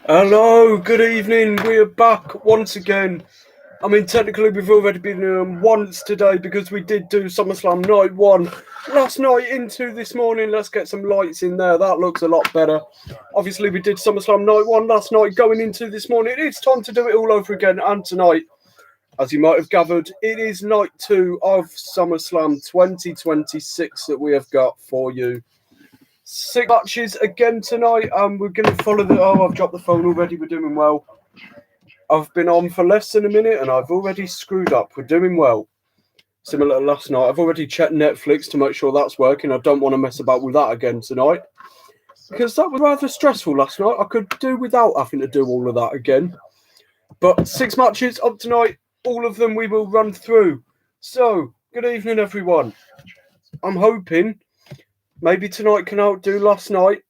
Hello, good evening. We're back once again. I mean, technically, we've already been once today because we did do Summerslam Night 1 last night into this morning. Let's get some lights in there. That looks a lot better. Obviously, we did Summerslam Night 1 last night going into this morning. It's time to do it all over again. And tonight, as you might have gathered, it is Night 2 of SummerSlam 2026 that we have got for you. 6 matches again tonight. We're going to follow the... Oh, I've dropped the phone already. We're doing well. I've been on for less than a minute and I've already screwed up. We're doing well. Similar to last night. I've already checked Netflix to make sure that's working. I don't want to mess about with that again tonight, because that was rather stressful last night. I could do without having to do all of that again. But 6 matches up tonight. All of them we will run through. So, good evening, everyone. I'm hoping maybe tonight can outdo last night.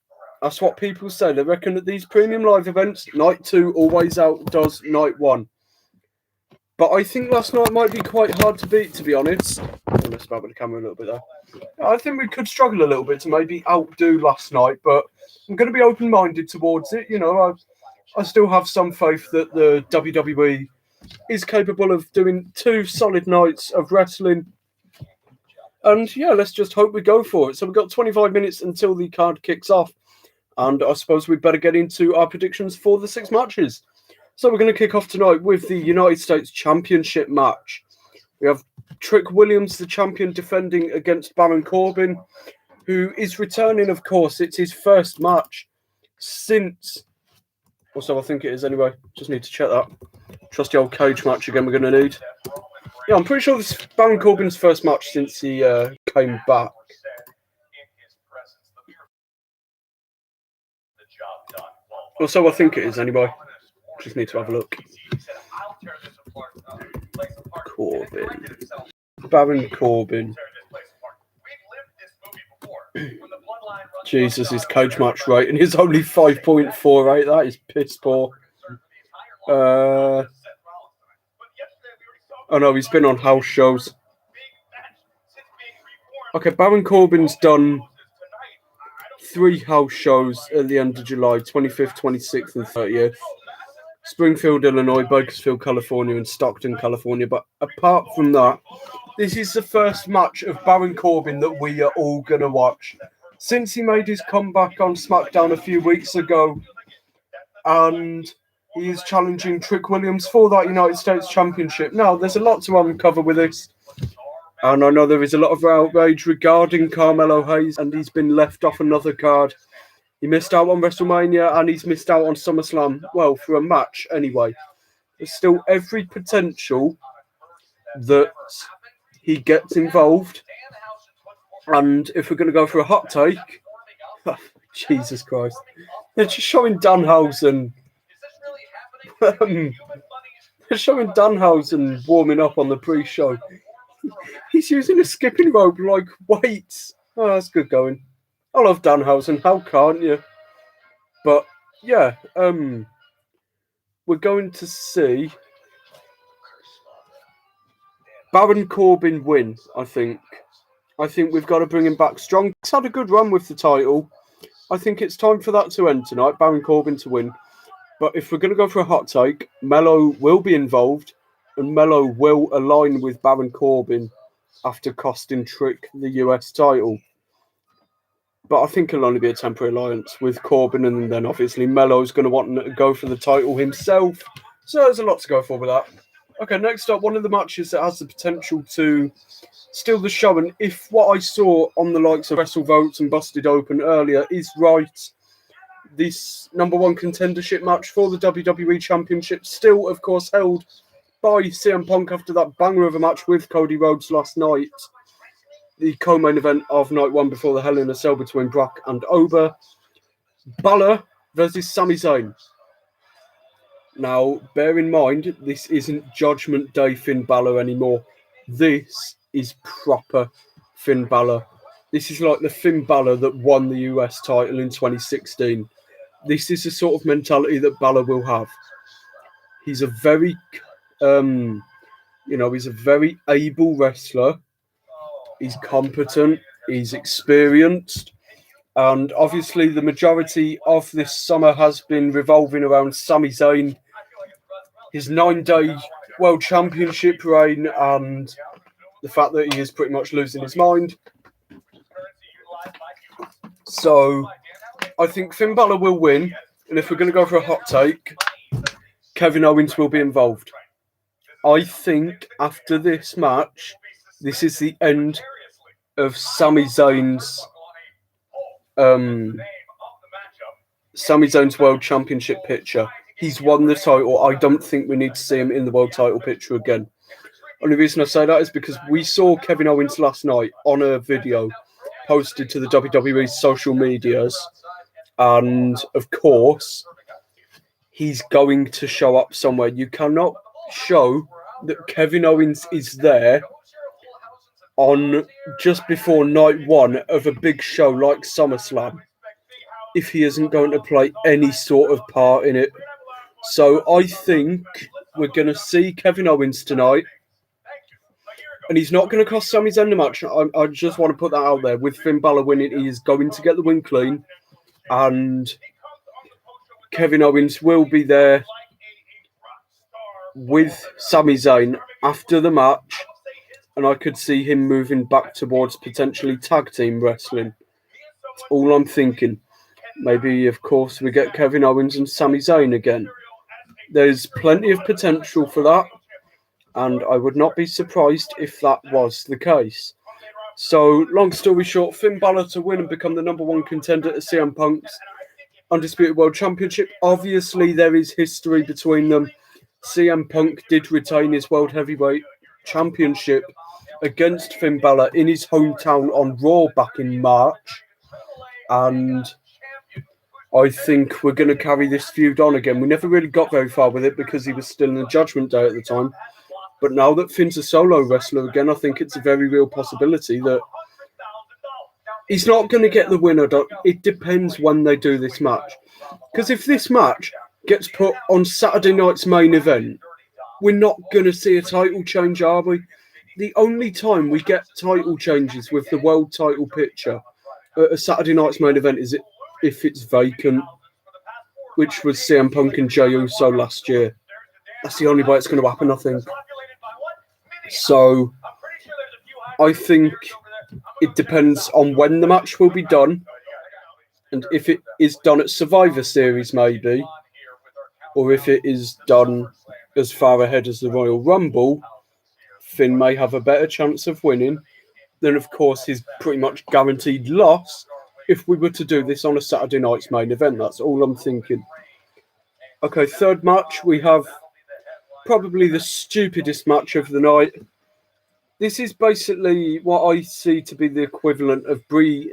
That's what people say. They reckon that these premium live events, Night 2 always outdoes Night 1. But I think last night might be quite hard to beat, to be honest. I'm going to start with the camera a little bit there. I think we could struggle a little bit to maybe outdo last night, but I'm going to be open-minded towards it. You know, I still have some faith that the WWE is capable of doing 2 solid nights of wrestling. And yeah, let's just hope we go for it. So we've got 25 minutes until the card kicks off. And I suppose we'd better get into our predictions for the 6 matches. So we're going to kick off tonight with the United States Championship match. We have Trick Williams, the champion, defending against Baron Corbin, who is returning, of course. It's his first match since... Also, I think it is anyway. Just need to check that. Trusty old cage match again we're going to need. Yeah, I'm pretty sure this is Baron Corbin's first match since he came back. Also, I think it is anyway. Just need to have a look. Corbin. Baron Corbin. Jesus, his cage match rating is only 5.48. That is piss poor. Oh no, he's been on house shows. Okay, Baron Corbin's done 3 house shows at the end of July, 25th, 26th, and 30th. Springfield, Illinois, Bakersfield, California, and Stockton, California. But apart from that, this is the first match of Baron Corbin that we are all going to watch. Since he made his comeback on SmackDown a few weeks ago, and he is challenging Trick Williams for that United States Championship. Now, there's a lot to uncover with this. And I know there is a lot of outrage regarding Carmelo Hayes, and he's been left off another card. He missed out on WrestleMania, and he's missed out on SummerSlam. Well, for a match, anyway. There's still every potential that he gets involved. And if we're going to go for a hot take... Oh, Jesus Christ. They're just showing Danhausen... they're showing Danhausen warming up on the pre-show. He's using a skipping rope like weights. Oh, that's good going. I love Danhausen. How can't you? But yeah, we're going to see Baron Corbin win. I think we've got to bring him back strong. He's had a good run with the title. I think it's time for that to end tonight. Baron Corbin to win. But if we're going to go for a hot take, Melo will be involved, and Melo will align with Baron Corbin after costing Trick the US title. But I think it'll only be a temporary alliance with Corbin, and then obviously Melo's going to want to go for the title himself. So there's a lot to go for with that. Okay, next up, one of the matches that has the potential to steal the show, and if what I saw on the likes of WrestleVotes and Busted Open earlier is right, this number 1 contendership match for the WWE Championship, still, of course, held by CM Punk after that banger of a match with Cody Rhodes last night. The co-main event of Night 1 before the Hell in a Cell between Brock and Ober. Bálor versus Sami Zayn. Now, bear in mind, this isn't Judgment Day Finn Bálor anymore. This is proper Finn Bálor. This is like the Finn Bálor that won the US title in 2016. This is the sort of mentality that Bálor will have. He's a very, he's a very able wrestler. He's competent. He's experienced. And obviously the majority of this summer has been revolving around Sami Zayn, his 9-day World Championship reign, and the fact that he is pretty much losing his mind. So I think Finn Bálor will win, and if we're going to go for a hot take, Kevin Owens will be involved. I think after this match, this is the end of Sami Zayn's World Championship picture. He's won the title. I don't think we need to see him in the world title picture again. Only reason I say that is because we saw Kevin Owens last night on a video posted to the WWE social medias, and of course he's going to show up somewhere. You cannot show that Kevin Owens is there on just before night one of a big show like SummerSlam if he isn't going to play any sort of part in it. So I think we're going to see Kevin Owens tonight, and he's not going to cost Sami Zayn the match. I just want to put that out there. With Finn Bálor winning, he is going to get the win clean, and Kevin Owens will be there with Sami Zayn after the match, and I could see him moving back towards potentially tag team wrestling. That's all I'm thinking. Maybe, of course, we get Kevin Owens and Sami Zayn again. There's plenty of potential for that, and I would not be surprised if that was the case. So, long story short, Finn Bálor to win and become the number one contender to CM Punk's Undisputed World Championship. Obviously, there is history between them. CM Punk did retain his World Heavyweight Championship against Finn Bálor in his hometown on Raw back in March. And I think we're going to carry this feud on again. We never really got very far with it because he was still in the Judgment Day at the time. But now that Finn's a solo wrestler again, I think it's a very real possibility that he's not going to get the winner. It depends when they do this match. Because if this match gets put on Saturday night's main event, we're not going to see a title change, are we? The only time we get title changes with the world title picture at a Saturday night's main event is if it's vacant, which was CM Punk and Jey Uso last year. That's the only way it's going to happen, I think. So I think it depends on when the match will be done, and if it is done at Survivor Series maybe, or if it is done as far ahead as the Royal Rumble, Finn may have a better chance of winning than, of course, his pretty much guaranteed loss if we were to do this on a Saturday night's main event. That's all I'm thinking. Okay, third match, we have probably the stupidest match of the night. This is basically what I see to be the equivalent of Brie,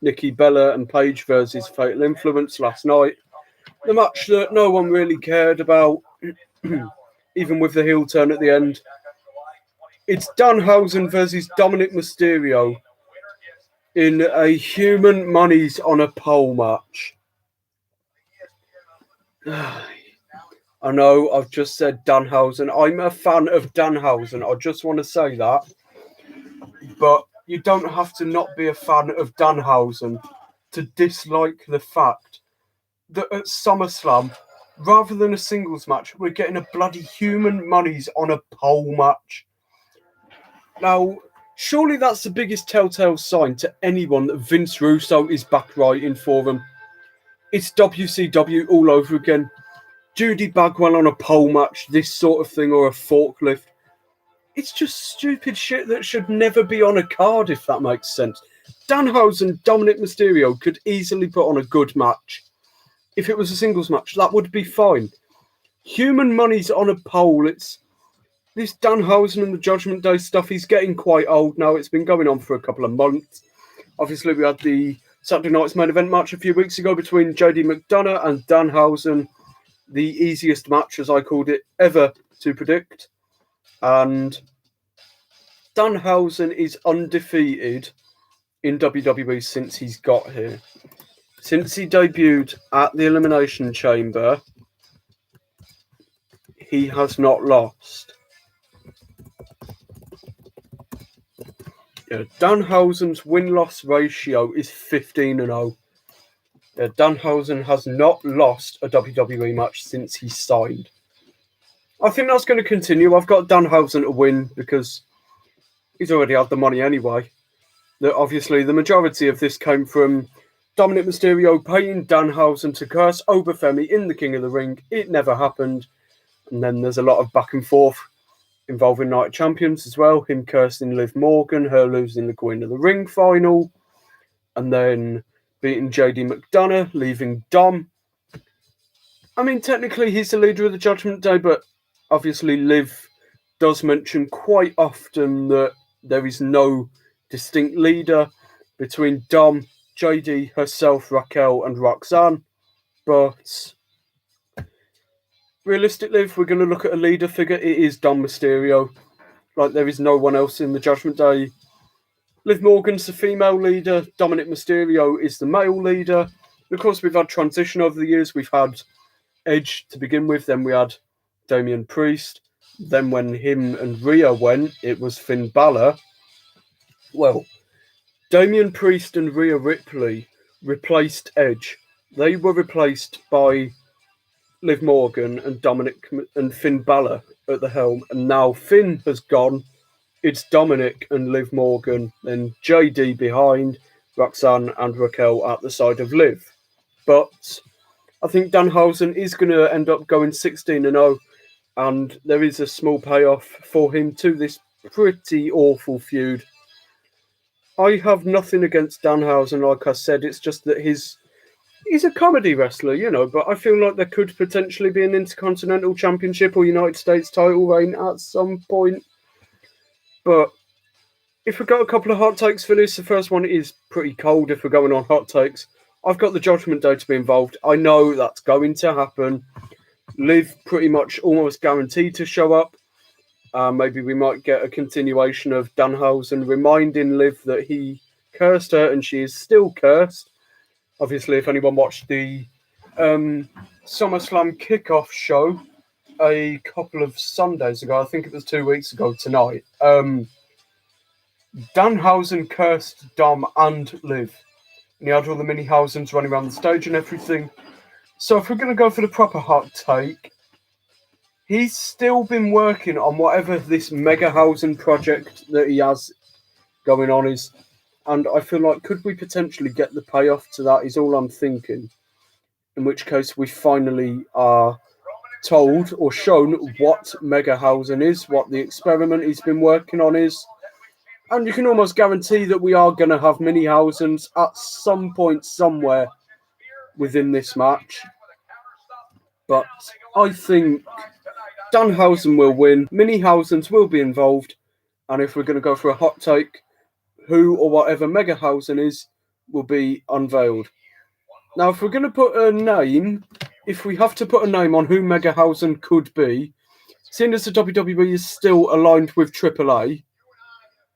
Nikki Bella and Paige versus Fatal Influence last night. The match that no one really cared about, even with the heel turn at the end. It's Danhausen versus Dominik Mysterio in a human monies on a pole match. I know I've just said Danhausen. I'm a fan of Danhausen. I just want to say that. But you don't have to not be a fan of Danhausen to dislike the fact that at SummerSlam, rather than a singles match, we're getting a bloody human monies on a pole match. Now, surely that's the biggest telltale sign to anyone that Vince Russo is back writing for them. It's WCW all over again. Judy Bagwell on a pole match, this sort of thing, or a forklift. It's just stupid shit that should never be on a card, if that makes sense. Danhausen, Dominik Mysterio could easily put on a good match. If it was a singles match, that would be fine. Human money's on a pole. It's this Danhausen and the Judgment Day stuff. He's getting quite old now. It's been going on for a couple of months. Obviously, we had the Saturday night's main event match a few weeks ago between JD McDonough and Danhausen. The easiest match, as I called it, ever to predict. And Danhausen is undefeated in WWE since he's got here. Since he debuted at the Elimination Chamber, he has not lost. Danhausen's win-loss ratio is 15-0. Danhausen has not lost a WWE match since he signed. I think that's going to continue. I've got Danhausen to win because he's already had the money anyway. Obviously, the majority of this came from Dominik Mysterio paying Danhausen to curse Obafemi in the King of the Ring. It never happened. And then there's a lot of back and forth involving Night of Champions as well. Him cursing Liv Morgan, her losing the Queen of the Ring final. And then beating Jade McDonough, leaving Dom. I mean, technically he's the leader of the Judgment Day, but obviously Liv does mention quite often that there is no distinct leader between Dom, JD, herself, Raquel, and Roxanne. But realistically, if we're going to look at a leader figure, it is Dom Mysterio. Like, there is no one else in the Judgment Day. Liv Morgan's the female leader. Dominik Mysterio is the male leader. And of course, we've had transition over the years. We've had Edge to begin with. Then we had Damian Priest. Then when him and Rhea went, it was Finn Balor. Well, Damian Priest and Rhea Ripley replaced Edge. They were replaced by Liv Morgan and Dominik and Finn Balor at the helm. And now Finn has gone. It's Dominik and Liv Morgan, then JD behind, Roxanne and Raquel at the side of Liv. But I think Danhausen is going to end up going 16-0, and there is a small payoff for him to this pretty awful feud. I have nothing against Danhausen, like I said. It's just that he's a comedy wrestler, you know, but I feel like there could potentially be an Intercontinental Championship or United States title reign at some point. But if we've got a couple of hot takes for this, the first one is pretty cold if we're going on hot takes. I've got the Judgment Day to be involved. I know that's going to happen. Liv pretty much almost guaranteed to show up. Maybe we might get a continuation of Danhausen reminding Liv that he cursed her and she is still cursed. Obviously, if anyone watched the SummerSlam kickoff show a couple of Sundays ago, I think it was 2 weeks ago tonight, Danhausen cursed Dom and Liv. And he had all the mini-Hausens running around the stage and everything. So if we're going to go for the proper hot take, he's still been working on whatever this Mega Hausen project that he has going on is. And I feel like, could we potentially get the payoff to that is all I'm thinking. In which case we finally are told or shown what Mega Hausen is, what the experiment he's been working on is. And you can almost guarantee that we are going to have mini Hausens at some point somewhere within this match. But I think Danhausen will win. Mini Hausens will be involved. And if we're going to go for a hot take, who or whatever Mega Hausen is will be unveiled. Now, if we're going to put a name, if we have to put a name on who Mega Hausen could be, seeing as the WWE is still aligned with AAA,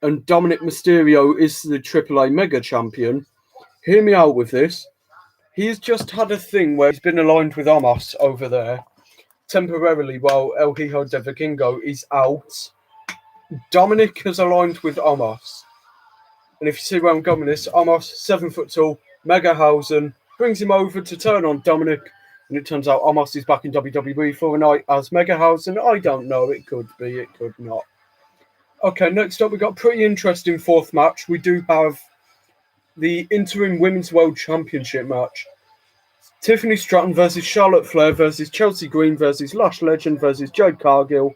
and Dominik Mysterio is the AAA Mega Champion, hear me out with this. He's just had a thing where he's been aligned with Omos over there temporarily while El Hijo de Vikingo is out. Dominik has aligned with Omos. And if you see where I'm going with this, Omos, 7 foot tall, Mega Hausen, brings him over to turn on Dominik. And it turns out Omos is back in WWE for a night as Mega Hausen. I don't know. It could be. It could not. Okay, next up, we've got a pretty interesting fourth match. We do have the interim Women's World Championship match. Tiffany Stratton versus Charlotte Flair versus Chelsea Green versus Lash Legend versus Jade Cargill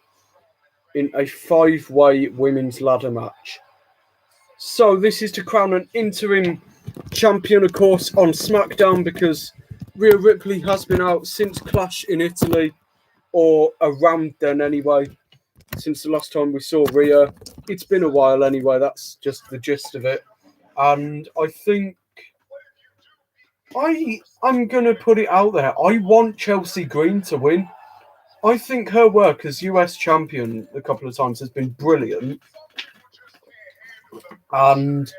in a 5-way women's ladder match. So this is to crown an interim champion, of course, on SmackDown because Rhea Ripley has been out since Clash in Italy, or around then anyway. Since the last time we saw Rhea. It's been a while anyway, that's just the gist of it. And I think I'm going to put it out there. I want Chelsea Green to win. I think her work as US champion a couple of times has been brilliant. And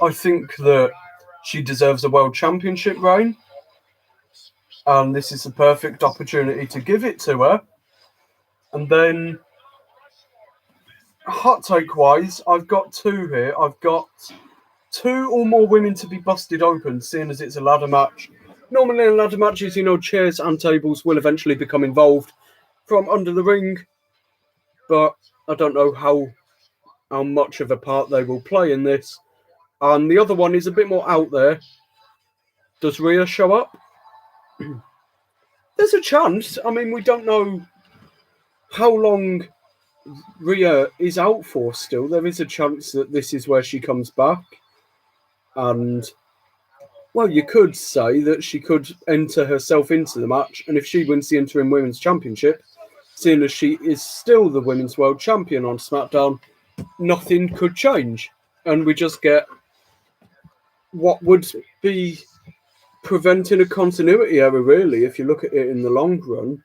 I think that she deserves a world championship reign. And this is the perfect opportunity to give it to her. And then hot take wise, I've got two here. I've got two or more women to be busted open, seeing as it's a ladder match. Normally in ladder matches, chairs and tables will eventually become involved from under the ring, but I don't know how much of a part they will play in this. And the other one is a bit more out there. Does Rhea show up? There's a chance. I mean, we don't know how long Rhea is out for still. There is a chance that this is where she comes back. And, well, you could say that she could enter herself into the match. And if she wins the Interim Women's Championship, seeing as she is still the Women's World Champion on SmackDown, nothing could change. And we just get what would be preventing a continuity error, really, if you look at it in the long run.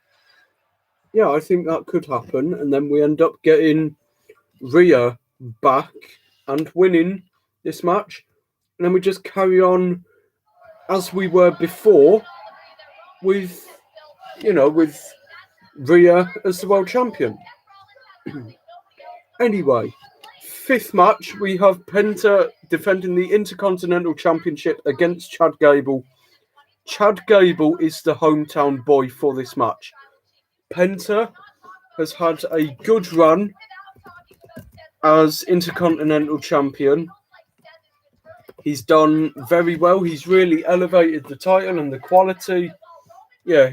Yeah, I think that could happen. And then we end up getting Rhea back and winning this match. And then we just carry on as we were before with, with Rhea as the world champion. Anyway, fifth match, we have Penta defending the Intercontinental Championship against Chad Gable. Chad Gable is the hometown boy for this match. Penta has had a good run as Intercontinental Champion. He's done very well. He's really elevated the title and the quality. Yeah,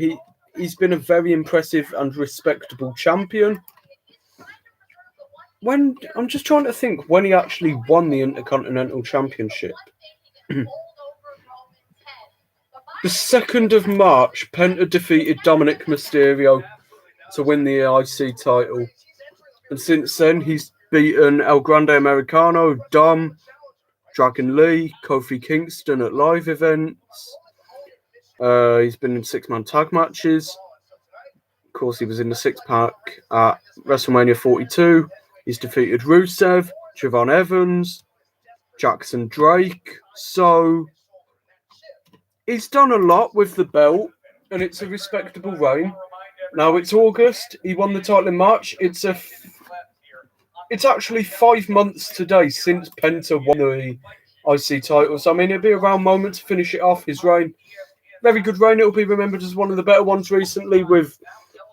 he's been a very impressive and respectable champion. I'm just trying to think when he actually won the Intercontinental Championship. The 2nd of March, Penta defeated Dominik Mysterio to win the IC title. And since then, he's beaten El Grande Americano, Dom, Dragon Lee, Kofi Kingston at live events. He's been in 6-man tag matches. Of course, he was in the 6-pack at WrestleMania 42. He's defeated Rusev, Javon Evans, Jackson Drake. So he's done a lot with the belt, and it's a respectable reign. Now it's August. He won the title in March. It's actually 5 months today since Penta won the IC titles. I mean, it'd be a round moment to finish it off. His reign, very good reign. It'll be remembered as one of the better ones recently. With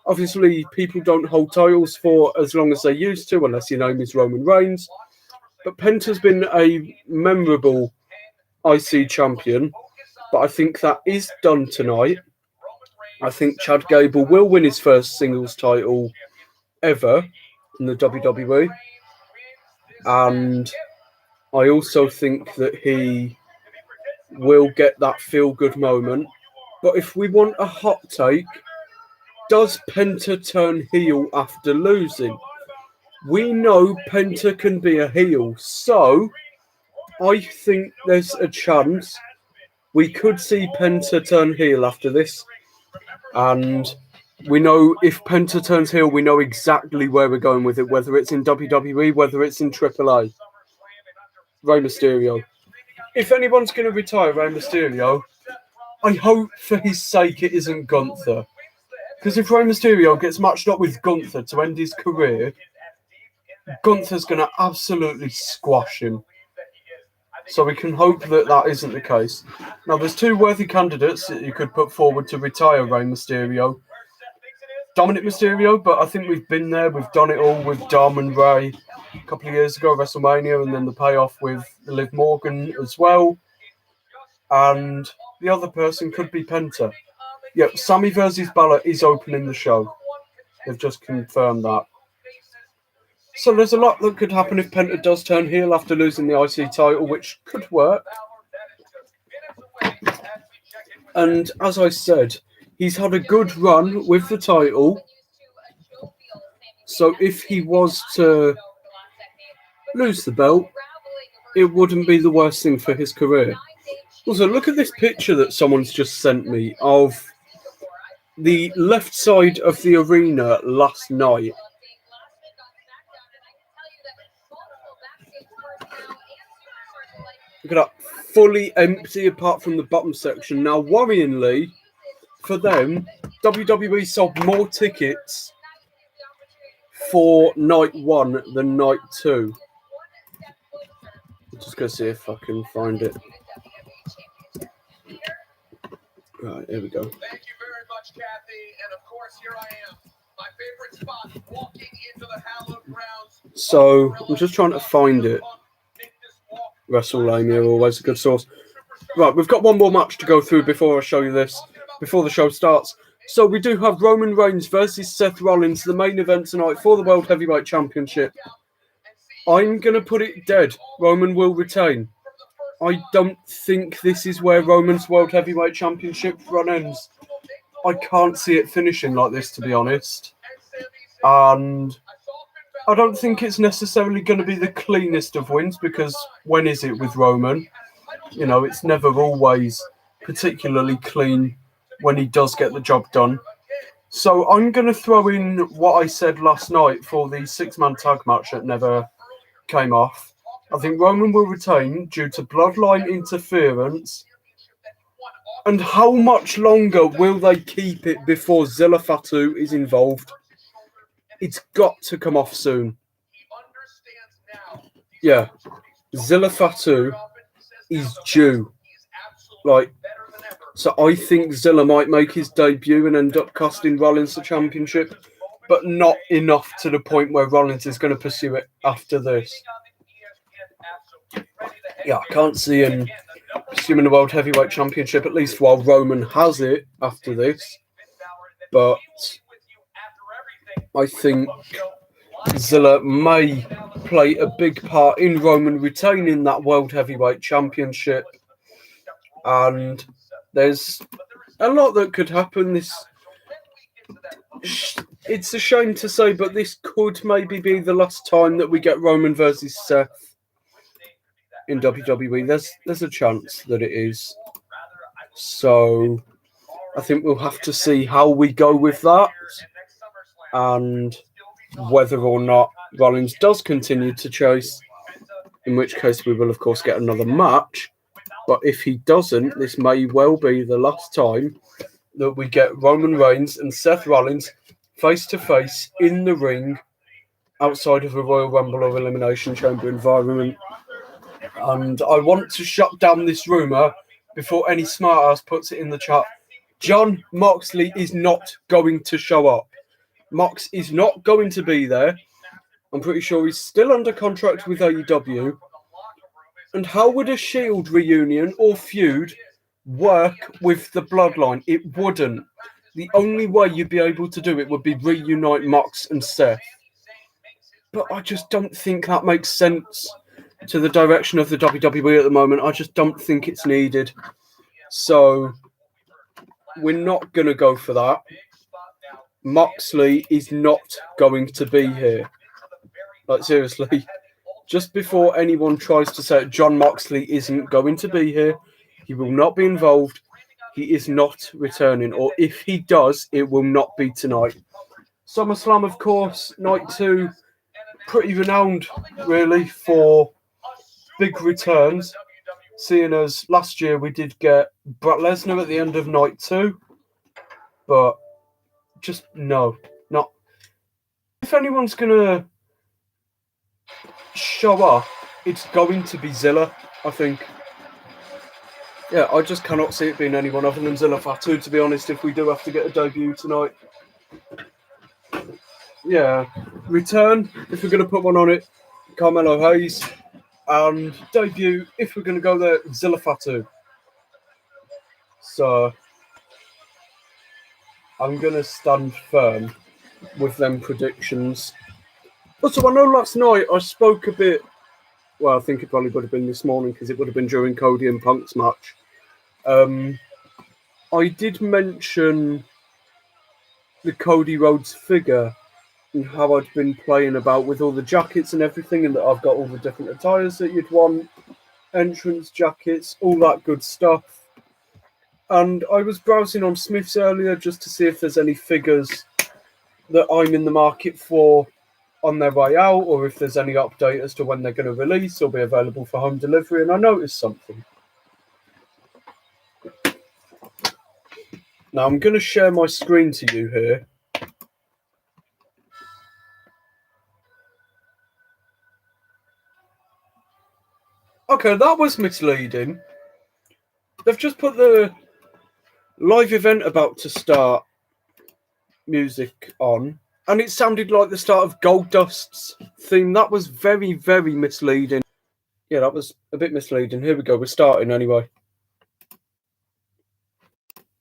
obviously people don't hold titles for as long as they used to, unless your name is Roman Reigns. But Penta's been a memorable IC champion. But I think that is done tonight. I think Chad Gable will win his first singles title ever in the WWE. And I also think that he will get that feel-good moment. But if we want a hot take, does Penta turn heel after losing? We know Penta can be a heel, so I think there's a chance we could see Penta turn heel after this. And we know if Penta turns heel, we know exactly where we're going with it, whether it's in WWE, whether it's in AAA. Rey Mysterio. If anyone's going to retire Rey Mysterio, I hope for his sake it isn't Gunther. Because if Rey Mysterio gets matched up with Gunther to end his career, Gunther's going to absolutely squash him. So we can hope that that isn't the case. Now, there's two worthy candidates that you could put forward to retire Rey Mysterio. Dominik Mysterio, but I think we've been there. We've done it all with Dom and Rey a couple of years ago, WrestleMania, and then the payoff with Liv Morgan as well. And the other person could be Penta. Yep, Sami versus Bálor is opening the show. They've just confirmed that. So there's a lot that could happen if Penta does turn heel after losing the IC title, which could work. And as I said, he's had a good run with the title. So if he was to lose the belt, it wouldn't be the worst thing for his career. Also, look at this picture that someone's just sent me of the left side of the arena last night. Look at that, fully empty apart from the bottom section. Now, worryingly, for them, WWE sold more tickets for night 1 than night 2. I'm just going to see if I can find it. Right, here we go. Thank you very much, Kathy. And of course, here I am. My favorite spot, walking into the hallowed grounds. So, I'm just trying to find it. WrestleMania, always a good source. Right, we've got one more match to go through before I show you this, before the show starts. So, we do have Roman Reigns versus Seth Rollins, the main event tonight for the World Heavyweight Championship. I'm going to put it dead. Roman will retain. I don't think this is where Roman's World Heavyweight Championship run ends. I can't see it finishing like this, to be honest. And I don't think it's necessarily going to be the cleanest of wins, because when is it with Roman? You know, it's never always particularly clean when he does get the job done. So I'm going to throw in what I said last night for the 6-man tag match that never came off. I think Roman will retain due to bloodline interference. And how much longer will they keep it before Zilla Fatu is involved? It's got to come off soon. Yeah, Zilla Fatu is due. So I think Zilla might make his debut and end up costing Rollins the championship, but not enough to the point where Rollins is going to pursue it after this. Yeah, I can't see him pursuing the World Heavyweight Championship, at least while Roman has it after this. But I think Zilla may play a big part in Roman retaining that World Heavyweight Championship. And there's a lot that could happen. It's a shame to say, but this could maybe be the last time that we get Roman versus Seth in WWE. There's a chance that it is. So I think we'll have to see how we go with that, and whether or not Rollins does continue to chase, in which case we will of course get another match. But if he doesn't, this may well be the last time that we get Roman Reigns and Seth Rollins face to face in the ring outside of a Royal Rumble or Elimination Chamber environment. And I want to shut down this rumour before any smartass puts it in the chat. Jon Moxley is not going to show up. Mox is not going to be there. I'm pretty sure he's still under contract with AEW. And how would a Shield reunion or feud work with the Bloodline? It wouldn't. The only way you'd be able to do it would be reunite Mox and Seth. But I just don't think that makes sense to the direction of the WWE at the moment. I just don't think it's needed. So we're not going to go for that. Moxley is not going to be here. Like, seriously, just before anyone tries to say Jon Moxley isn't going to be here, he will not be involved. He is not returning. Or if he does, it will not be tonight. Summerslam, of course, night 2, pretty renowned, really, for big returns, seeing as last year we did get Brock Lesnar at the end of night 2, but just no, not. If anyone's going to show up, it's going to be Zilla, I think. Yeah, I just cannot see it being anyone other than Zilla Fatu, to be honest, if we do have to get a debut tonight. Yeah, return, if we're going to put one on it, Carmelo Hayes. And debut, if we're going to go there, Zilla Fatu. So I'm going to stand firm with them predictions. Also, I know last night I spoke a bit, well, I think it probably would have been this morning because it would have been during Cody and Punk's match. I did mention the Cody Rhodes figure and how I'd been playing about with all the jackets and everything, and that I've got all the different attires that you'd want, entrance jackets, all that good stuff. And I was browsing on Smith's earlier just to see if there's any figures that I'm in the market for on their way out, or if there's any update as to when they're going to release or be available for home delivery, and I noticed something. Now I'm going to share my screen to you here. Okay, that was misleading. They've just put the live event about to start music on, and it sounded like the start of Goldust's theme. That was very, very misleading. Yeah, that was a bit misleading. Here we go. We're starting anyway.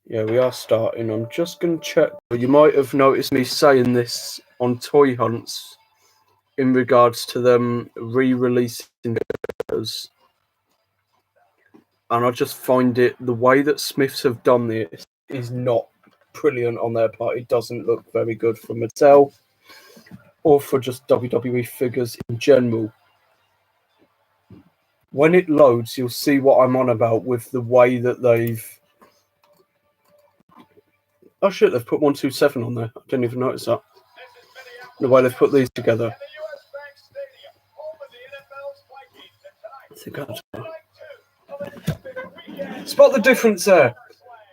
Yeah, we are starting. I'm just going to check. You might have noticed me saying this on Toy Hunts in regards to them re-releasing videos. And I just find it, the way that Smiths have done this is not brilliant on their part. It doesn't look very good for Mattel or for just WWE figures in general. When it loads, you'll see what I'm on about with the way that they've... Oh shit, they've put 127 on there. I didn't even notice that. The way they've put these together. Spot the difference there.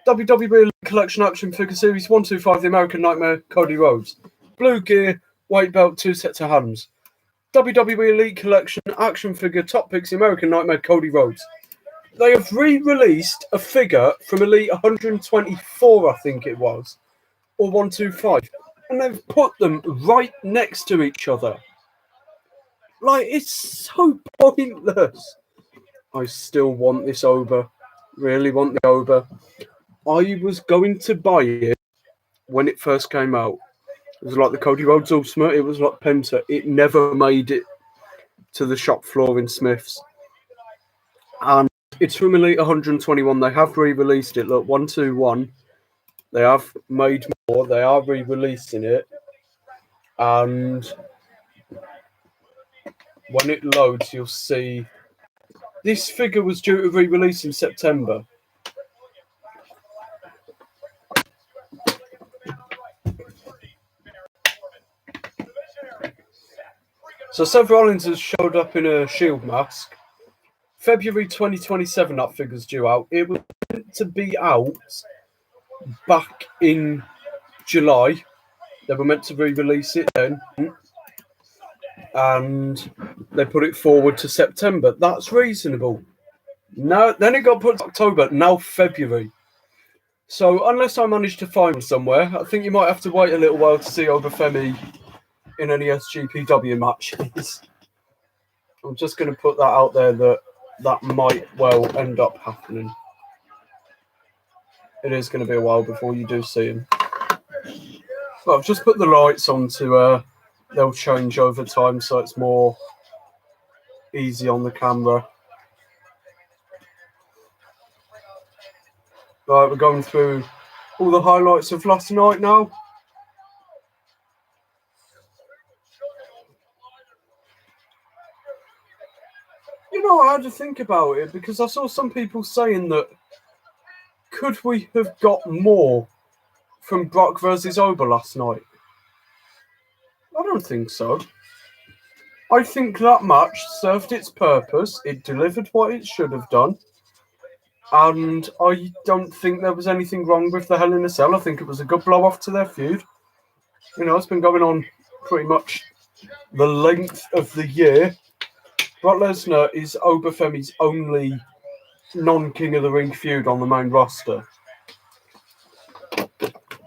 WWE Elite Collection Action Figure Series 125, The American Nightmare, Cody Rhodes. Blue gear, white belt, 2 sets of hands. WWE Elite Collection Action Figure Top Picks, The American Nightmare, Cody Rhodes. They have re-released a figure from Elite 124, I think it was, or 125, and they've put them right next to each other. Like, it's so pointless. I still want this Oba. Really want the Oba. I was going to buy it when it first came out. It was like the Cody Rhodes Ultimate. It was like Penta. It never made it to the shop floor in Smith's. And it's from Elite 121. They have re-released it. Look, 121. They have made more. They are re-releasing it. And when it loads, you'll see this figure was due to re-release in September. So Seth Rollins has showed up in a Shield mask. February 2027, that figure's due out. It was meant to be out back in July. They were meant to re-release it then. And they put it forward to September. That's reasonable. Now, then it got put to October, now February. So unless I manage to find one somewhere, I think you might have to wait a little while to see Obafemi in any SGPW matches. I'm just going to put that out there that might well end up happening. It is going to be a while before you do see him. But I've just put the lights on to, they'll change over time so it's more easy on the camera. Right, we're going through all the highlights of last night now. You know, I had to think about it because I saw some people saying that could we have got more from Brock versus Oba last night? I don't think so. I think that match served its purpose. It delivered what it should have done. And I don't think there was anything wrong with the Hell in a Cell. I think it was a good blow-off to their feud. You know, it's been going on pretty much the length of the year. Brock Lesnar is Obafemi's only non-King of the Ring feud on the main roster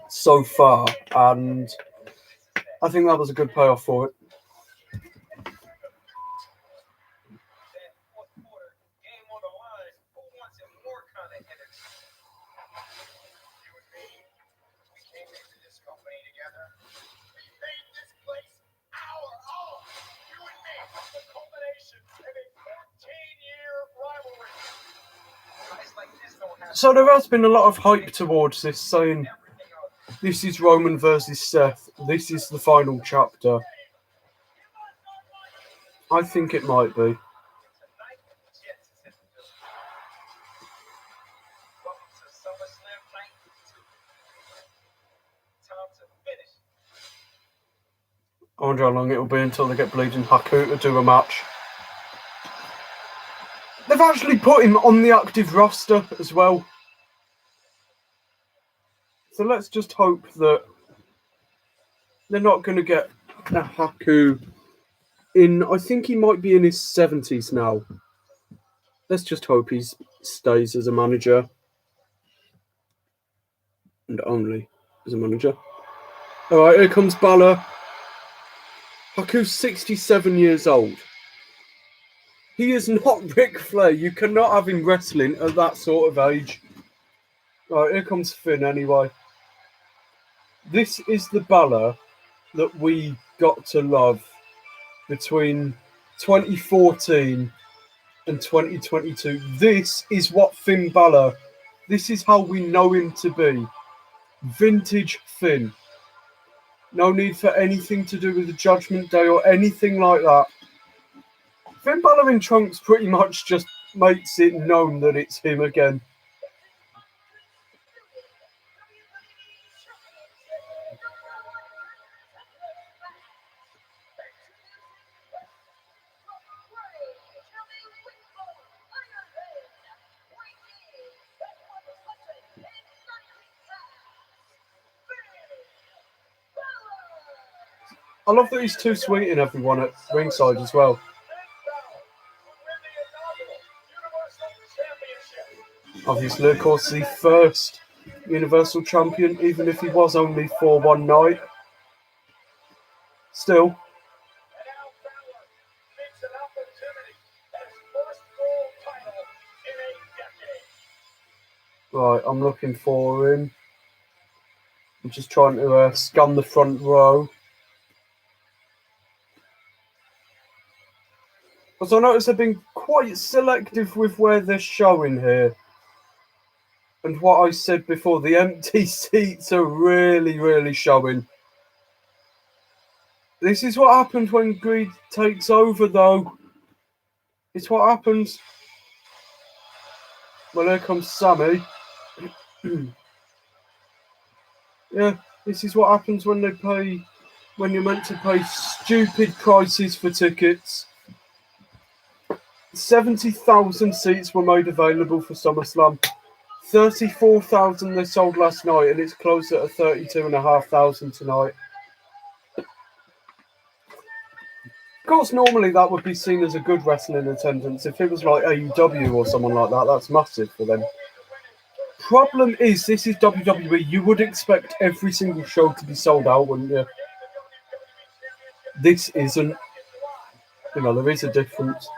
so far, and I think that was a good payoff for it. So there has been a lot of hype towards this, saying this is Roman versus Seth. This is the final chapter. I think it might be. I wonder how long it'll be until they get Bleeding Haku to do a match. They've actually put him on the active roster as well. So let's just hope that they're not going to get Haku in. I think he might be in his 70s now. Let's just hope he stays as a manager. And only as a manager. Alright, here comes Bálor. Haku's 67 years old. He is not Ric Flair. You cannot have him wrestling at that sort of age. Alright, here comes Finn anyway. This is the Bálor that we got to love between 2014 and 2022. This is what Finn Bálor, this is how we know him to be. Vintage Finn. No need for anything to do with the Judgment Day or anything like that. Finn Bálor in trunks pretty much just makes it known that it's him again. I love that he's too sweet in everyone at ringside as well. Obviously, of course, the first Universal Champion, even if he was only for one night. Still. Right, I'm looking for him. I'm just trying to scan the front row. Because I notice they've been quite selective with where they're showing here. And what I said before, the empty seats are really, really showing. This is what happens when greed takes over, though. It's what happens. Well, here comes Sami. Yeah, this is what happens when when you're meant to pay stupid prices for tickets. 70,000 seats were made available for SummerSlam. 34,000 they sold last night, and it's closed at 32,500 tonight. Of course, normally that would be seen as a good wrestling attendance. If it was like AEW or someone like that, that's massive for them. Problem is, this is WWE. You would expect every single show to be sold out, wouldn't you? This isn't. You know, there is a difference.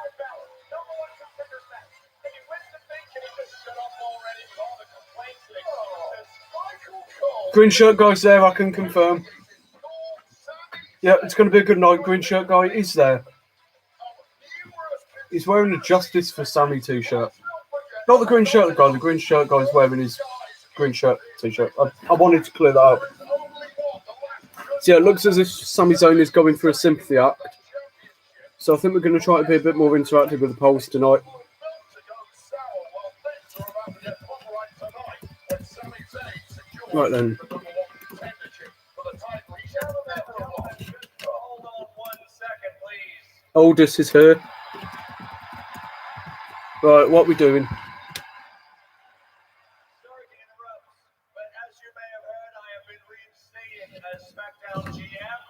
Green shirt guy's there, I can confirm. Yeah, it's going to be a good night. Green shirt guy is there. He's wearing a Justice for Sami t-shirt. Not the green shirt guy. The green shirt guy is wearing his green shirt t-shirt. I wanted to clear that up. So yeah, it looks as if Sami Zayn is going for a sympathy act. So I think we're going to try to be a bit more interactive with the polls tonight. Right then. Oldest is here. Right, what are we doing? Sorry to interrupt, but as you may have heard, I have been reinstated as SmackDown GM.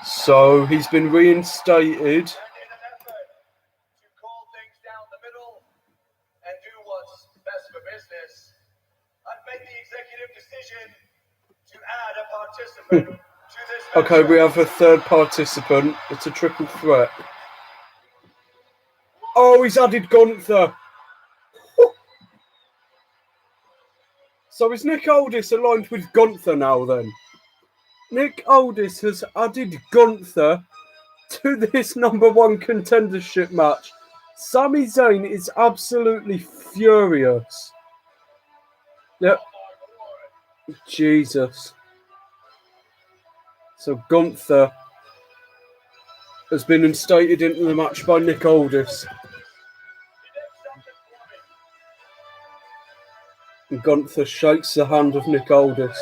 So he's been reinstated. And in an effort to call things down the middle and do what's best for business, I've made the executive decision to add a participant to this match. Okay, we have a third participant. It's a triple threat. Oh, he's added Gunther. So is Nick Aldis aligned with Gunther now then? Nick Aldis has added Gunther to this #1 contendership match. Sami Zayn is absolutely furious. Yep. Jesus. So Gunther has been instated into the match by Nick Aldis. And Gunther shakes the hand of Nick Aldis.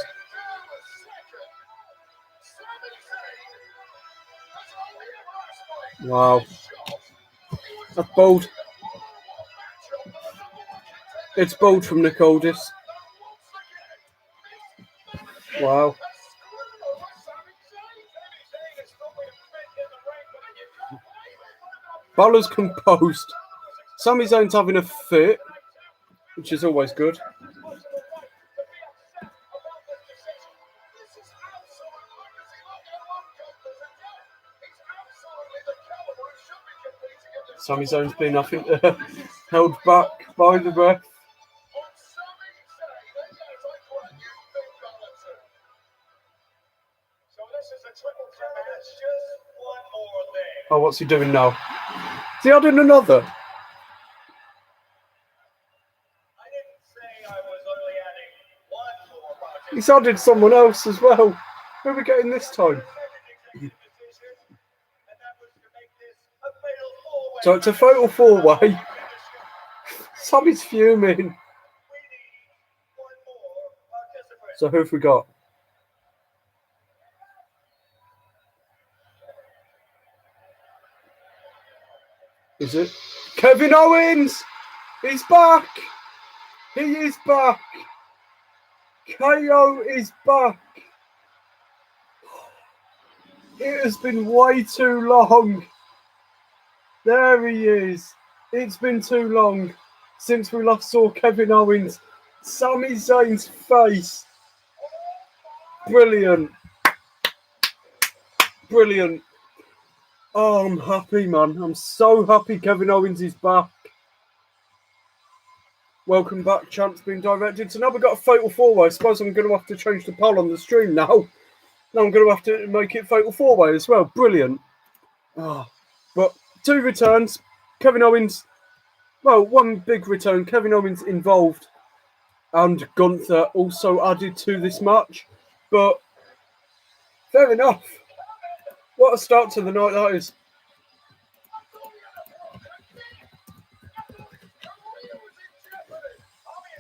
Wow. That's bold. It's bold from Nick Aldis. Wow. Bálor's composed. Sami Zayn's having a fit, which is always good. Sami Zayn's been, I think, held back by the ref. Oh, what's he doing now? Is he adding another? He's added someone else as well. Who are we getting this time? So it's a fatal four-way. Sami's fuming. So who have we got? Is it Kevin Owens? He's back. He is back. KO is back. It has been way too long. There he is. It's been too long since we last saw Kevin Owens. Sami Zayn's face. Brilliant. Brilliant. Oh, I'm happy, man. I'm so happy Kevin Owens is back. Welcome back. Chant's been directed. So now we've got a fatal four-way. I suppose I'm going to have to change the poll on the stream now. Now I'm going to have to make it fatal four-way as well. Brilliant. Oh, but 2 returns. Kevin Owens. Well, 1 big return. Kevin Owens involved. And Gunther also added to this match. But fair enough. What a start to the night that is.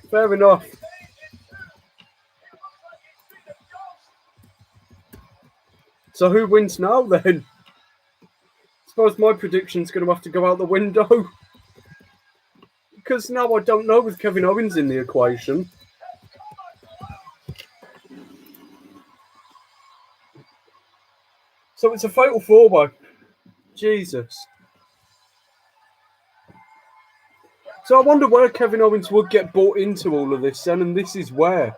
Fair enough. So who wins now then? I suppose my prediction's going to have to go out the window. Because now I don't know with Kevin Owens in the equation. So it's a fatal four-way. Jesus. So I wonder where Kevin Owens would get bought into all of this then, and this is where.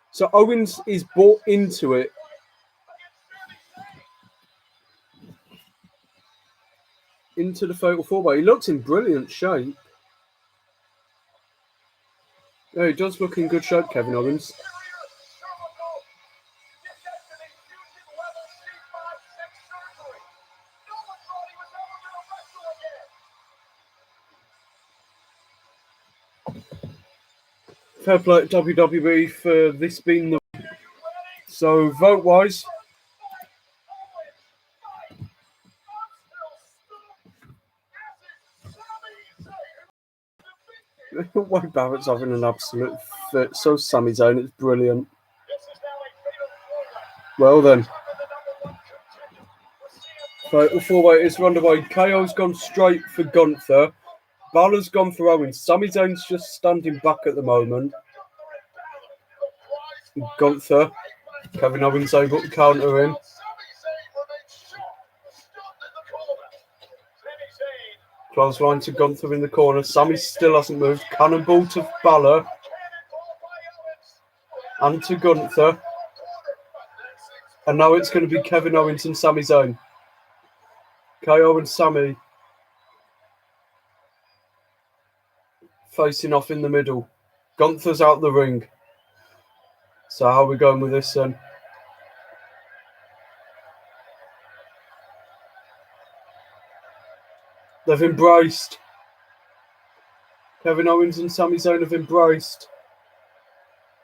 So Owens is bought into it. Into the fatal four-way. He looks in brilliant shape. Yeah, he does look in good shape, Kevin Owens. Fair play to WWE for this being the... So, vote-wise... Wade Barrett's having an absolute fit. So Sami Zayn, it's brilliant. Well then. Fatal four-way is underway. KO's gone straight for Gunther. Bálor's gone for Owens. Sami Zayn's just standing back at the moment. Gunther. Kevin Owens able to counter him. Close line to Gunther in the corner. Sami still hasn't moved. Cannonball to Bálor. And to Gunther. And now it's going to be Kevin Owens and Sami Zayn. KO and Sami facing off in the middle. Gunther's out the ring. So how are we going with this then? They've embraced. Kevin Owens and Sami Zayn have embraced.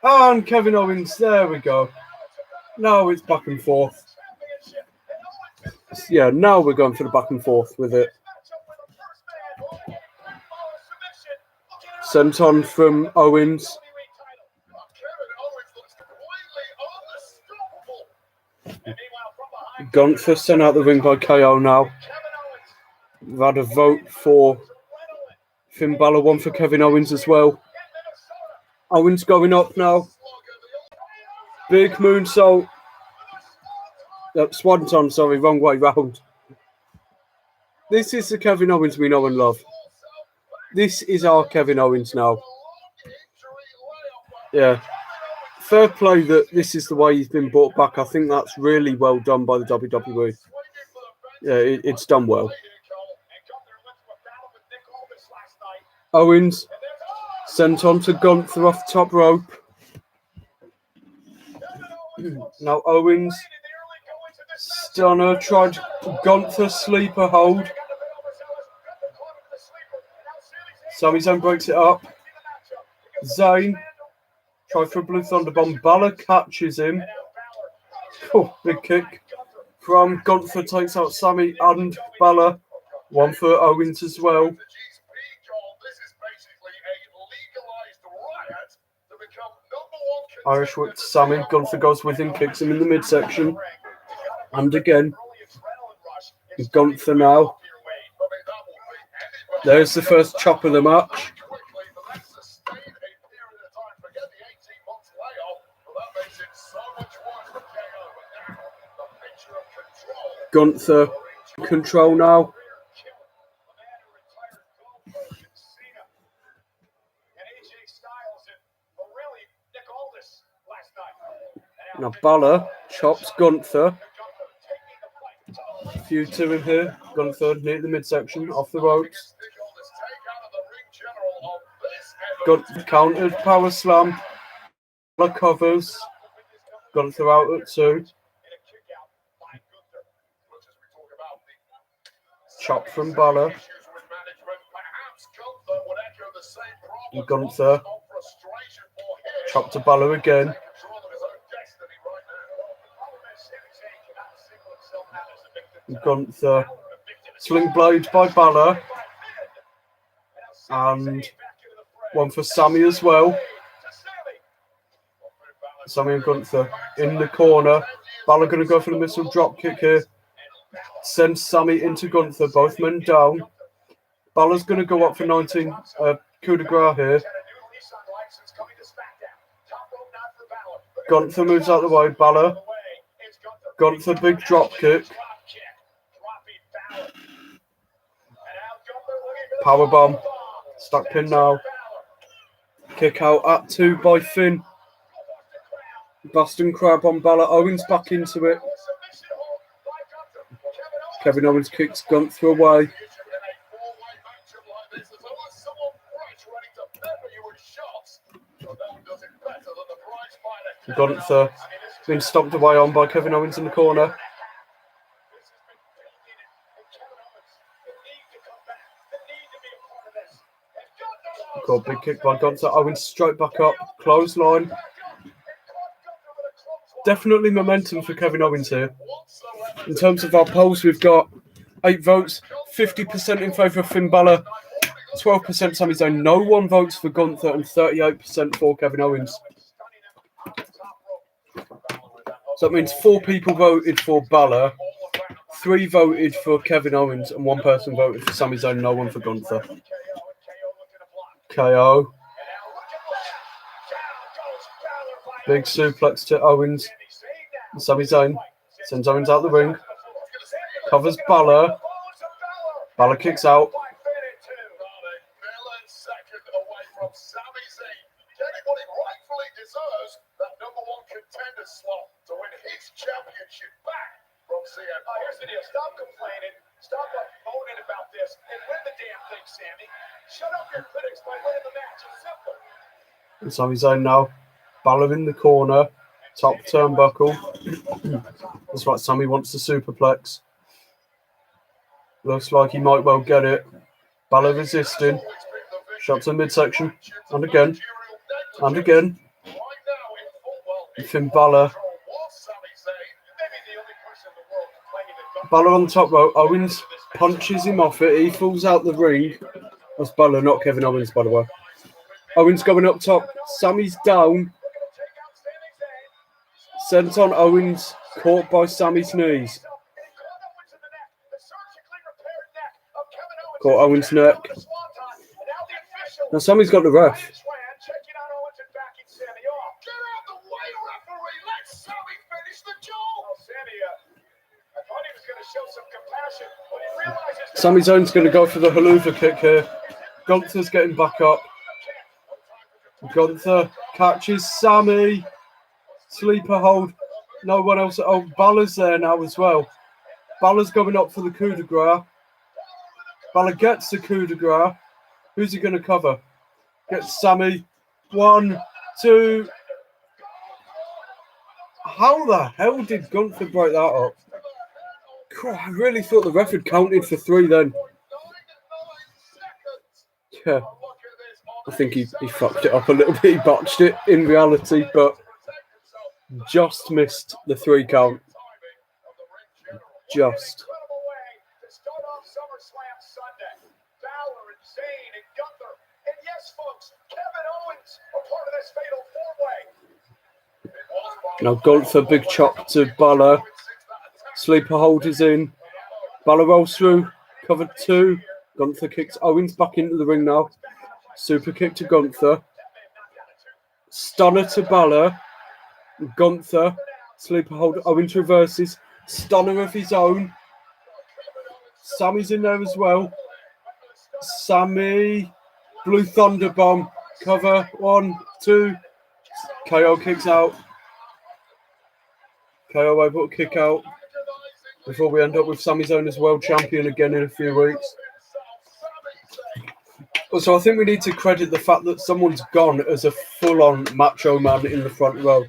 And Kevin Owens, there we go. Now it's back and forth. Yeah, now we're going for the back and forth with it. Sent on from Owens. Gunther sent out the ring by KO now. We've had a vote for Finn Bálor, one for Kevin Owens as well. Owens going up now. Big moonsault. Swanton, sorry, wrong way round. This is the Kevin Owens we know and love. This is our Kevin Owens now. Yeah. Fair play that this is the way he's been brought back. I think that's really well done by the WWE. Yeah, it's done well. Owens sent on to Gunther off the top rope. Now Owens, Stunner tried Gunther sleeper hold. Sami Zayn breaks it up. Zayn tried for a Blue Thunder Bomb. Bálor catches him. Oh, big kick from Gunther, takes out Sami and Bálor. One for Owens as well. Irish whip to Sami. Gunther goes with him, kicks him in the midsection. And again, Gunther now. There's the first chop of the match. Gunther control now. Now Bálor chops Gunther. A few to him here. Gunther near the midsection, off the ropes. Gunther countered, power slam. Bálor covers. Gunther out at 2. Chop from Bálor. And Gunther. Chop to Bálor again. Gunther. Sling blade by Bálor. And one for Sami as well. Sami and Gunther in the corner. Bálor going to go for the missile drop kick here. Sends Sami into Gunther. Both men down. Balor's going to go up for 19 coup de grace here. Gunther moves out of the way. Bálor. Gunther big drop kick. Powerbomb. Stack pin now. Kick out at 2 by Finn. Boston Crab on Bálor. Owens back into it. Kevin Owens kicks Gunther away. Gunther being stomped away on by Kevin Owens in the corner. Got big kick by Gunther. Owens straight back up. Clothesline. Definitely momentum for Kevin Owens here. In terms of our polls, we've got 8 votes, 50% in favour of Finn Bálor, 12% Sami Zayn. No one votes for Gunther, and 38% for Kevin Owens. So that means 4 people voted for Bálor, 3 voted for Kevin Owens, and 1 person voted for Sami Zayn. No one for Gunther. KO. Big suplex to Owens. Sami Zayn sends Owens out the ring. Covers Bálor. Bálor kicks out. Here's the deal. Stop complaining. Stop moaning about this and win the damn thing, Sami. Shut up your critics by winning the match. It's simple. And Sami Zayn now. Bálor in the corner. Top turnbuckle. That's right, Sami wants the superplex. Looks like he might well get it. Bálor resisting. Shot to the midsection. And again. And again. Finn Bálor. Bálor on the top rope. Owens punches him off it. He falls out the ring. That's Bálor, not Kevin Owens, by the way. Owens going up top. Sami's down. Sent on Owens. Caught by Sami's knees. Caught Owens' neck. Now Sami's got the ref. Sami Zayn's going to go for the haluva kick here. Gunther's getting back up. Gunther catches Sami. Sleeper hold. No one else. Oh, Bálor's there now as well. Bálor's going up for the coup de grace. Bálor gets the coup de grace. Who's he going to cover? Gets Sami. 1, 2. How the hell did Gunther break that up? I really thought the ref had counted for 3 then. Yeah. I think he fucked it up a little bit. He botched it in reality, but just missed the 3 count. Just. To start off SummerSlam Sunday, Bálor and Zayn and Gunther, and yes, folks, Kevin Owens are part of this fatal 4-way. Now Gunther, big chop to Bálor. Sleeper hold is in. Bálor rolls through. Covered 2. Gunther kicks Owens back into the ring now. Super kick to Gunther. Stunner to Bálor. Gunther. Sleeper hold. Owens reverses. Stunner of his own. Sami's in there as well. Sami. Blue Thunder Bomb. Cover. 1, 2. KO kicks out. KO able to kick out. Before we end up with Sami Zayn as world champion again in a few weeks. Also, I think we need to credit the fact that someone's gone as a full-on macho man in the front row.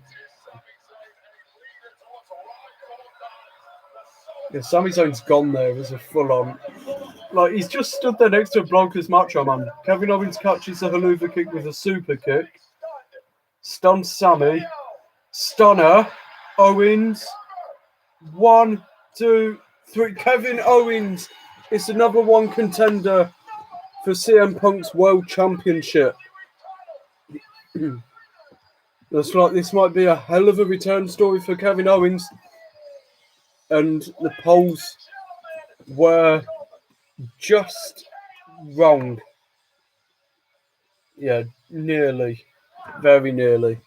Yeah, Sami Zayn's gone there as a full-on. Like, he's just stood there next to a bloke as macho man. Kevin Owens catches a haluva kick with a super kick. Stuns Sami. Stunner. Owens. 1, 2, 3. Kevin Owens is the number 1 contender for CM Punk's World Championship. Looks like this might be a hell of a return story for Kevin Owens. And the polls were just wrong. Yeah, nearly. Very nearly.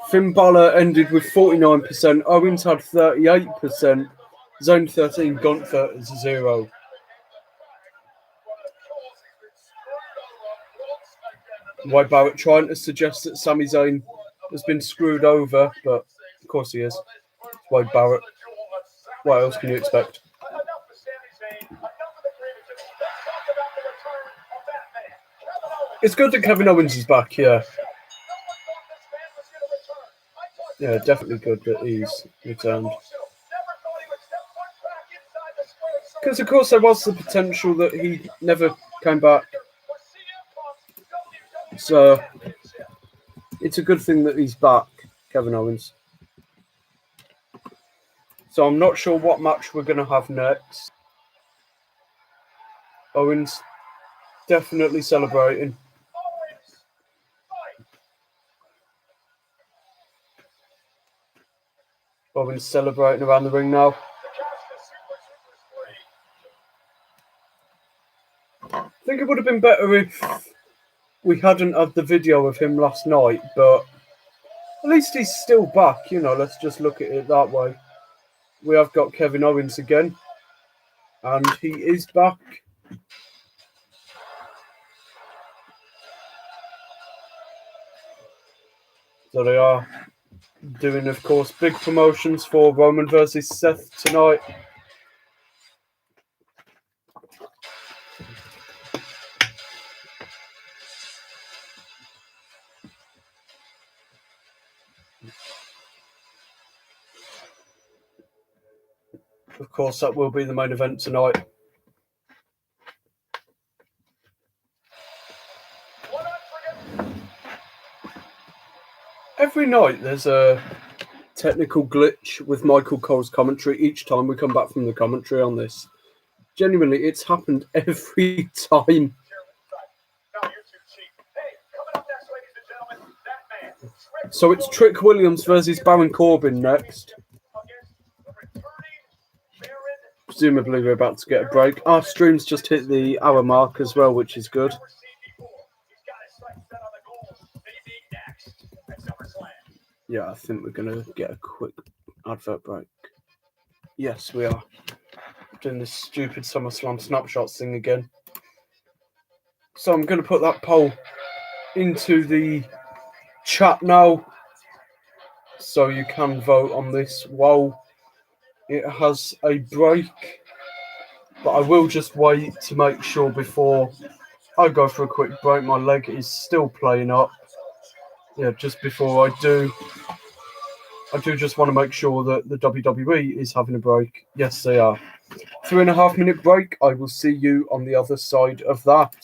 Finn Bálor ended with 49%. Owens had 38%. Zone 13, Gunther 0. Wade Barrett trying to suggest that Sami Zayn has been screwed over, but of course he is. Wade Barrett. What else can you expect? It's good that Kevin Owens is back, yeah. Yeah, definitely good that he's returned. Because, of course, there was the potential that he never came back. So, it's a good thing that he's back, Kevin Owens. So, I'm not sure what match we're going to have next. Owens definitely celebrating. Owens celebrating around the ring now. I think it would have been better if we hadn't had the video of him last night, but at least he's still back, you know, let's just look at it that way. We have got Kevin Owens again, and he is back. So they are doing, of course, big promotions for Roman versus Seth tonight. Of course, that will be the main event tonight. Every night there's a technical glitch with Michael Cole's commentary each time we come back from the commentary on this. Genuinely, it's happened every time. So it's Trick Williams versus Baron Corbin next. Presumably we're about to get a break. Our stream's just hit the hour mark as well, which is good. Yeah, I think we're going to get a quick advert break. Yes, we are. Doing this stupid SummerSlam snapshots thing again. So I'm going to put that poll into the chat now, so you can vote on this while it has a break. But I will just wait to make sure before I go for a quick break. My leg is still playing up. Yeah, just before I do just want to make sure that the WWE is having a break. Yes, they are. 3.5 minute break. I will see you on the other side of that.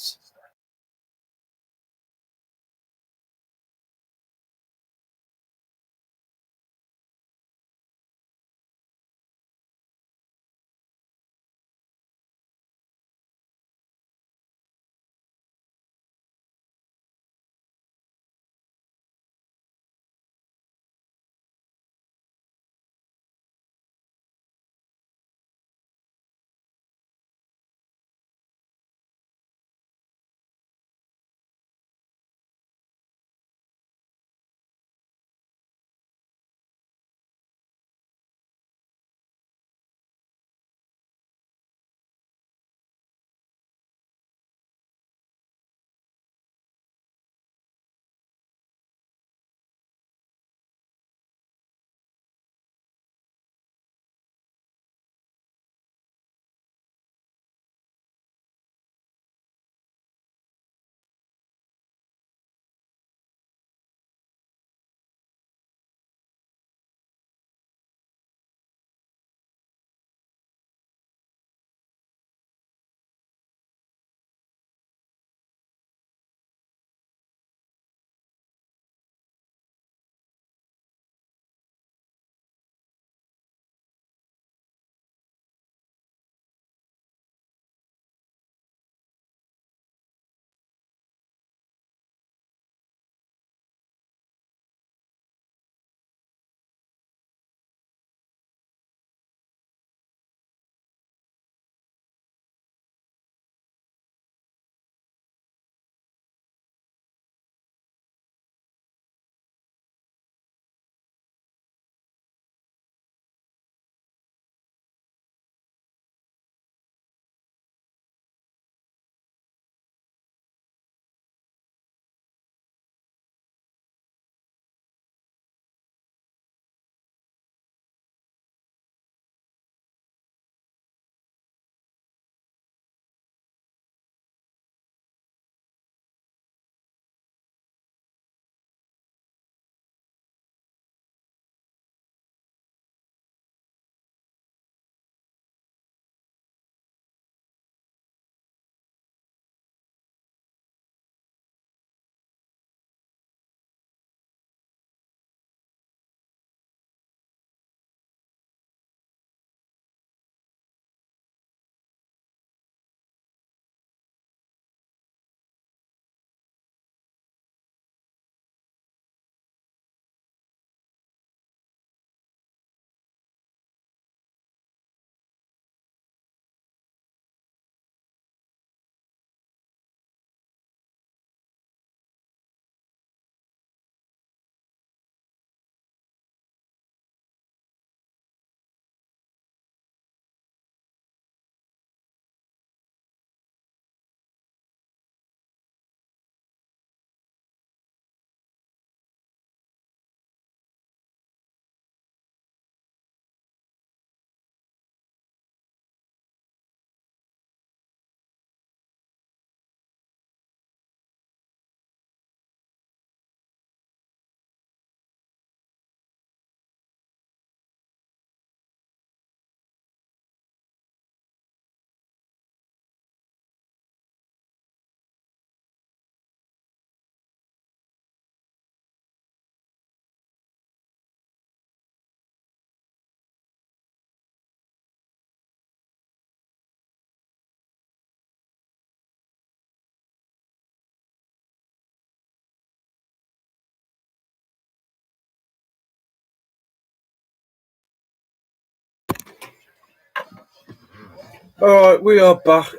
Alright, we are back.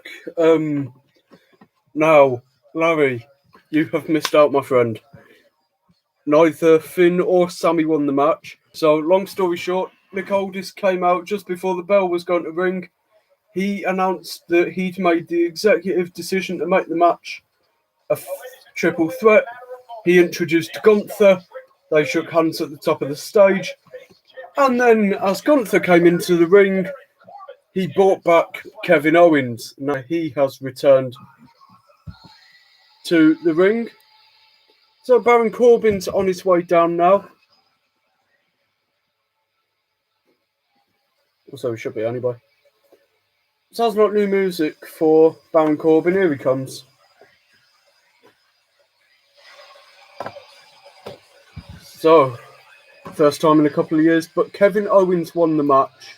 Now, Larry, you have missed out, my friend. Neither Finn or Sami won the match. So, long story short, Nick Aldis came out just before the bell was going to ring. He announced that he'd made the executive decision to make the match triple threat. He introduced Gunther. They shook hands at the top of the stage. And then as Gunther came into the ring, he brought back Kevin Owens. Now he has returned to the ring. So Baron Corbin's on his way down now. So he should be anyway. Sounds like new music for Baron Corbin. Here he comes. So, first time in a couple of years, but Kevin Owens won the match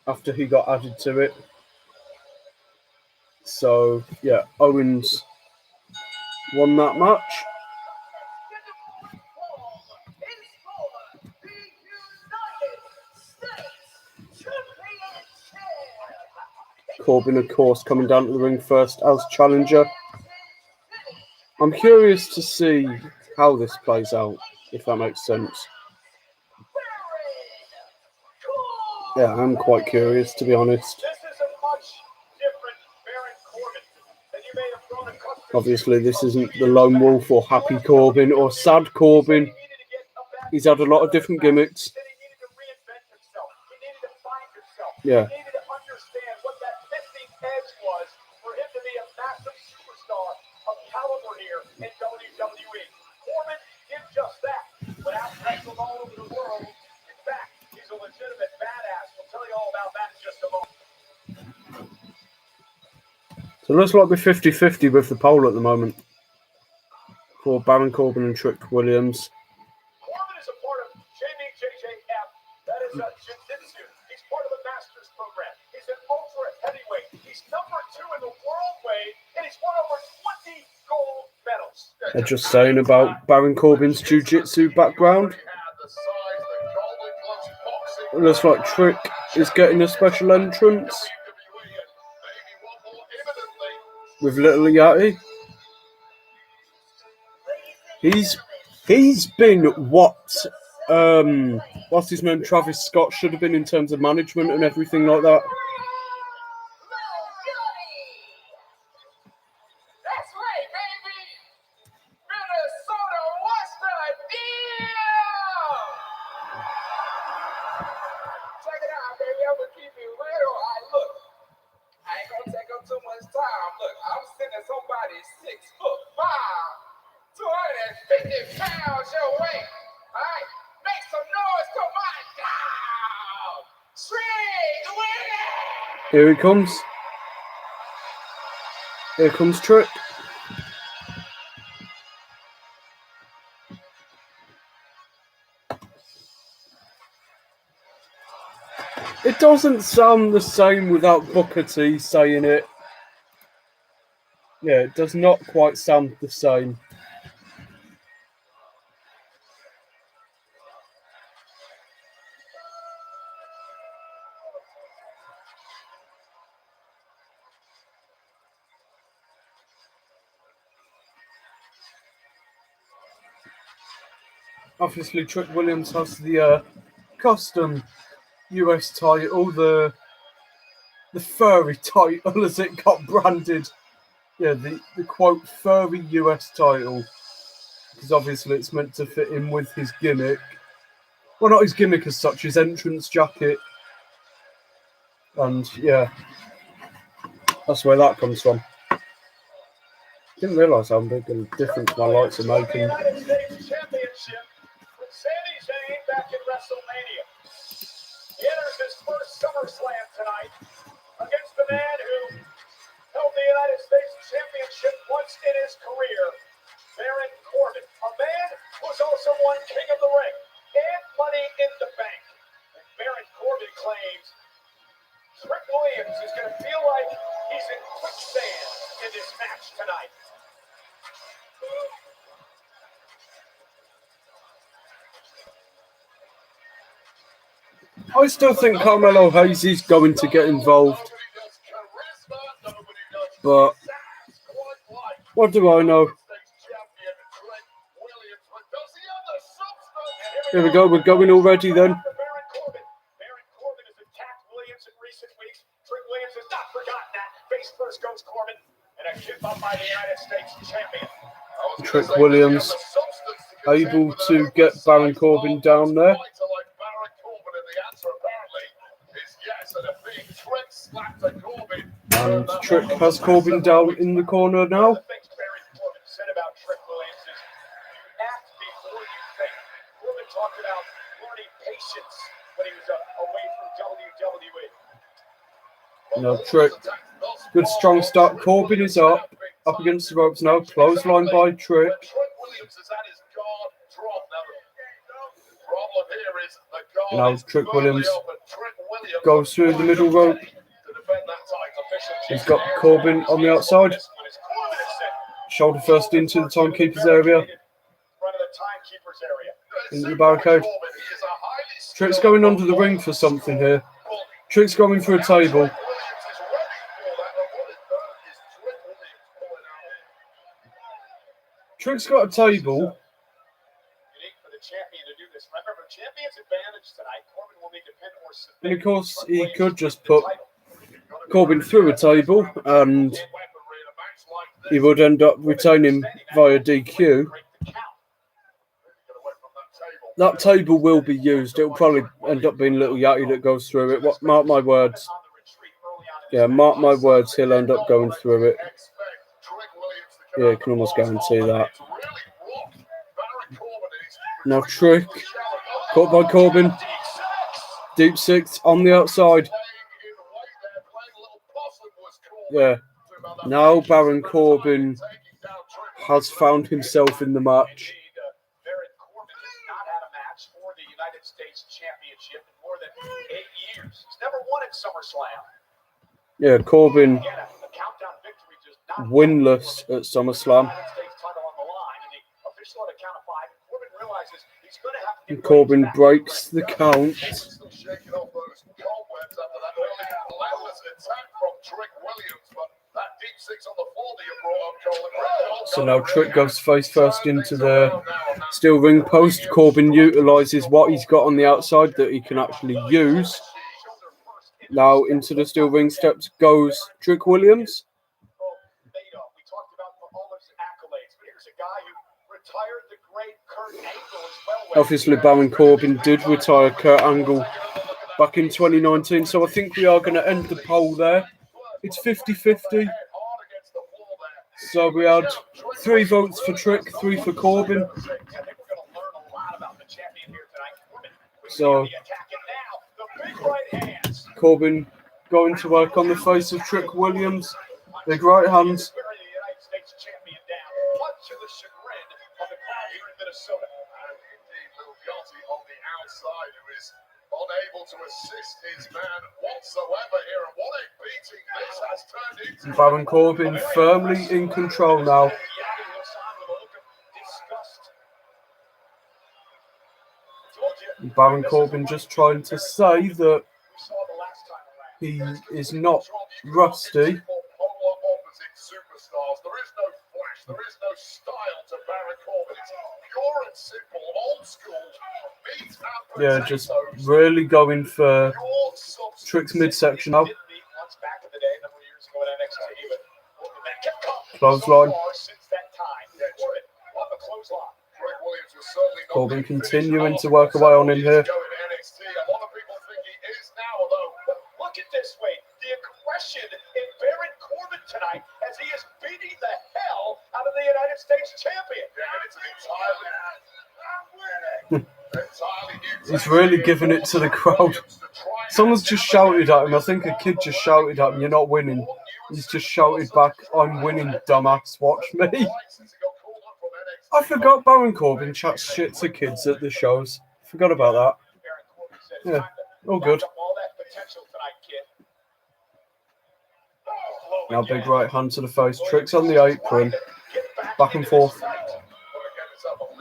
after he got added to it. So, yeah, Owens won that match. Corbin, of course, coming down to the ring first as challenger. I'm curious to see how this plays out, if that makes sense. Yeah, I'm quite curious, to be honest. Obviously, this isn't the Lone Wolf or Happy Corbin or Sad Corbin. He's had a lot of different gimmicks. Yeah. So it looks like we're 50-50 with the poll at the moment for Baron Corbin and Trick Williams. Corbin is a part of JBJJF. That is a jiu-jitsu. He's part of the Masters program. He's an ultra heavyweight. He's number 2 in the world weight, and he's won over 20 gold medals. They're just saying about Baron Corbin's jiu-jitsu background. It looks like Trick is getting a special entrance with Little Yachty. He's been what's his name, Travis Scott should have been in terms of management and everything like that. That's right, baby. Minnesota, what's the deal? Check it out, baby. I'm gonna keep it real. Look, I ain't gonna take up too much time. Look, I'm sending somebody 6'5", 250 pounds your way. All right, make some noise to my dog, Trick Williams. Here he comes. Here comes Trick. It doesn't sound the same without Booker T saying it. Yeah, it does not quite sound the same. Obviously, Trick Williams has the custom US title, the furry title as it got branded. Yeah, the quote furry US title. Because obviously it's meant to fit in with his gimmick. Well, not his gimmick as such, his entrance jacket. And yeah, that's where that comes from. Didn't realise how big and difference my lights are making. United States Championship with Sami Zayn back in WrestleMania. He enters his first Summerslam tonight against the man who held the United States Championship once in his career, Baron Corbin, a man who's also won King of the Ring and Money in the Bank. And Baron Corbin claims Trick Williams is going to feel like he's in quicksand in this match tonight. I still think Carmelo Hayes is going to get involved. But what do I know? Here we go, we're going already then. Baron Corbin has attacked Williams in recent weeks. Trick Williams has not forgotten that. Face first goes Corbin. And a give up by the United States champion. Trick Williams able to get Baron Corbin down there. And Trick has Corbin down in the corner now. Talked about learning patience when he was away from WWE. Now Trick, good strong start. Corbin is up against the ropes now. Clothesline by Trick. Now Trick Williams goes through the middle rope. He's got Corbin on the outside. Shoulder first into the timekeeper's area. Into the barricade. Trick's going under the ring for something here. Trick's going for a table. Trick's got a table. And of course, he could just put Corbin through a table and he would end up retaining via DQ. That table will be used. It'll probably end up being Little Yachty that goes through it. Mark my words. Yeah, mark my words, he'll end up going through it. Yeah, you can almost guarantee that. Now Trick, caught by Corbin. Deep six on the outside. Yeah. Now Baron Corbin has found himself in the match. Championship in more than 8 years. He's never won at Summerslam. Yeah, Corbin winless at Summerslam. And Corbin breaks the count. So now Trick goes face first into the steel ring post. Corbin utilises what he's got on the outside that he can actually use. Now into the steel ring steps goes Trick Williams. Obviously Baron Corbin did retire Kurt Angle back in 2019, so I think we are going to end the poll there. It's 50-50. So we had 3 votes for Trick, 3 for Corbin. So Corbin going to work on the face of Trick Williams. Big right hands. Unable to assist his man whatsoever here, and what a beating this has turned into. Baron Corbin firmly in control now. Baron Corbin just trying to say that he is not rusty. There is no flash, there is no style to Baron Corbin. It's pure and simple, old school. Yeah, just really going for Trick's midsection now. Clothesline. Corbin continuing to work away on him here. Look at this way, the aggression in Baron Corbin tonight as he is beating the hell out of the United States champion. He's really giving it to the crowd. Someone's just shouted at him. I think a kid just shouted at him, "You're not winning." He's just shouted back, "I'm winning, dumbass. Watch me." I forgot Baron Corbin chats shit to kids at the shows. Forgot about that. Yeah, all good. Now big right hand to the face. Trick's on the apron. Back and forth.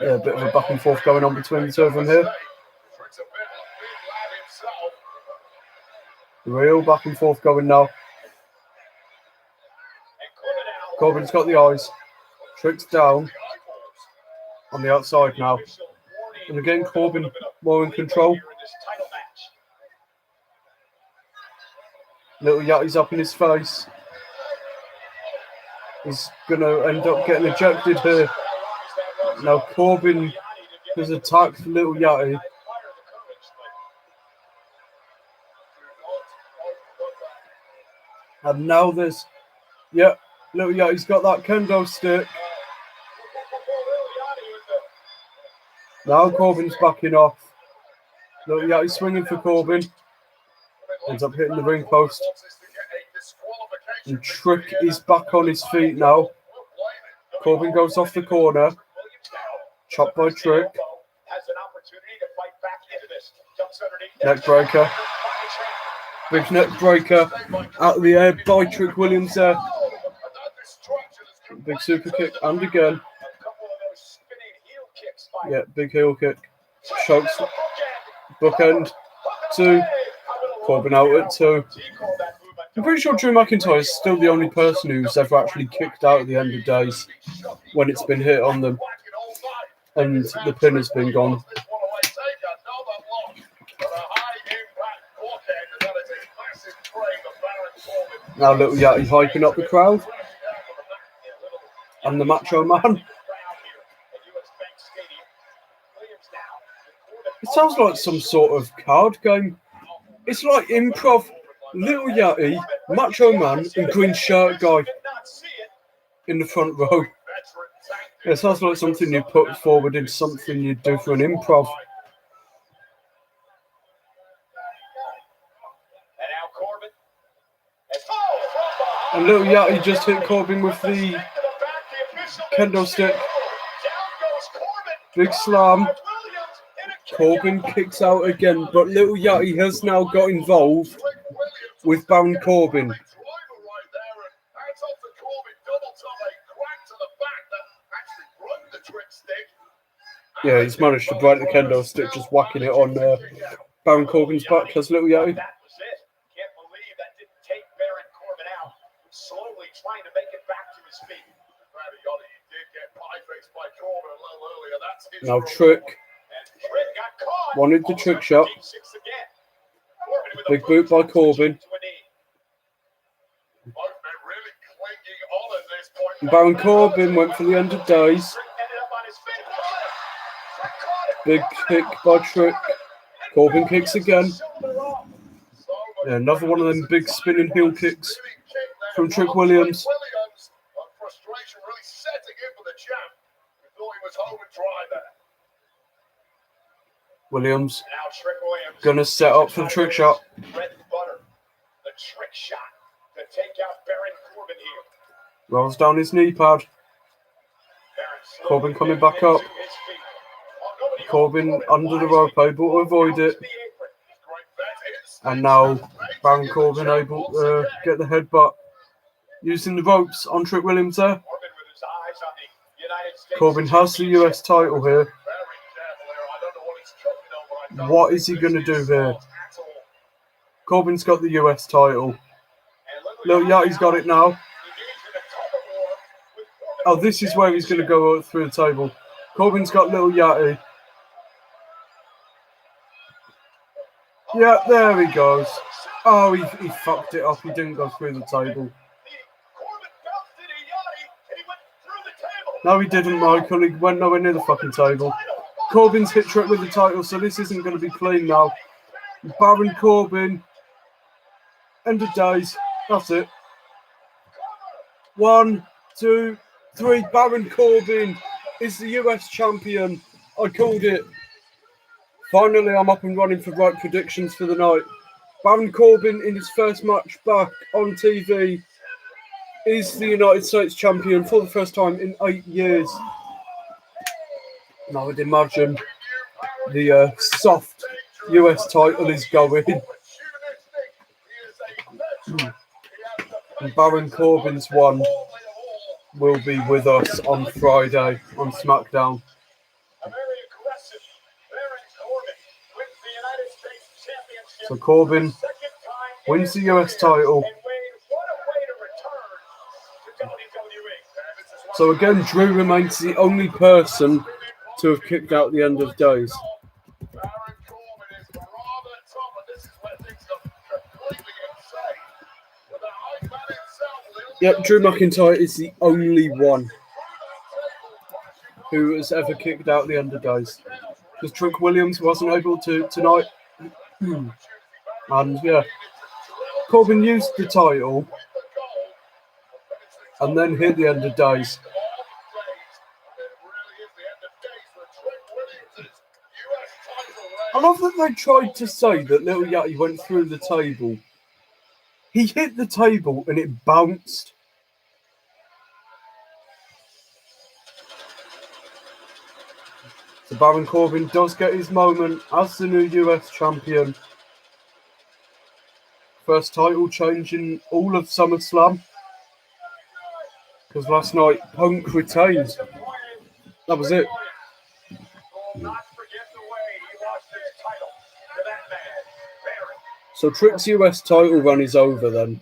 Yeah, a bit of a back and forth going on between the two of them here. Real back and forth going now. Corbin's got the eyes. Trick's down. On the outside now. And again, Corbin more in control. Little Yachty's up in his face. is going to end up getting ejected here. Now Corbin has attacked Little Yachty. And now there's, Little Yachty's got that kendo stick. Now Corbin's backing off. Little Yachty swinging for Corbin. Ends up hitting the ring post. And Trick is back on his feet now. Corbin goes off the corner. Chopped by Trick. Neck breaker. Big neck breaker out of the air by Trick Williams there. Big super kick and again. Yeah, big heel kick. Chokes. Bookend. 2. Corbin out at 2. I'm pretty sure Drew McIntyre is still the only person who's ever actually kicked out at the end of days when it's been hit on them. And the pin has been gone. Now Little Yachty hyping up the crowd. And the Macho Man. It sounds like some sort of card game. It's like improv. Little Yachty, Macho Man, and green shirt guy in the front row. It sounds like something you put forward in something you'd do for an improv. And Little Yachty just hit Corbin with the kendo stick. Big slam. Corbin kicks out again, but Little Yachty has now got involved with Baron Corbin. Yeah, he's managed to break the kendo stick, just whacking it on Baron Corbin's back as Little Yachty. Now Trick wanted the trick shot. Big boot by Corbin. Baron Corbin went for the end of days. Big kick by Trick. Corbin kicks again. Yeah, another one of them big spinning heel kicks from Trick Williams. Williams gonna set up for the trick shot. Rolls down his knee pad. Corbin coming back up. Corbin under the rope, able to avoid it. And now Baron Corbin able to get the headbutt using the ropes on Trick Williams there. Corbin has the US title here. What is he going to do here? Corbin's got the US title. Little Yachty's got it now. Oh, this is where he's going to go through the table. Corbin's got Little Yachty. Yeah, there he goes. Oh, he fucked it up. He didn't go through the table. No, he didn't, Michael. He went nowhere near the fucking table. Corbin's hit Trick with the title, so this isn't going to be clean now. Baron Corbin. End of days. That's it. 1, 2, 3. Baron Corbin is the US champion. I called it. Finally, I'm up and running for right predictions for the night. Baron Corbin, in his first match back on TV, is the United States champion for the first time in 8 years. And I would imagine the soft US title is going. And Baron Corbin's one will be with us on Friday on SmackDown. So Corbin wins the US title. So again, Drew remains the only person to have kicked out the end of days. Yep, Drew McIntyre is the only one who has ever kicked out the Underdogs. Because Trick Williams wasn't able to tonight. And yeah, Corbin used the title and then hit the Underdogs. I love that they tried to say that Little Yachty went through the table. He hit the table and it bounced. So Baron Corbin does get his moment as the new US champion. First title change in all of SummerSlam. Because last night Punk retained. That was it. So Trick's US title run is over then.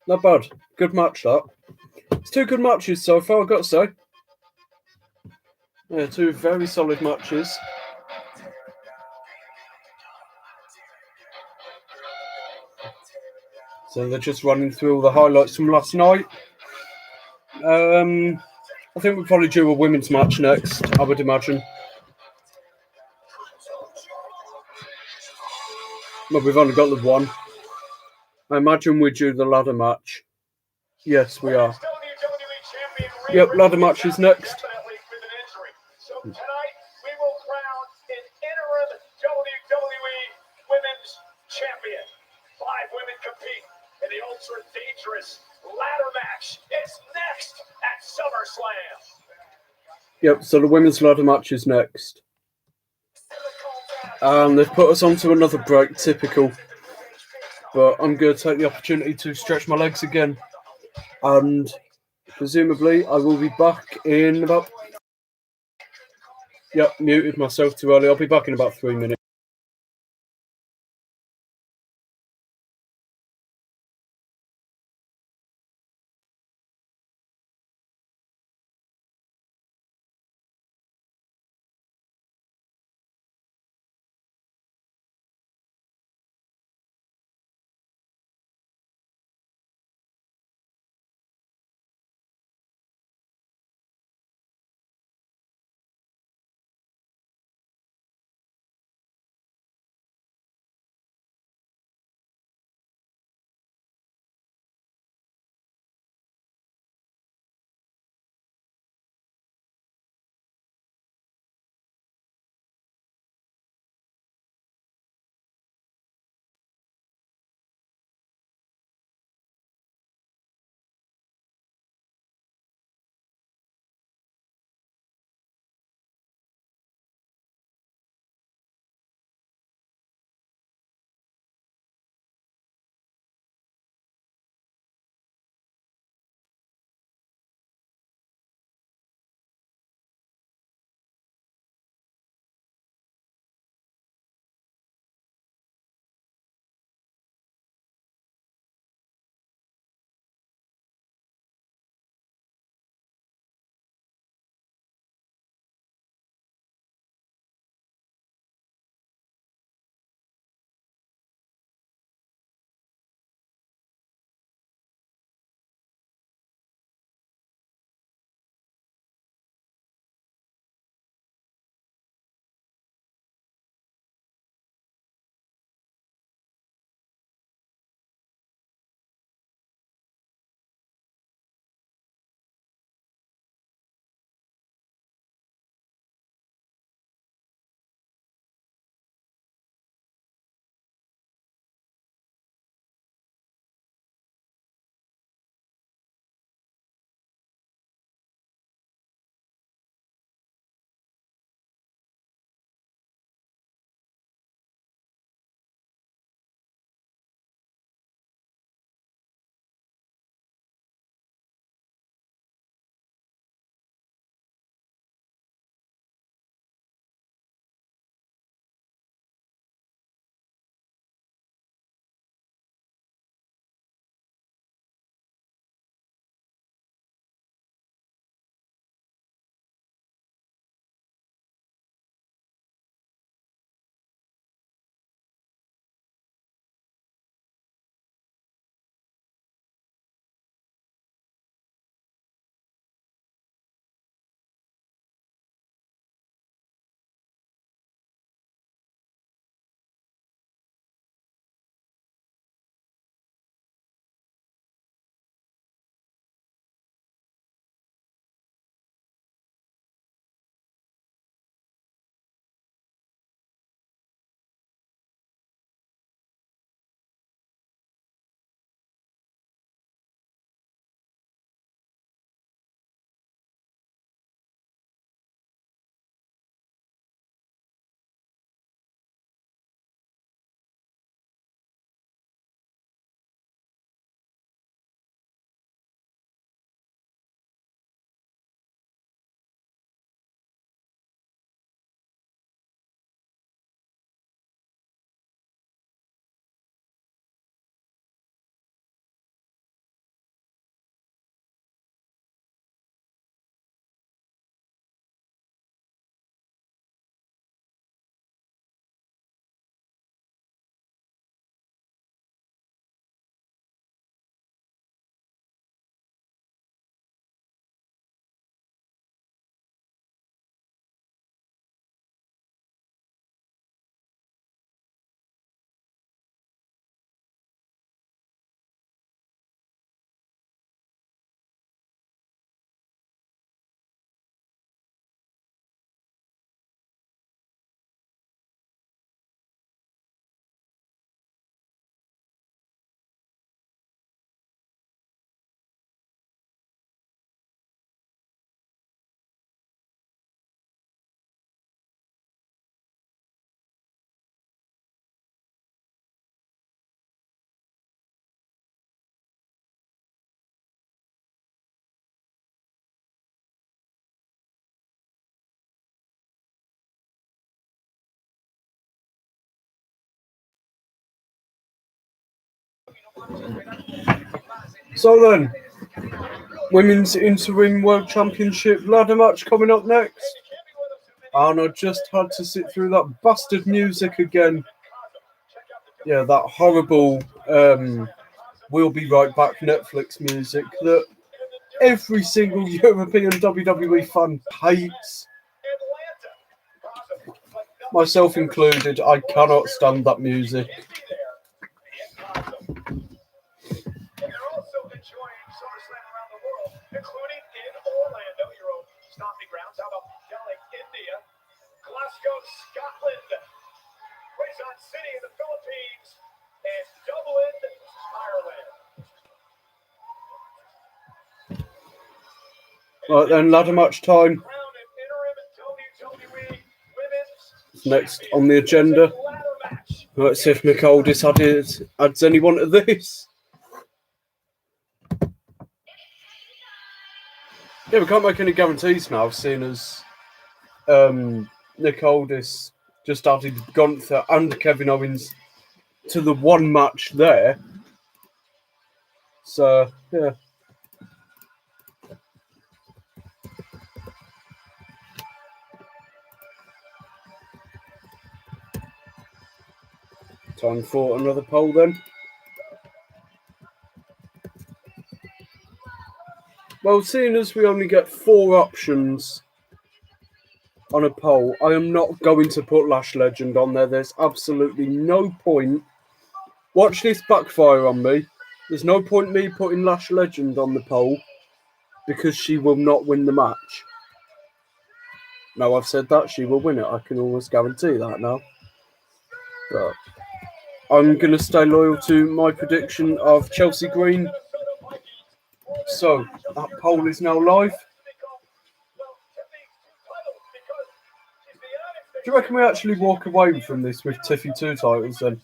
Not bad. Good match, that. It's two good matches so far, I've got to say. Yeah, two very solid matches. So they're just running through all the highlights from last night. I think we'll probably do a women's match next, I would imagine. Well, we've only got the one. I imagine we do the ladder match. Yes, we are. Yep, ladder match is next. So tonight we will crown an interim WWE Women's Champion. 5 women compete in the ultra dangerous ladder match. It's next at SummerSlam. Yep, so the women's ladder match is next. And they've put us onto another break, typical. But I'm going to take the opportunity to stretch my legs again. And presumably I will be back in about... Yep, muted myself too early. I'll be back in about 3 minutes. So then, Women's Interim World Championship ladder match coming up next. And I just had to sit through that bastard music again. Yeah, that horrible We'll Be Right Back Netflix music that every single European WWE fan hates. Myself included, I cannot stand that music. They're also enjoying Summerslam around the world, including in Orlando, your own stomping grounds. How about Delhi, India, Glasgow, Scotland, Quezon City in the Philippines, and Dublin, Ireland. Right then, ladder match time. Crowned an interim WWE Women's Next on the agenda. ladder match. Let's see if Michaelis adds anyone to this. Yeah, we can't make any guarantees now, seeing as Nick Aldis just added Gunther and Kevin Owens to the one match there. So, yeah. Time for another poll then. Well, seeing as we only get 4 options on a poll, I am not going to put Lash Legend on there. There's absolutely no point. Watch this backfire on me. There's no point me putting Lash Legend on the poll because she will not win the match. Now I've said that, she will win it. I can almost guarantee that now. But I'm going to stay loyal to my prediction of Chelsea Green. So, that poll is now live. Do you reckon we actually walk away from this with Tiffy 2 titles then?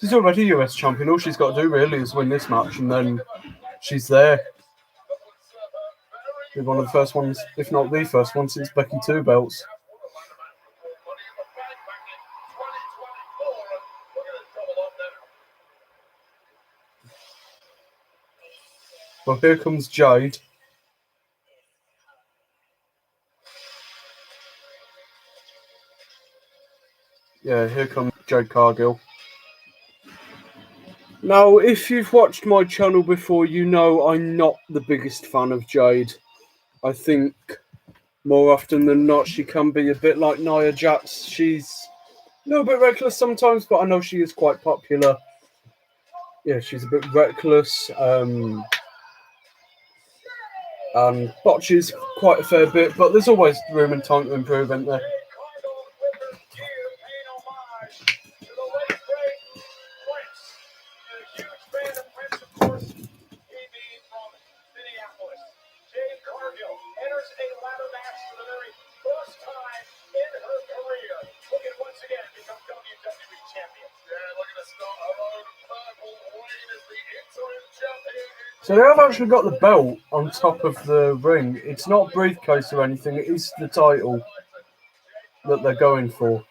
She's already US champion. All she's got to do really is win this match and then she's there. Be one of the first ones, if not the first one, since Becky 2 belts. Well, here comes Jade. Yeah, here comes Jade Cargill. Now, if you've watched my channel before, you know I'm not the biggest fan of Jade. I think more often than not, she can be a bit like Nia Jax. She's a little bit reckless sometimes, but I know she is quite popular. Yeah, she's a bit reckless. And botches quite a fair bit, but there's always room and time to improve, isn't there? Minneapolis. Jade Cargill enters a ladder match for the very first time in her career. Looking once again to become WWE champion. Yeah, look at the start. Purple Wayne is the interim champion. So they have actually got the belt on top of the ring. It's not a briefcase or anything. It is the title that they're going for.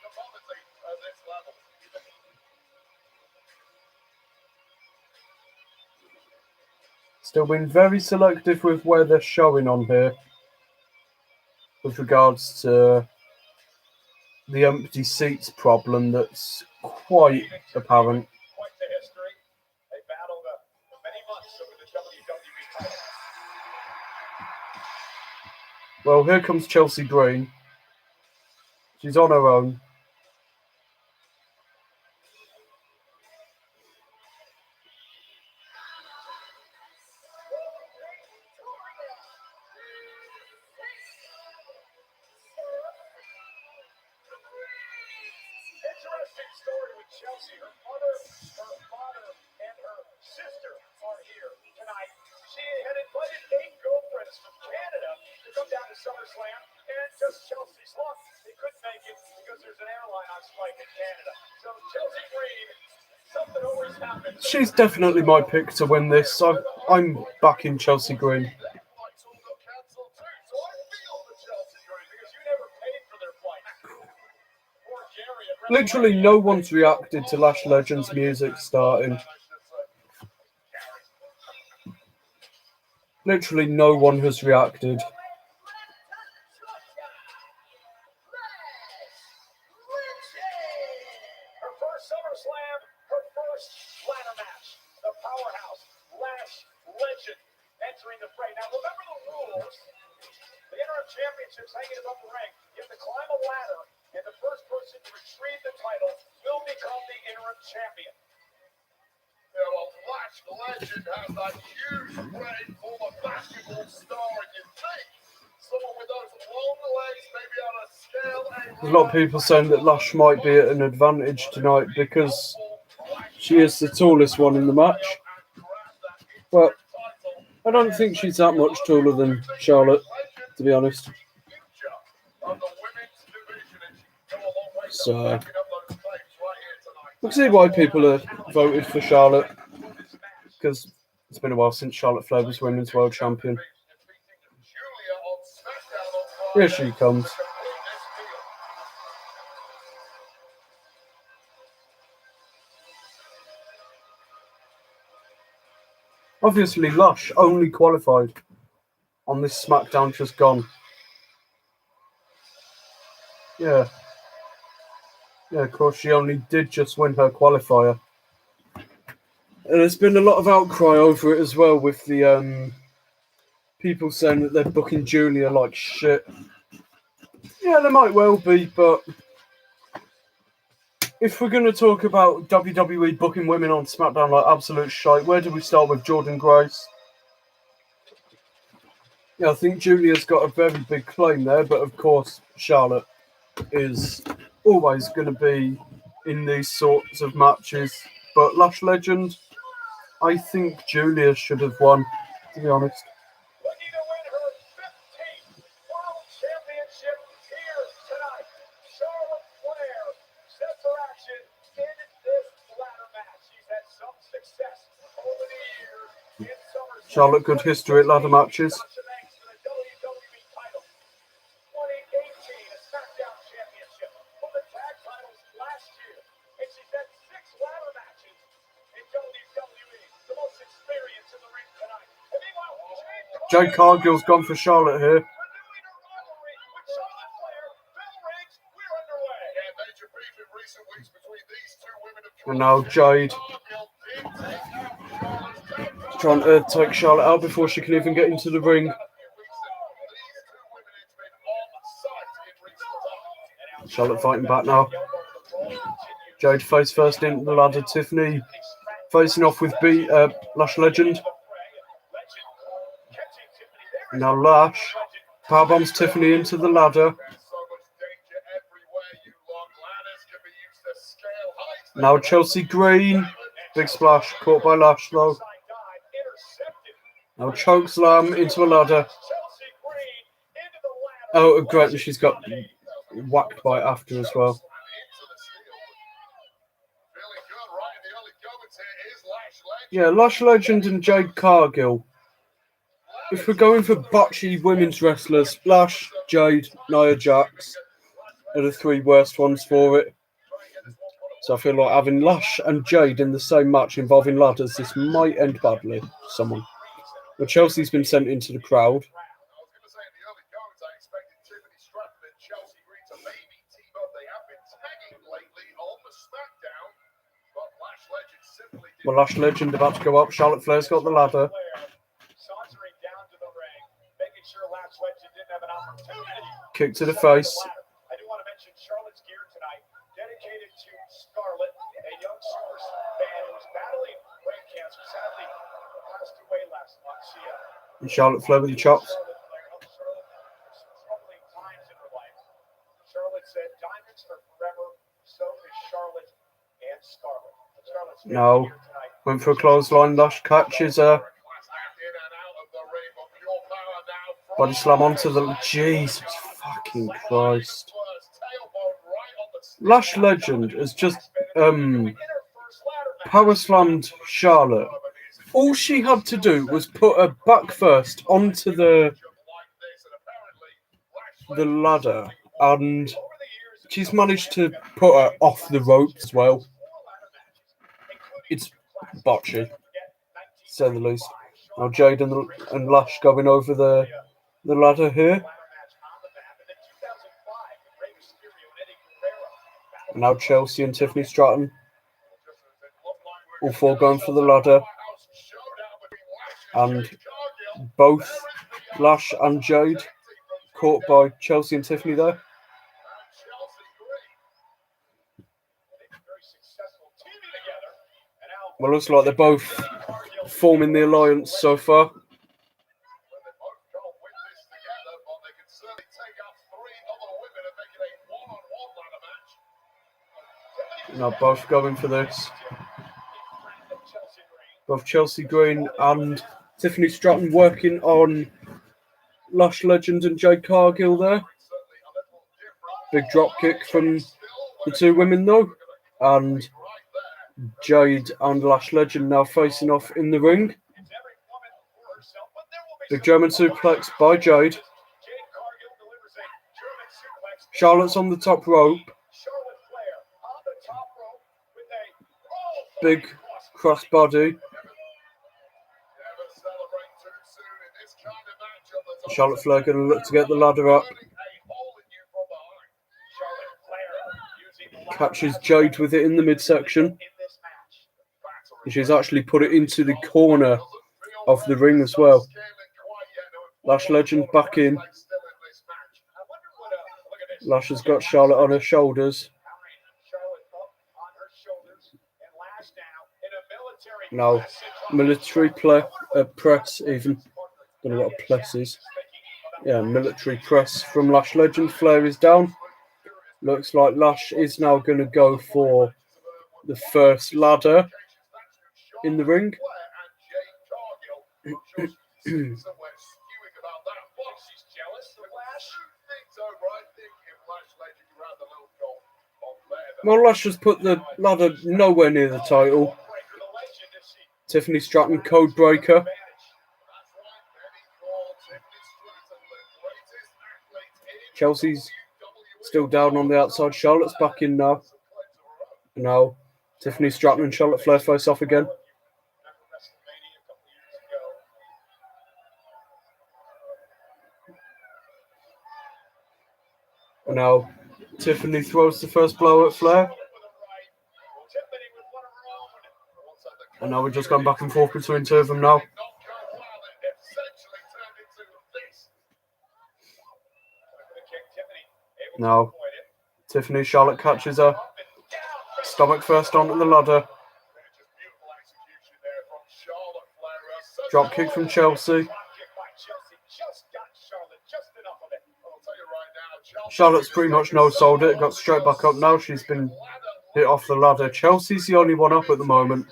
Still been very selective with where they're showing on here with regards to the empty seats problem that's quite apparent. Quite the history. They battled many months over the WWE title. Well, here comes Chelsea Green. She's on her own. Interesting story with Chelsea. Her mother, her father, and her sister are here tonight. She had invited 8 girlfriends from Canada to come down to Summerslam, and just Chelsea's luck, they couldn't make it because there's an airline on strike in Canada. So Chelsea Green, something always happens. She's definitely my pick to win this. So I'm backing Chelsea Green. Literally no one's reacted to Lash Legend's music starting. Literally no one has reacted. Her first SummerSlam, her first ladder match. The powerhouse, Lash legend, entering the fray. Now remember the rules. The interim championship's hanging above the ring. You have to climb a ladder, and the first person to retrieve the title will become the interim champion. Yeah, well, Lash legend has that huge brain full of basketball star in your feet. Someone with those long legs, maybe on a scale. There's a lot of people saying that Lash might be at an advantage tonight because she is the tallest one in the match. But I don't think she's that much taller than Charlotte, to be honest. So I can see why people are voted for Charlotte, because it's been a while since Charlotte Flair was Women's World Champion. Here she comes. Obviously, Lash only qualified on this SmackDown just gone. Yeah, of course, she only did just win her qualifier. And there's been a lot of outcry over it as well, with the people saying that they're booking Giulia like shit. Yeah, they might well be, but if we're going to talk about WWE booking women on SmackDown like absolute shite, where do we start with Jordynne Grace? Yeah, I think Giulia's got a very big claim there, but of course Charlotte is always going to be in these sorts of matches. But Lash Legend, I think Giulia should have won, to be honest. Looking to win her 15th World Championship here tonight. Charlotte Flair sets her action in this ladder match. She's had some success over the years in Summerslam. Charlotte, good history at ladder matches. WWE title. 2018, a SmackDown championship. Won the tag titles last year. And she's had 6 ladder matches in WWE. The most experience in the ring tonight. And meanwhile, Jade Cargill's gone for Charlotte here. renewing her rivalry with Charlotte Flair. Bell rings, we're underway. Yeah, major beef in recent weeks between these two women of And now Jade trying to take Charlotte out before she can even get into the ring. Charlotte fighting back now. Jade face first into the ladder. Tiffany facing off with Lash Legend. Now Lash powerbombs Tiffany into the ladder. Now Chelsea Green. Big splash. Caught by Lash though. Now chokeslam into a ladder. Oh, great. And she's got whacked by it after as well. Yeah, Lash Legend and Jade Cargill. If we're going for botchy women's wrestlers, Lash, Jade, Nia Jax are the 3 worst ones for it. So I feel like having Lash and Jade in the same match involving ladders, this might end badly for someone. But Chelsea's been sent into the crowd. Well, Lash Legend about to go up. Charlotte Flair's got the ladder. Kick to the face. I do want to mention Charlotte's gear tonight, dedicated to Scarlett, a young super fan who was battling brain cancer. Sadly, passed away last month. She And Charlotte Flair with the chops. struggling times in her life. Charlotte said, "Diamonds are forever. So is Charlotte and Scarlett." Charlotte's No. Went for a clothesline. Lash catches her. Body slam onto the... Jesus fucking Christ. Lash Legend has just power slammed Charlotte. All she had to do was put her back first onto the ladder, and she's managed to put her off the ropes as well. It's botchy, to say the least. Now Jade and Lash going over the ladder here. And now Chelsea and Tiffany Stratton. All four going for the ladder. And both Lash and Jade caught by Chelsea and Tiffany there. Well, looks like they're both forming the alliance so far. Now both going for this. Both Chelsea Green and Tiffany Stratton working on Lash Legend and Jade Cargill there. Big drop kick from the two women though. And Jade and Lash Legend now facing off in the ring. Big German suplex by Jade. Charlotte's on the top rope. Big crossbody. Charlotte Flair going to look to get the ladder up. Catches Jade with it in the midsection. She's actually put it into the corner of the ring as well. Lash Legend back in. Lash has got Charlotte on her shoulders. Now, military press even. Don't know what a press is. Yeah, military press from Lash Legend. Flair is down. Looks like Lash is now going to go for the first ladder in the ring. Well, Lash has put the ladder nowhere near the title. Tiffany Stratton, code breaker. Chelsea's still down on the outside. Charlotte's back in now. Now, Tiffany Stratton and Charlotte Flair face off again. And now, Tiffany throws the first blow at Flair. And now we're just going back and forth between two of them now. Now, Tiffany, Charlotte catches her. Stomach first onto the ladder. Drop kick from Chelsea. Charlotte's pretty much no-sold it. Got straight back up now. She's been hit off the ladder. Chelsea's the only one up at the moment.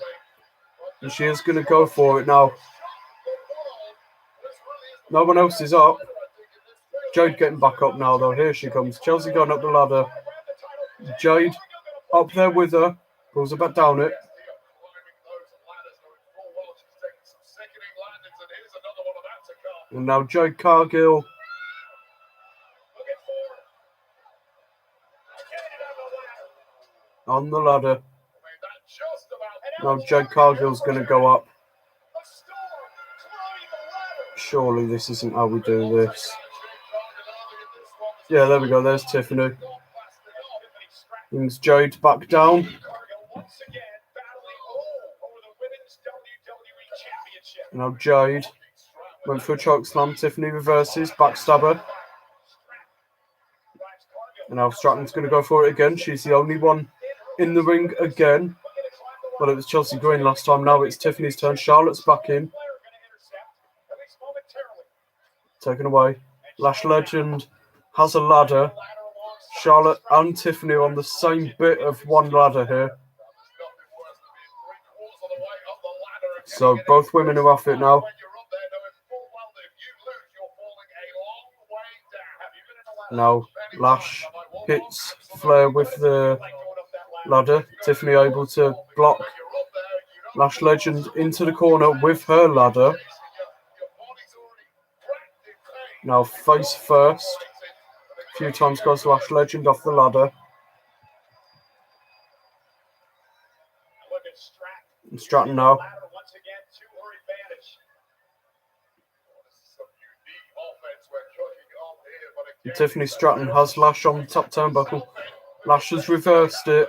And she is going to go for it now. No one else is up. Jade getting back up now, though. Here she comes. Chelsea going up the ladder. Jade up there with her. Pulls her back down it. And now Jade Cargill. On the ladder. Now Jade Cargill's going to go up. Surely this isn't how we do this. Yeah, there we go. There's Tiffany. Brings Jade back down. Now Jade went for a chokeslam. Tiffany reverses. Backstabber. And now Stratton's going to go for it again. She's the only one in the ring again. Well, it was Chelsea Green last time. Now it's Tiffany's turn. Charlotte's back in. Taken away. Lash Legend has a ladder. Charlotte and Tiffany are on the same bit of one ladder here. So both women are off it now. Now Lash hits Flair with the ladder. Tiffany able to block Lash Legend into the corner with her ladder. Now face first. A few times goes Lash Legend off the ladder. And Stratton now. And Tiffany Stratton has Lash on the top turnbuckle. Lash has reversed it.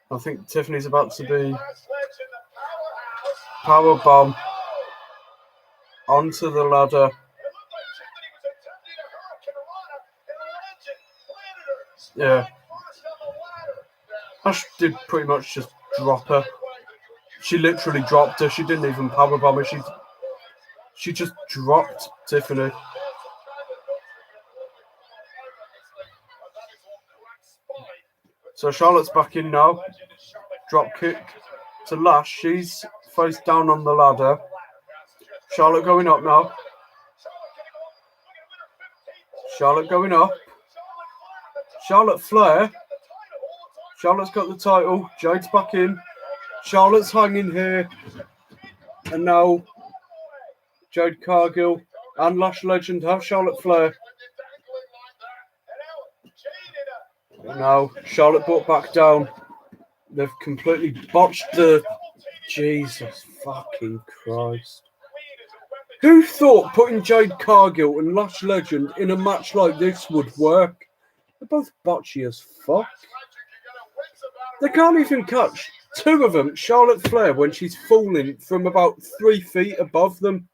I think Tiffany's about to be power bomb onto the ladder. Yeah. Lash did pretty much just drop her. She literally dropped her. She didn't even powerbomb her. She just dropped Tiffany. So Charlotte's back in now. Drop kick to Lash. She's face down on the ladder. Charlotte going up now. Charlotte going up. Charlotte Flair. Charlotte's got the title. Jade's back in. Charlotte's hanging here. And now Jade Cargill and Lash Legend have Charlotte Flair. And now Charlotte brought back down. They've completely botched the... Jesus fucking Christ. Who thought putting Jade Cargill and Lash Legend in a match like this would work? They're both botchy as fuck. They can't even catch two of them, Charlotte Flair, when she's falling from about 3 feet above them.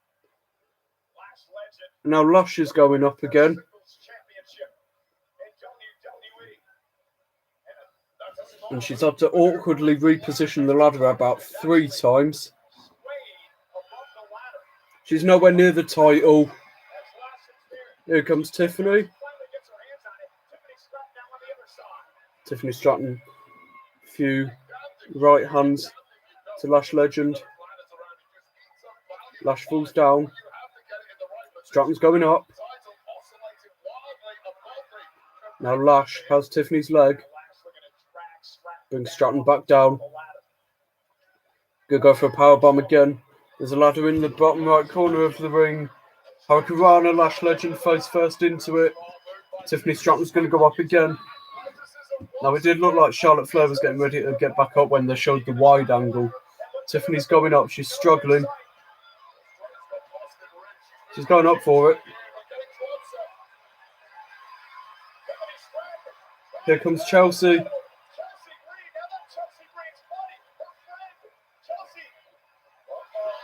Now Lash is going up again. And she's had to awkwardly reposition the ladder about 3 times. She's nowhere near the title. Here comes Tiffany. Tiffany Stratton. A few right hands to Lash Legend. Lash falls down. Stratton's going up. Now Lash has Tiffany's leg. Brings Stratton back down. Gonna go for a powerbomb again. There's a ladder in the bottom right corner of the ring. Hurricanrana, Lash Legend face first into it. Tiffany Stratton's going to go up again. Now it did look like Charlotte Flair was getting ready to get back up when they showed the wide angle. Tiffany's going up. She's struggling. She's going up for it. Here comes Chelsea.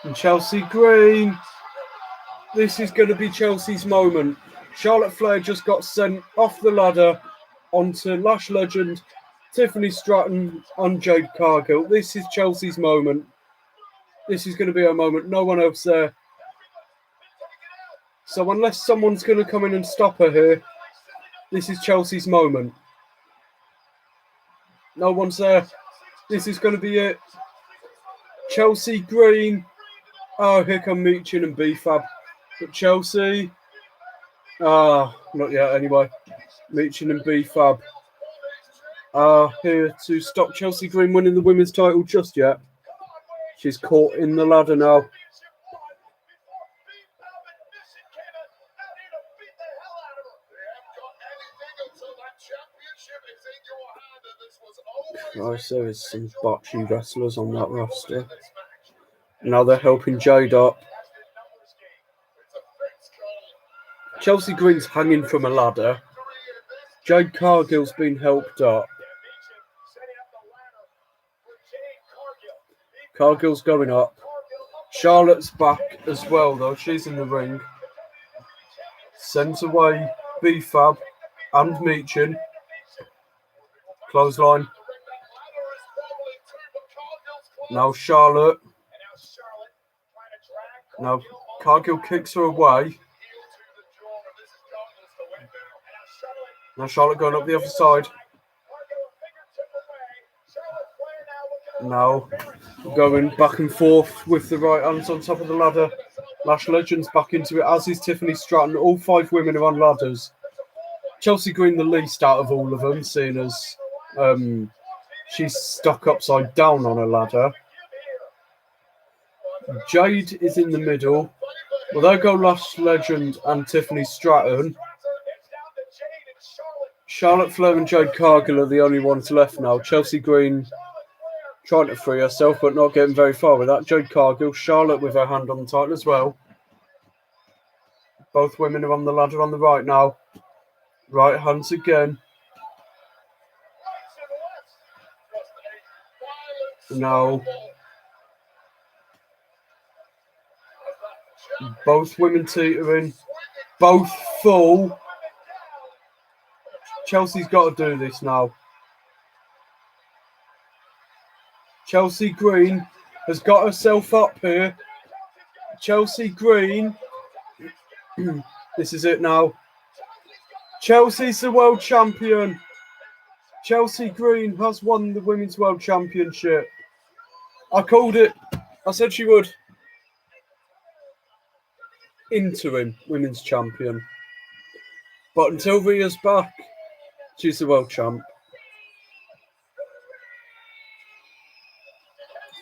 And Chelsea Green. This is going to be Chelsea's moment. Charlotte Flair just got sent off the ladder onto Lash Legend, Tiffany Stratton and Jade Cargill. This is Chelsea's moment. This is going to be her moment. No one else there. So unless someone's going to come in and stop her here, this is Chelsea's moment. No one's there. This is going to be it. Chelsea Green. Oh, here come Meechin and B-Fab. But Chelsea... not yet anyway. Meechin and B-Fab are here to stop Chelsea Green winning the women's title just yet. She's caught in the ladder now. Christ, there is some botchy wrestlers on that roster. Now they're helping Jade up. Chelsea Green's hanging from a ladder. Jade Cargill's been helped up. Cargill's going up. Charlotte's back as well, though. She's in the ring. Sends away B-Fab and Meechin. Clothesline. Now Charlotte. Now Cargill kicks her away. Now Charlotte going up the other side. Now going back and forth with the right hands on top of the ladder. Lash Legend's back into it, as is Tiffany Stratton. All 5 women are on ladders. Chelsea Green the least out of all of them, seeing as she's stuck upside down on a ladder. Jade is in the middle. Well, there go Lash Legend and Tiffany Stratton. Charlotte Flair and Jade Cargill are the only ones left now. Chelsea Green trying to free herself, but not getting very far with that. Jade Cargill, Charlotte with her hand on the title as well. Both women are on the ladder on the right now. Right hands again. Now, both women teetering, both full. Chelsea's got to do this now. Chelsea Green has got herself up here. Chelsea Green. This is it now. Chelsea's the world champion. Chelsea Green has won the Women's World Championship. I called it. I said she would. Interim Women's Champion. But until Rhea's back, she's the world champ.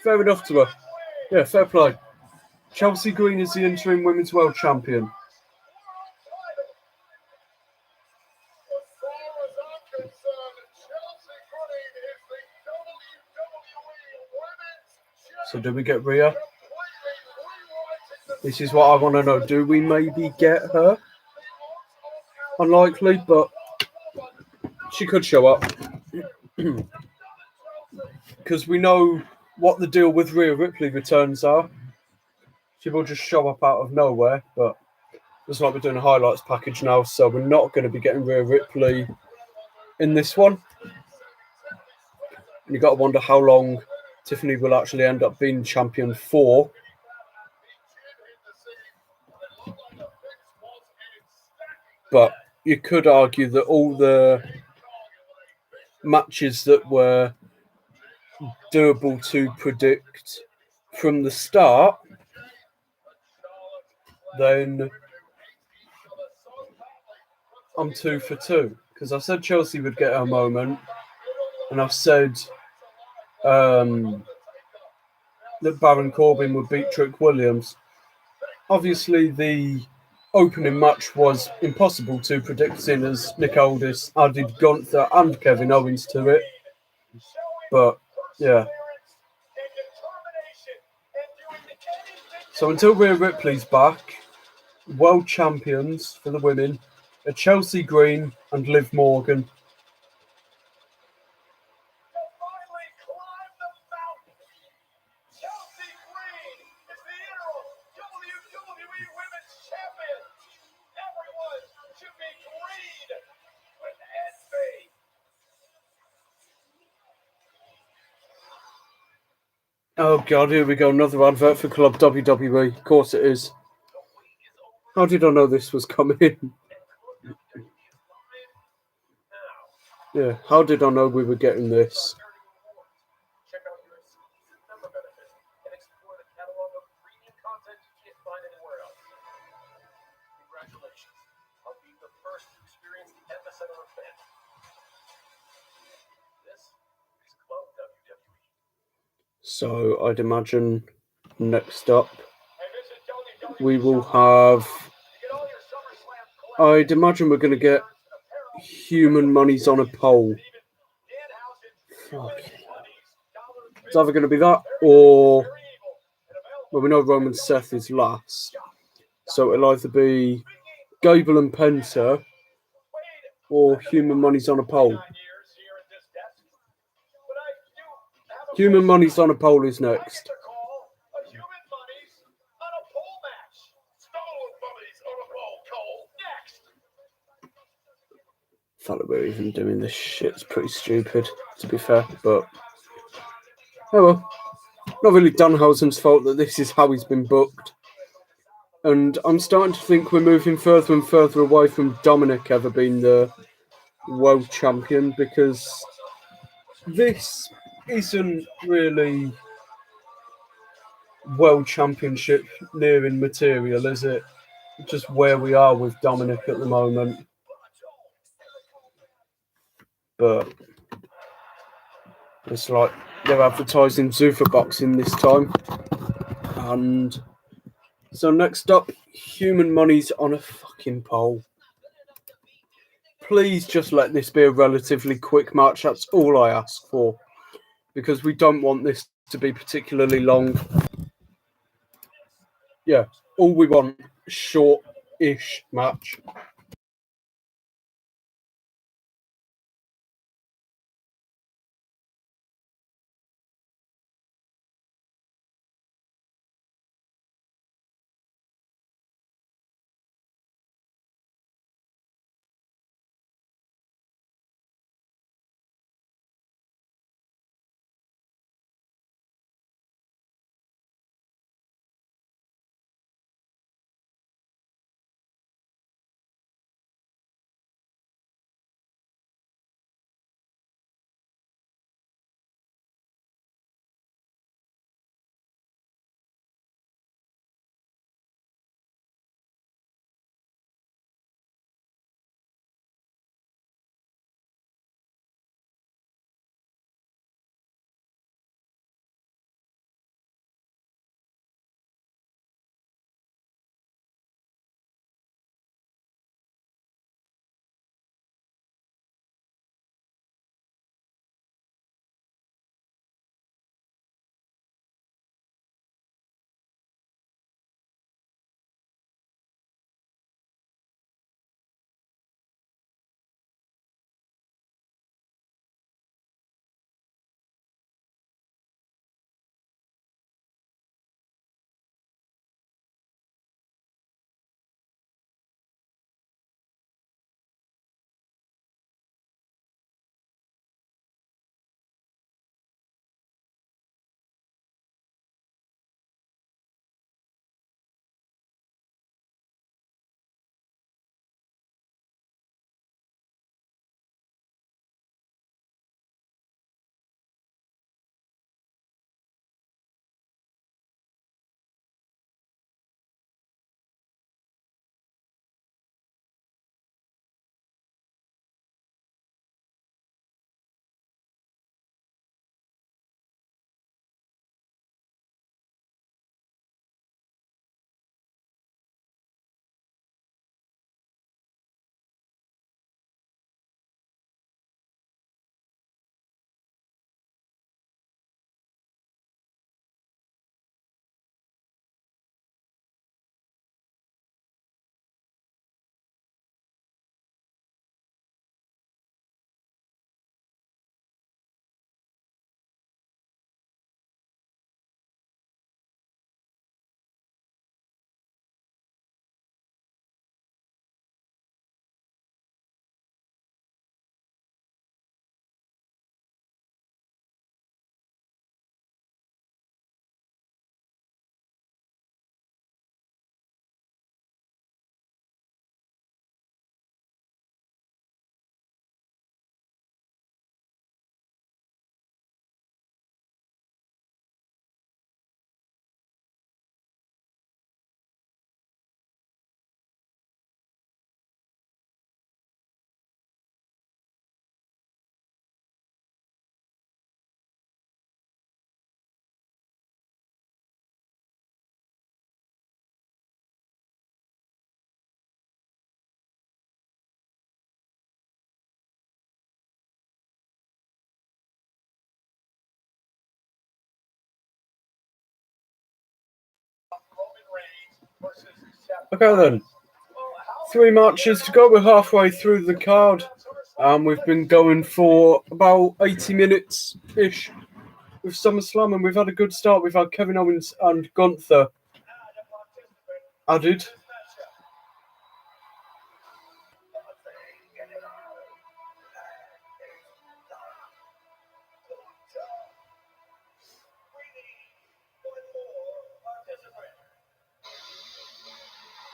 Fair enough to her. Yeah, fair play. Chelsea Green is the interim Women's World Champion. So do we get Rhea? This is what I want to know. Do we maybe get her? Unlikely, but she could show up. Because we know what the deal with Rhea Ripley returns are. She will just show up out of nowhere, but it's like we're doing a highlights package now, so we're not going to be getting Rhea Ripley in this one. And you've got to wonder how long Tiffany will actually end up being champion for. But you could argue that all the matches that were doable to predict from the start, then I'm 2 for 2. Because I said Chelsea would get her moment, and I've said that Baron Corbin would beat Trick Williams. Obviously, the opening match was impossible to predict, seeing as Nick Aldis added Gunther and Kevin Owens to it. But, yeah. So until Rhea Ripley's back, world champions for the women are Chelsea Green and Liv Morgan. Oh God, here we go. Another advert for Club WWE. Of course it is. How did I know this was coming? Yeah, how did I know we were getting this? So I'd imagine next up we will have, I'd imagine we're going to get Human Monies on a Pole. Fuck. It's either going to be that or, well, we know Roman Seth is last. So it'll either be Gable and Penta or Human Monies on a Pole. Human Monies on a Pole is next. The fact that we're even doing this shit's pretty stupid, to be fair, but oh well. Not really Danhausen's fault that this is how he's been booked. And I'm starting to think we're moving further and further away from Dominik ever being the world champion, because this isn't really world championship nearing material, is it? Just where we are with Dominik at the moment. But it's like they're advertising Zuffa Boxing this time. And so next up, Human Monies on a fucking pole. Please just let this be a relatively quick match. That's all I ask for. Because we don't want this to be particularly long. Yeah, all we want, short-ish match. Okay then. 3 matches to go. We're halfway through the card. We've been going for about 80 minutes-ish with SummerSlam, and we've had a good start. We've had Kevin Owens and Gunther added.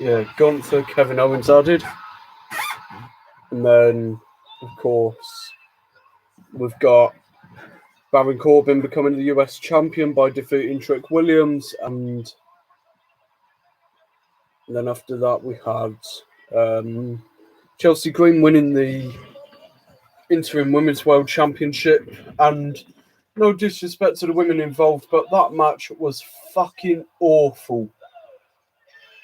Yeah, Gunther, Kevin Owens added. And then, of course, we've got Baron Corbin becoming the US champion by defeating Trick Williams. And then after that, we had Chelsea Green winning the interim Women's World Championship. And no disrespect to the women involved, but that match was fucking awful.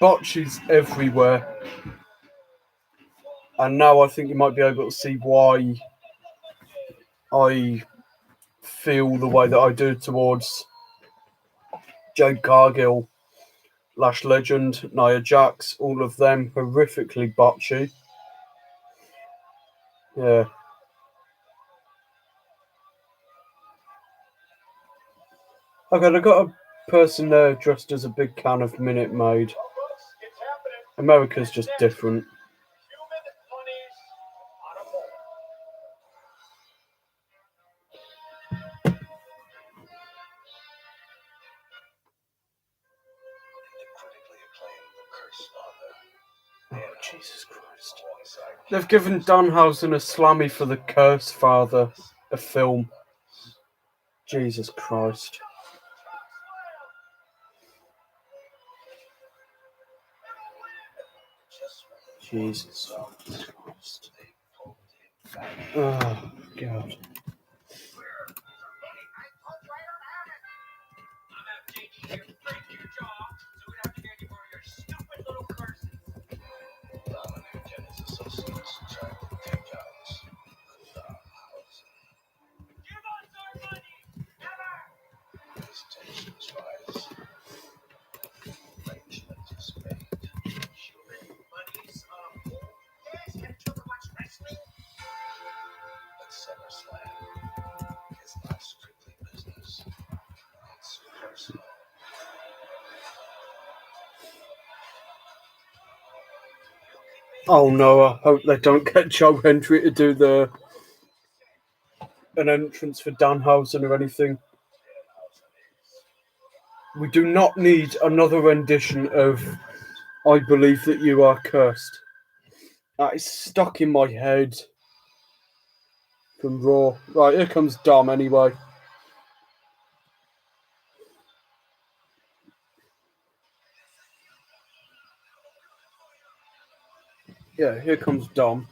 Botches everywhere. And now I think you might be able to see why I feel the way that I do towards Jade, Cargill, Lash Legend, Nia Jax, all of them horrifically botchy. Yeah. Okay, I got a person there dressed as a big can of Minute Maid. America's just different. Oh, Jesus Christ. They've given Danhausen a slammy for the Curse Father, a film. Jesus Christ. Jesus Christ. Oh, God. Oh no, I hope they don't get Joe Hendry to do an entrance for Danhausen or anything. We do not need another rendition of I Believe That You Are Cursed. That is stuck in my head from Raw. Right, here comes Dom anyway. Yeah, here comes Dom.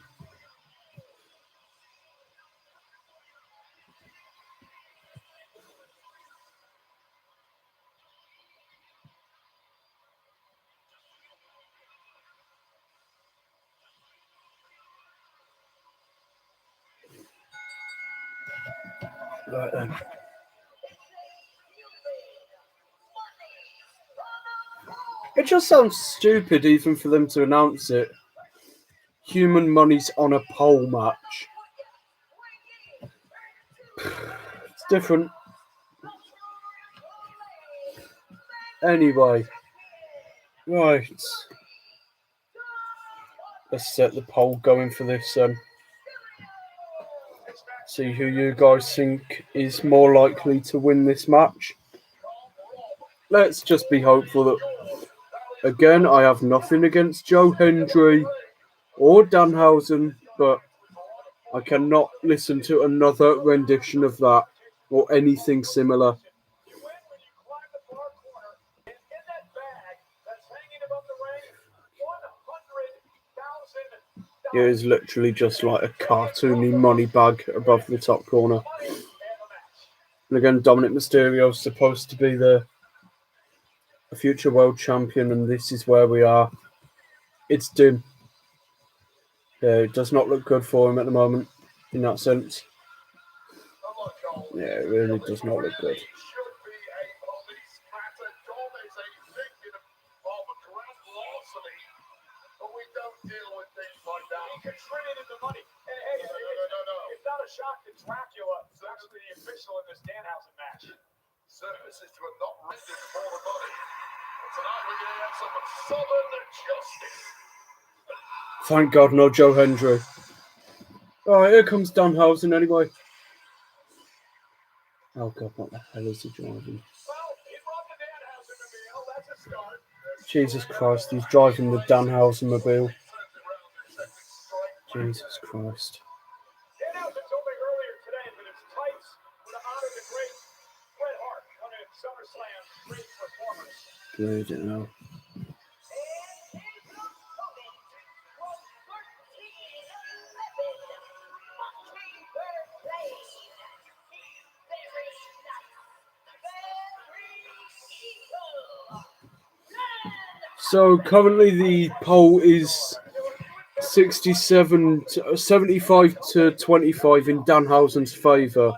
Right then. It just sounds stupid even for them to announce it. Human Money's on a pole match. It's different. Anyway. Right. Let's set the poll going for this. See who you guys think is more likely to win this match. Let's just be hopeful that, again, I have nothing against Joe Hendry or Danhausen, but I cannot listen to another rendition of that or anything similar. It is literally just like a cartoony money bag above the top corner. And again, Dominik Mysterio is supposed to be the future world champion, and this is where we are. It's dim. Yeah, it does not look good for him at the moment, in that sense. Yeah, it really does not look good. contributed the money. And hey, it's not a shock that Dracula is actually the official in this Danhausen match. Services to have not rendered for the money. Tonight we're going to have some southern justice. Thank God, no Joe Hendry. Alright, here comes Danhausen anyway. Oh God, what the hell is he driving? Well, he brought the Danhausen mobile. That's a start. Jesus Christ, he's driving the Danhausen mobile. Jesus Christ. Danhausen told me earlier today that his tights would honor the great Bret Hart, one of Summerslam's great performers. Good, you know. So currently the poll is 75 to 25 in Danhausen's favour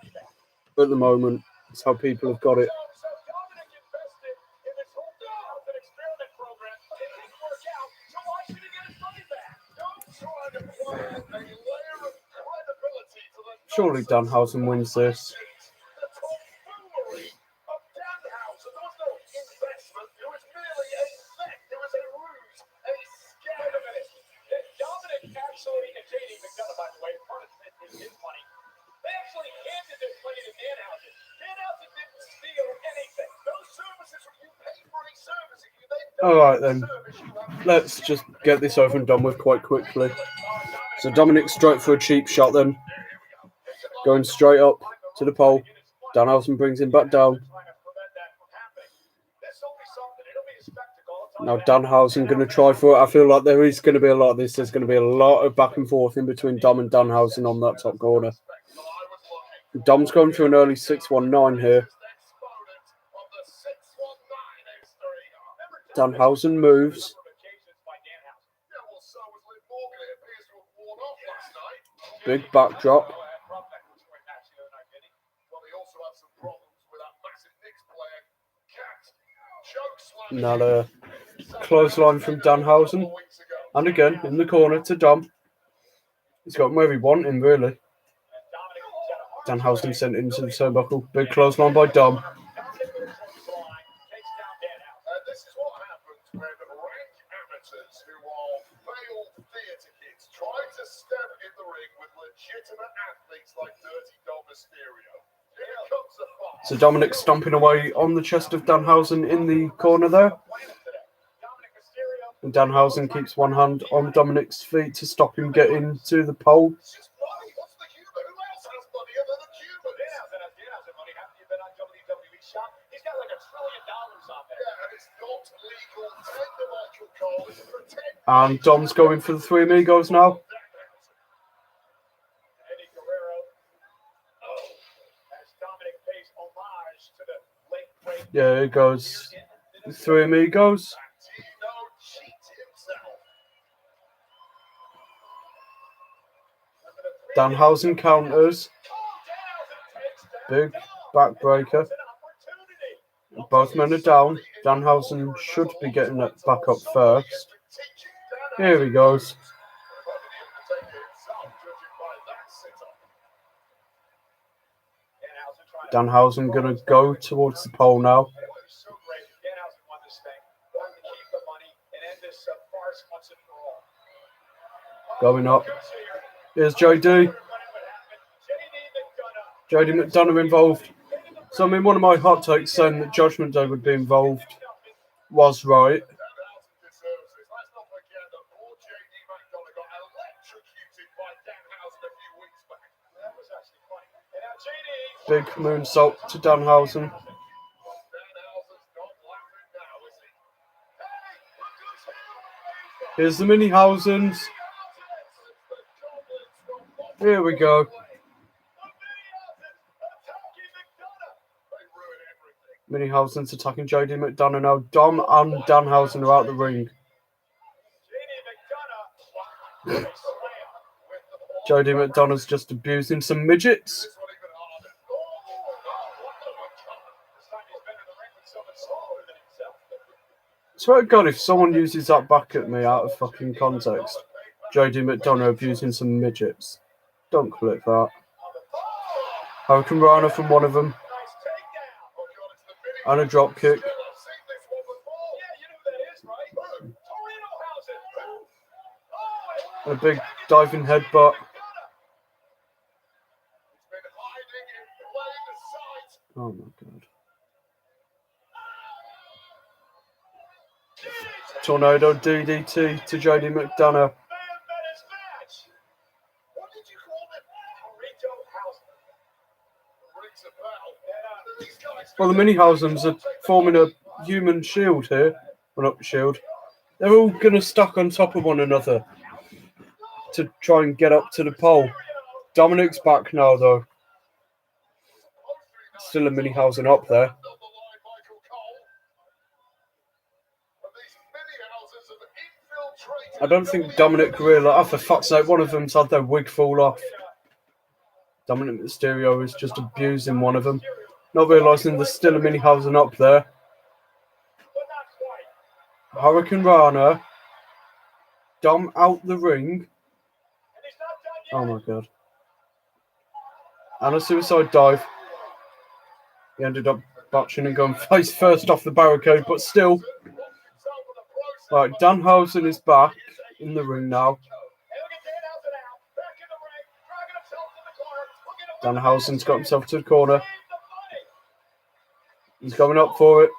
at the moment. That's how people have got it. So Dominik invested in this whole Danhausen experiment program. It didn't work out, so why should he get his money back? Don't try to apply a layer of credibility to the Surely Danhausen wins this. The tomfoolery of Danhausen. There was no investment. It was merely a theft. It was a ruse, a scam. Wait a minute. Dominik actually, and Jade McDonough, by the way, part of his money, they actually handed this money to Danhausen. Danhausen didn't steal anything. Those services were you paid for any service. Alright then, let's just get this over and done with quite quickly. So Dominik straight for a cheap shot then. Going straight up to the pole. Danhausen brings him back down. Now Danhausen going to try for it. I feel like there is going to be a lot of this. There's going to be a lot of back and forth in between Dom and Danhausen on that top corner. Dom's going for an early 619 here. Danhausen moves. Big backdrop. Now the clothesline from Danhausen. And again, in the corner to Dom. He's got him where he want him, really. Danhausen sent into the turnbuckle. Big clothesline by Dom. This is what happens when rank amateurs who are failed theatre kids try to step in the ring with legitimate athletes like Dirty Dom Mysterio. Here comes the fight. So Dominik stomping away on the chest of Danhausen in the corner there. And Danhausen keeps one hand on Dominik's feet to stop him getting to the pole. What's the humor? Who else has money other than humans? Danhausen money. Haven't you been on WWE Shop? He's got like $1 trillion on there. Yeah, and it's not legal tender, Michael Cole. It's pretend. And Dom's going for the Three Amigos now. Eddie Guerrero. Oh, as Dominik pays homage to the late great. Yeah, here goes the Three Amigos. Danhausen counters. Big backbreaker. Both men are down. Danhausen should be getting that back up first. Here he goes. Danhausen gonna go towards the pole now. Going up. Here's JD. JD McDonough involved. So I mean, one of my hot takes saying that Judgment Day would be involved was right. Big moonsault to Danhausen. Here's the Minneapolis. Here we go. Minneapolis attacking JD McDonough now. Dom and Danhausen are out the ring. JD McDonough's just abusing some midgets. Swear to God, if someone uses that back at me out of fucking context, JD McDonough abusing some midgets. Don't click that. Hurricane Rana from one of them. And a drop kick. And a big diving headbutt. Oh my god. Tornado DDT to JD McDonough. Well, the Minnehausens are forming a human shield here. Well, not shield. They're all going to stack on top of one another to try and get up to the pole. Dominik's back now, though. Still a Minihausen up there. I don't think Dominik realised. Oh, for fuck's sake, one of them's had their wig fall off. Dominik Mysterio is just abusing one of them. Not realising there's still a Minihausen up there. Hurricane Rana. Dom out the ring. Oh my god. And a suicide dive. He ended up botching and going face first off the barricade, but still. Right, Danhausen is back in the ring now. Danhausen's got himself to the corner. He's going up for it.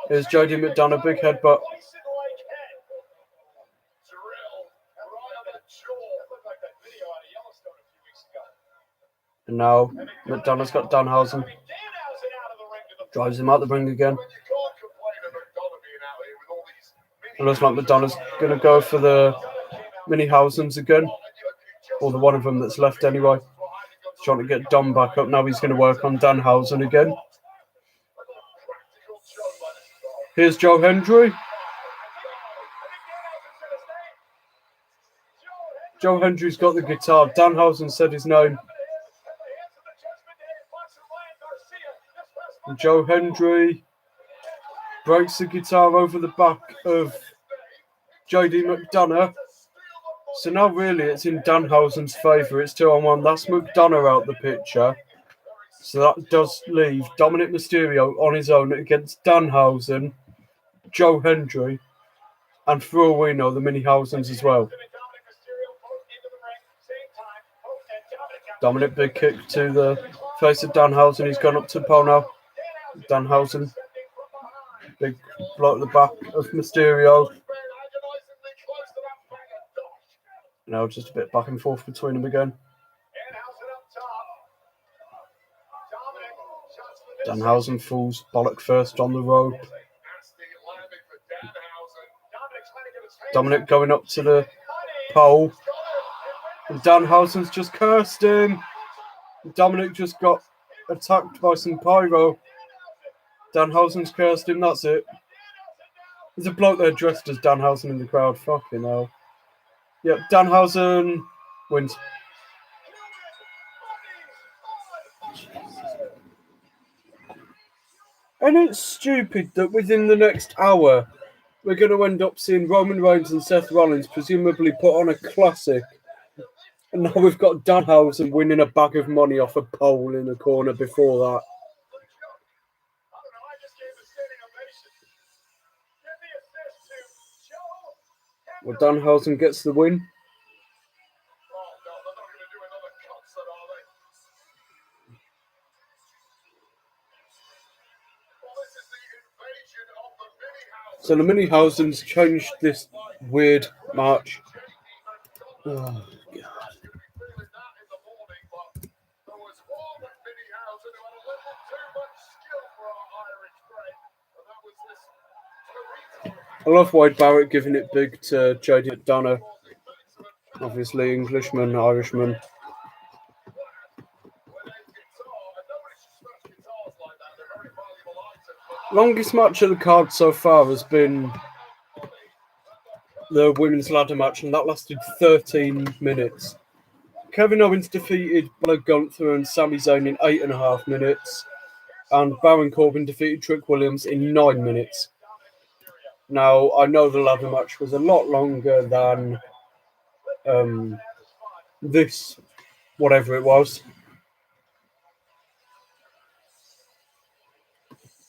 Here's JD McDonough, big headbutt. And now McDonough's got Danhausen. Drives him out the ring again. It looks like McDonough's going to go for the Minnehausens again. Or the one of them that's left anyway. He's trying to get Dom back up. Now he's going to work on Danhausen again. Here's Joe Hendry. Joe Hendry's got the guitar. Danhausen said his name. And Joe Hendry breaks the guitar over the back of JD McDonough. So now really it's in Danhausen's favour. It's 2-on-1. That's McDonough out the picture. So that does leave Dominik Mysterio on his own against Danhausen, Joe Hendry, and for all we know, the Minnehausens as well. Dominik, big kick to the face of Danhausen. He's gone up to the pole now. Danhausen, big blow at the back of Mysterio. Now just a bit back and forth between them again. Danhausen falls bollock first on the rope. Dominik going up to the pole. And Danhausen's just cursed him. Dominik just got attacked by some pyro. Danhausen's cursed him, that's it. There's a bloke there dressed as Danhausen in the crowd. Fucking hell. Yep, Danhausen wins. And it's stupid that within the next hour, we're going to end up seeing Roman Reigns and Seth Rollins presumably put on a classic. And now we've got Danhausen winning a bag of money off a pole in the corner before that. Well, Danhausen gets the win. So the Minnehausens changed this weird match. Oh, God. I love Wade Barrett giving it big to Jade McDonough. Obviously, Englishman, Irishman. Longest match of the card so far has been the women's ladder match, and that lasted 13 minutes. Kevin Owens defeated Bálor, Gunther and Sami Zayn in 8.5 minutes, and Baron Corbin defeated Trick Williams in 9 minutes. Now, I know the ladder match was a lot longer than this, whatever it was.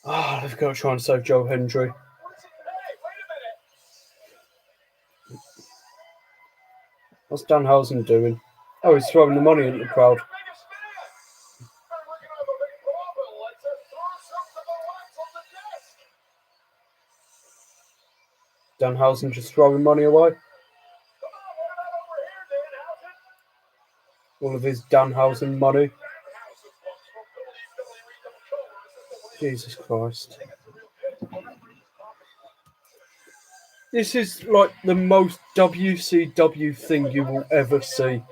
They've got to try and save Joe Hendry. What's Danhausen doing? Oh, he's throwing the money at the crowd. Danhausen just throwing money away. All of his Danhausen money. Jesus Christ. This is like the most WCW thing you will ever see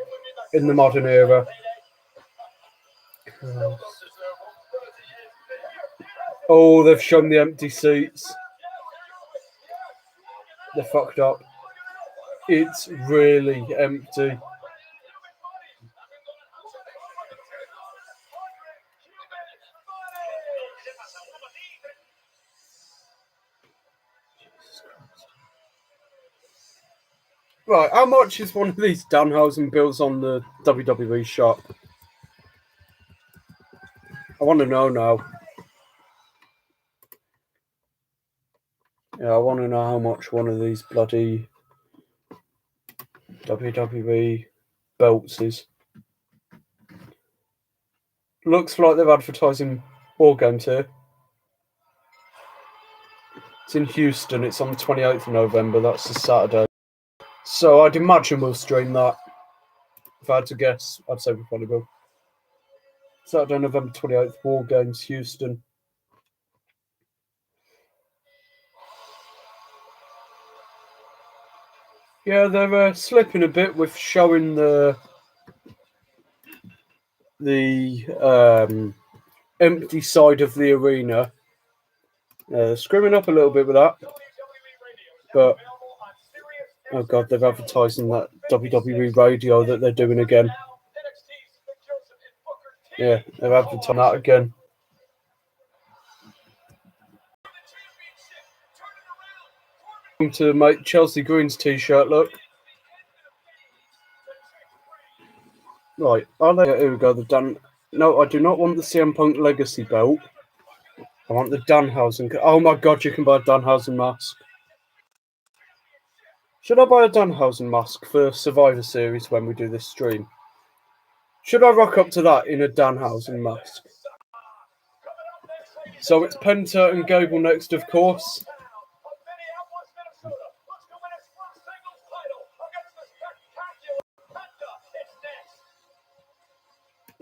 in the modern era. Oh, they've shown the empty seats. They're fucked up. It's really empty. Right, how much is one of these Danhausen bills on the WWE shop? I want to know now. Yeah, I want to know how much one of these bloody WWE belts is. Looks like they're advertising War Games here. It's in Houston. It's on the 28th of November. That's a Saturday. So I'd imagine we'll stream that. If I had to guess, I'd say we probably will. Saturday, November 28th, War Games, Houston. Yeah, they're slipping a bit with showing the empty side of the arena. They're scrimming up a little bit with that. But, oh God, they're advertising that WWE radio that they're doing again. Yeah, they're advertising that again. To make Chelsea Green's t-shirt look. Right, are they? Here we go. No, I do not want the CM Punk Legacy belt. I want the Danhausen. Oh my God, you can buy a Danhausen mask. Should I buy a Danhausen mask for Survivor Series when we do this stream? Should I rock up to that in a Danhausen mask? So it's Penta and Gable next, of course.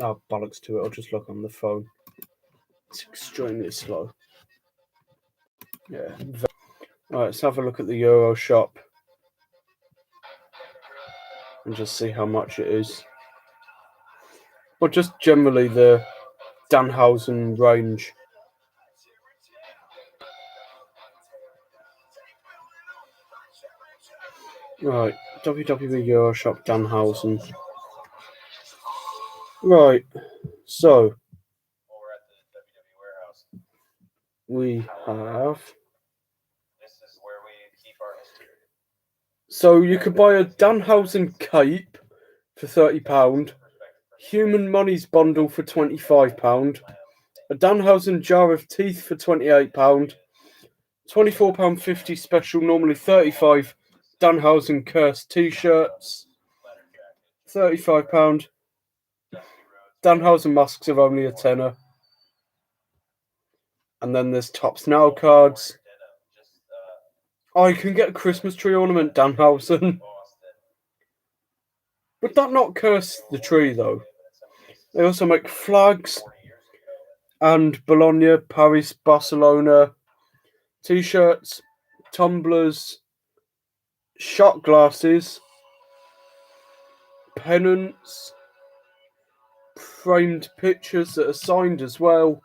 Oh, bollocks to it. I'll just look on the phone. It's extremely slow. Yeah. Alright, let's have a look at the Euro shop. And just see how much it is. Or just generally the Danhausen range. Right, WWE Euro shop Danhausen. Right, so we have. So you could buy a Danhausen cape for £30, Human Monies bundle for £25, a Danhausen jar of teeth for £28, £24.50 special, normally £35. Danhausen cursed t-shirts, £35. Danhausen masks are only a tenner. And then there's Tops Now cards. Oh, you can get a Christmas tree ornament, Danhausen. Would that not curse the tree, though? They also make flags and Bologna, Paris, Barcelona t-shirts, tumblers, shot glasses, pennants, framed pictures that are signed as well,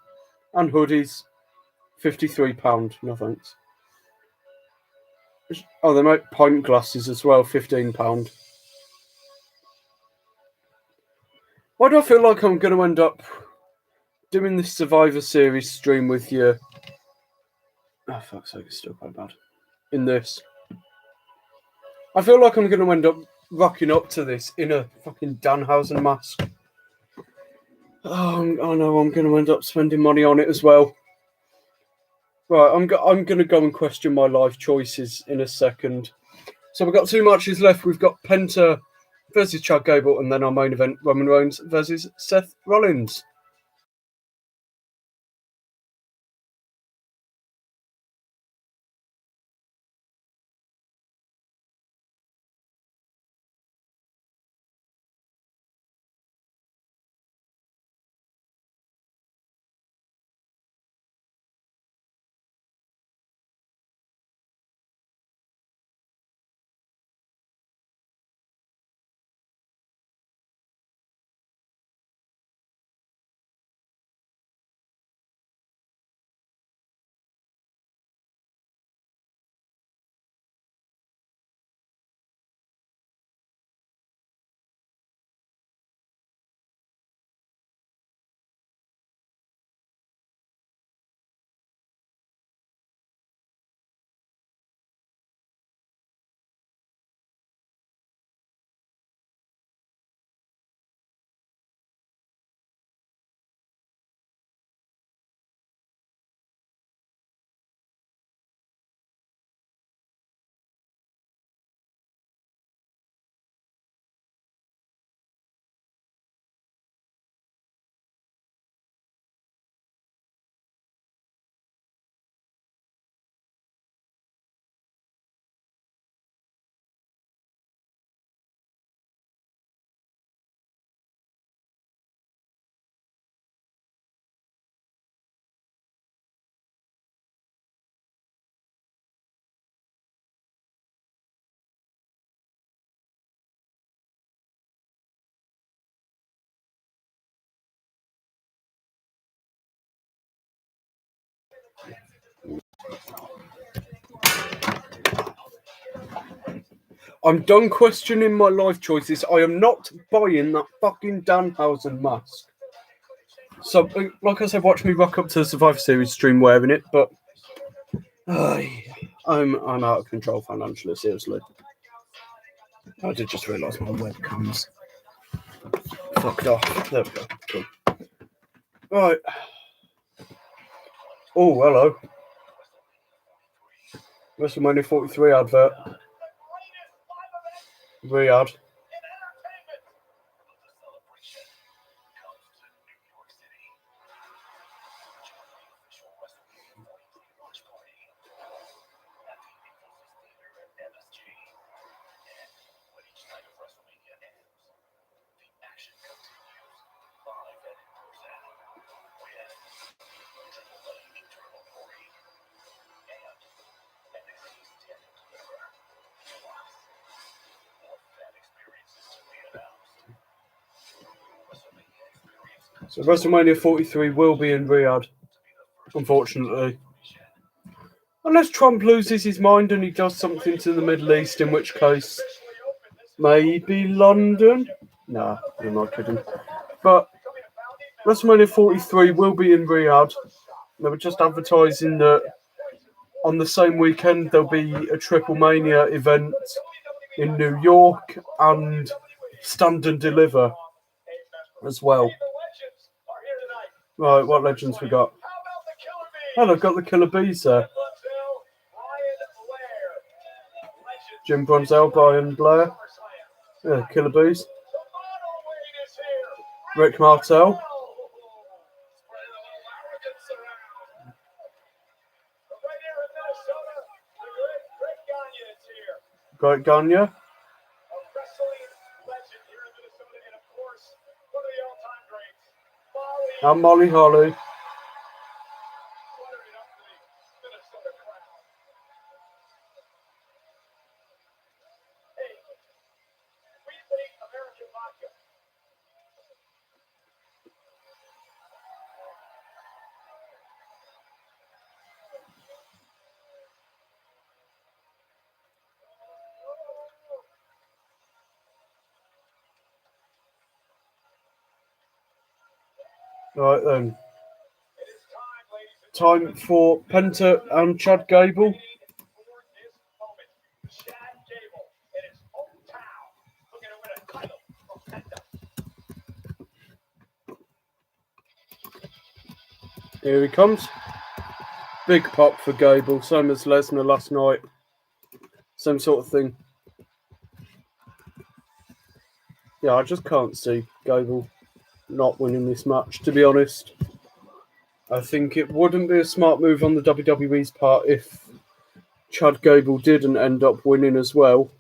and hoodies. £53. No thanks. Oh, they make pint glasses as well. £15. Why do I feel like I'm going to end up doing this Survivor Series stream with you? Oh, fuck's sake, it's still quite bad. in this. I feel like I'm going to end up rocking up to this in a fucking Danhausen mask. Oh, I know I'm going to end up spending money on it as well. Right, I'm going to go and question my life choices in a second. So we've got 2 matches left. We've got Penta versus Chad Gable, and then our main event, Roman Reigns versus Seth Rollins. I'm done questioning my life choices. I am not buying that fucking Danhausen mask. So, like I said, watch me rock up to the Survivor Series stream wearing it, but I'm out of control financially, seriously. I did just realise my webcam's fucked off. There we go. Cool. Right. Oh, hello. WrestleMania 43 advert. Riyadh. So WrestleMania 43 will be in Riyadh, unfortunately. Unless Trump loses his mind and he does something to the Middle East, in which case, maybe London? Nah, I'm not kidding. But WrestleMania 43 will be in Riyadh. They were just advertising that on the same weekend there'll be a Triple Mania event in New York and Stand and Deliver as well. Right, what legends we got? Oh, they've got the Killer Bees there. Jim Brunzell, Brian Blair. Yeah, Killer Bees. Rick Martel. Great Gagne. And Molly Holly. Right then. Time for Penta and Chad Gable. Here he comes. Big pop for Gable. Same as Lesnar last night. Same sort of thing. Yeah, I just can't see Gable not winning this match, to be honest. I think it wouldn't be a smart move on the WWE's part if Chad Gable didn't end up winning as well.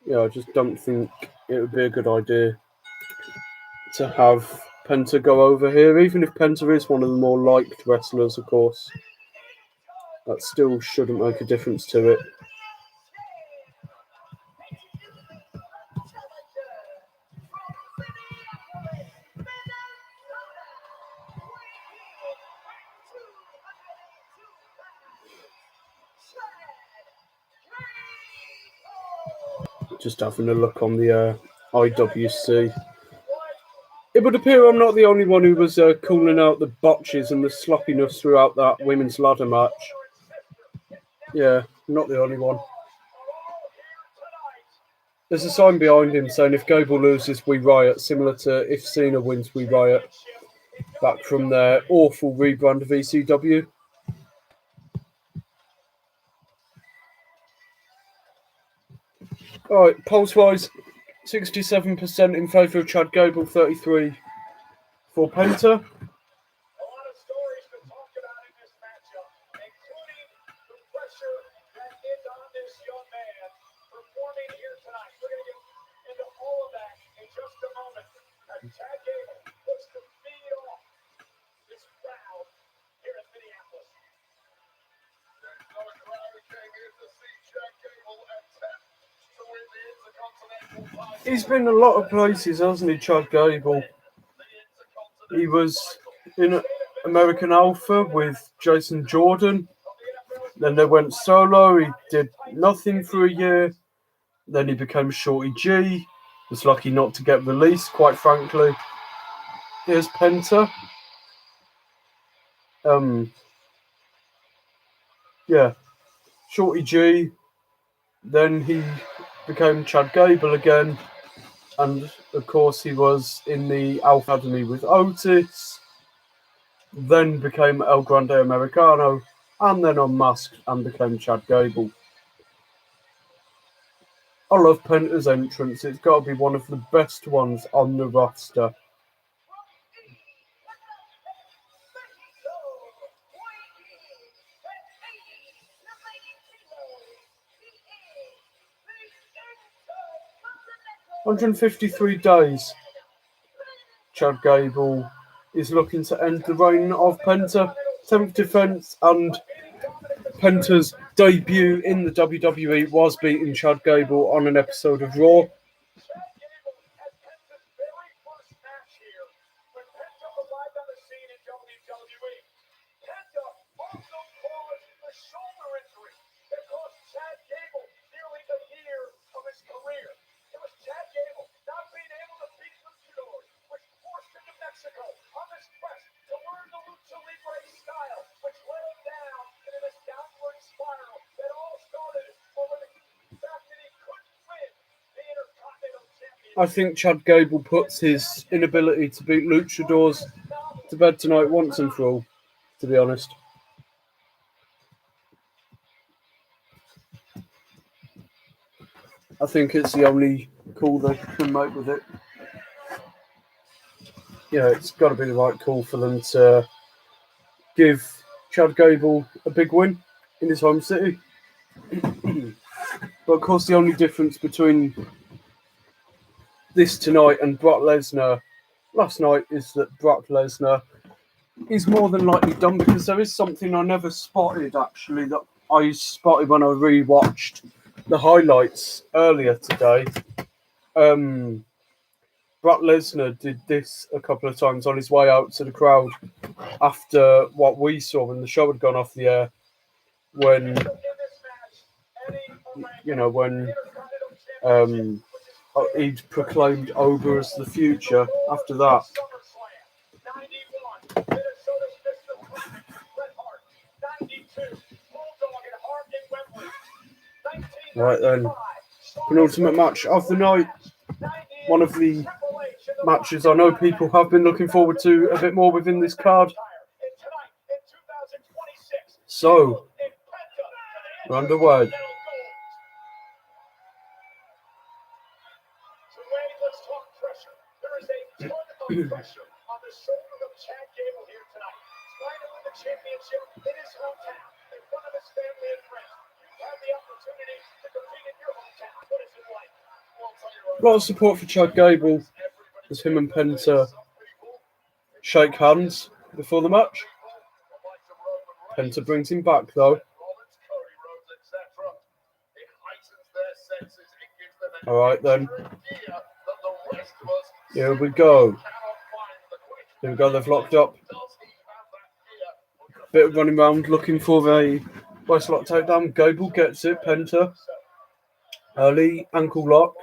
Yeah, I just don't think it would be a good idea to have Penta go over here, even if Penta is one of the more liked wrestlers, of course. That still shouldn't make a difference to it. Just having a look on the IWC. It would appear I'm not the only one who was calling out the botches and the sloppiness throughout that women's ladder match. Yeah, not the only one. There's a sign behind him saying if Gable loses, we riot, similar to if Cena wins, we riot. Back from their awful rebrand of ECW. Alright, pulse-wise, 67% in favour of Chad Gable, 33% for Penta. A lot of stories to talk about in this matchup, including the pressure that is on this young man performing here tonight. We're going to get into all of that in just a moment as Chad Gable looks to feed off this crowd here in Minneapolis. There's no crowd who came here to see Chad Gable attempt to win the Intercontinental title. He's been a lot of places, hasn't he, Chad Gable? He was in American Alpha with Jason Jordan. Then they went solo. He did nothing for a year. Then he became Shorty G. Was lucky not to get released, quite frankly. Here's Penta. Yeah, Shorty G. Then he became Chad Gable again. And, of course, he was in the Alpha Academy with Otis. Then became El Grande Americano. And then unmasked and became Chad Gable. I love Penta's entrance. It's got to be one of the best ones on the roster. "153 days. Chad Gable is looking to end the reign of Penta. 10th defense, and Penta's debut in the WWE was beating Chad Gable on an episode of Raw. Chad Gable had Penta's very first match here when Penta arrived on the scene in WWE. Penta also caused the shoulder injury that cost Chad Gable nearly a year of his career. It was Chad Gable not being able to beat luchadors, which forced him to Mexico on this quest to learn the lucha libre style, which led him down into this downward spiral that all started over the fact that he couldn't win the Intercontinental Championship. I think Chad Gable puts his inability to beat luchadors to bed tonight once and for all, to be honest. I think it's the only call they can make with it. Yeah, it's got to be the right call for them to give Chad Gable a big win in his home city. But of course, the only difference between this tonight and Brock Lesnar last night is that Brock Lesnar is more than likely done, because there is something I never spotted, actually, that I spotted when I rewatched the highlights earlier today. Brock Lesnar did this a couple of times on his way out to the crowd after what we saw when the show had gone off the air, when he'd proclaimed Ogre as the future after that. Right then, penultimate match of the night. One of the matches I know people have been looking forward to a bit more within this card. So, we're underway. Let's talk pressure. There is a ton of pressure on the shoulders of Chad Gable here tonight. Trying to win the championship in his hometown, in front of his family and friends. You have the opportunity to compete in your hometown. What is it like? A lot of support for Chad Gable as him and Penta shake hands before the match. Penta brings him back though. Alright then. Here we go. Here we go, they've locked up. Bit of running around looking for a waist lock takedown. Gable gets it, Penta. Early ankle lock.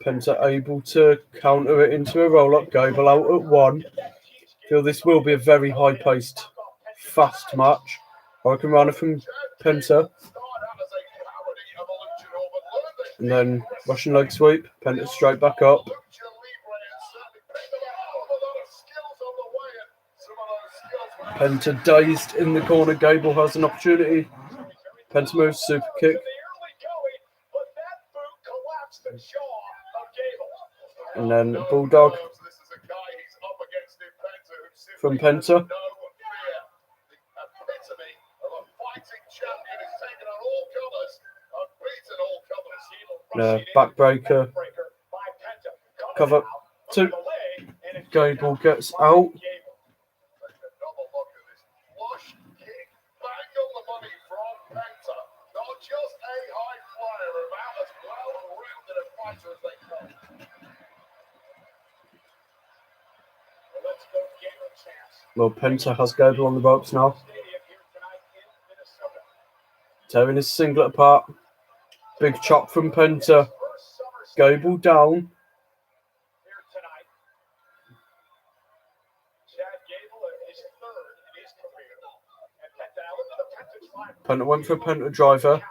Penta able to counter it into a roll up. Gable out at one. Feel this will be a very high paced, fast match. Hurricane Runner from Penta. And then Russian leg sweep. Penta straight back up. Penta dazed in the corner. Gable has an opportunity. Penta moves, super kick. And then Bulldog from Penta. Backbreaker. Cover 2. Gable gets out. Well, Penta has Gable on the ropes now. Tearing his singlet apart. Big chop from Penta. Gable down. Penta went for a Penta driver.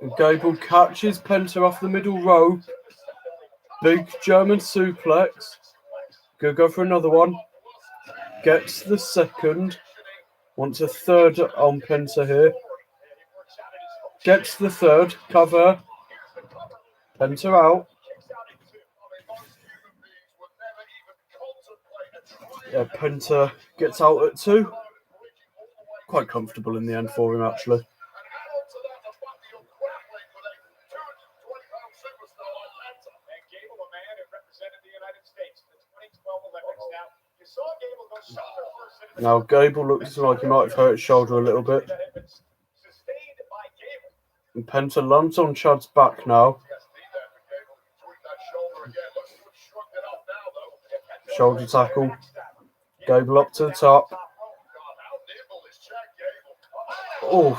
And Gable catches Penta off the middle rope. Big German suplex. Gonna go for another one. Gets the second. Wants a third on Penta here. Gets the third. Cover. Penta out. Yeah, Penta gets out at 2. Quite comfortable in the end for him, actually. Now Gable looks like he might have hurt his shoulder a little bit. And Penta lands on Chad's back now. Shoulder tackle. Gable up to the top. Oh.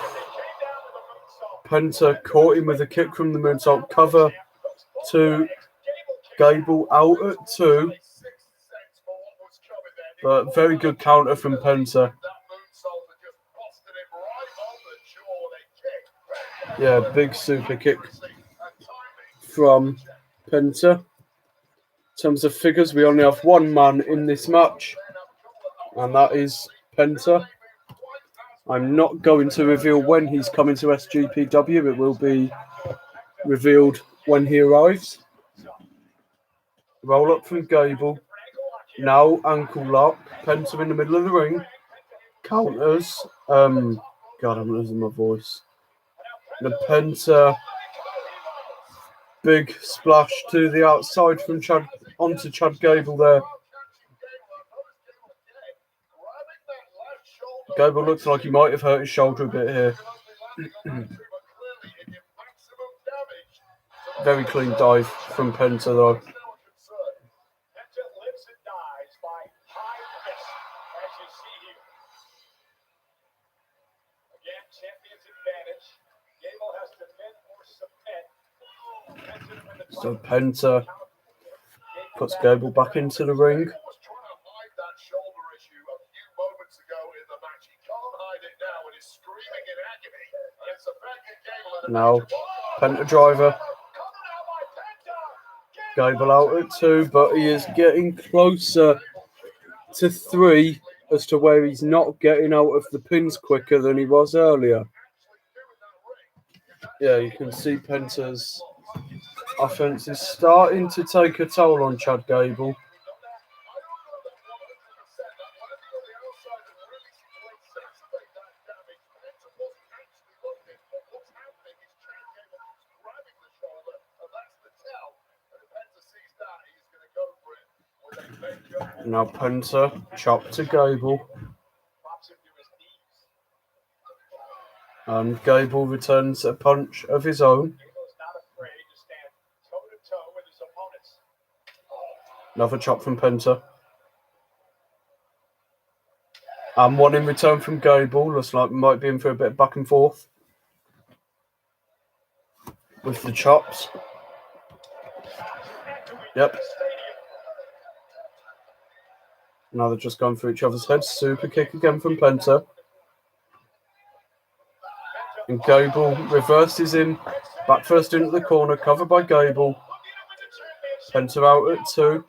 Penta caught him with a kick from the moonsault. Cover 2. Gable out at 2. But very good counter from Penta. Yeah, big super kick from Penta. In terms of figures, we only have one man in this match, and that is Penta. I'm not going to reveal when he's coming to SGPW. It will be revealed when he arrives. Roll up from Gable. Now ankle lock. Penta in the middle of the ring. Counters. God, I'm losing my voice. The Penta. Big splash to the outside from Chad onto Chad Gable there. Gable looks like he might have hurt his shoulder a bit here. Very clean dive from Penta though. So Penta puts Gable back into the ring. Now Penta driver. Gable out at 2, but he is getting closer to 3. as to where he's not getting out of the pins quicker than he was earlier. Yeah, you can see Penta's offense is starting to take a toll on Chad Gable. Now Penta, chop to Gable. And Gable returns a punch of his own. Another chop from Penta. And one in return from Gable. Looks like we might be in for a bit of back and forth with the chops. Yep. Now they're just going through each other's heads. Super kick again from Penta. And Gable reverses him. Back first into the corner. Covered by Gable. Penta out at 2.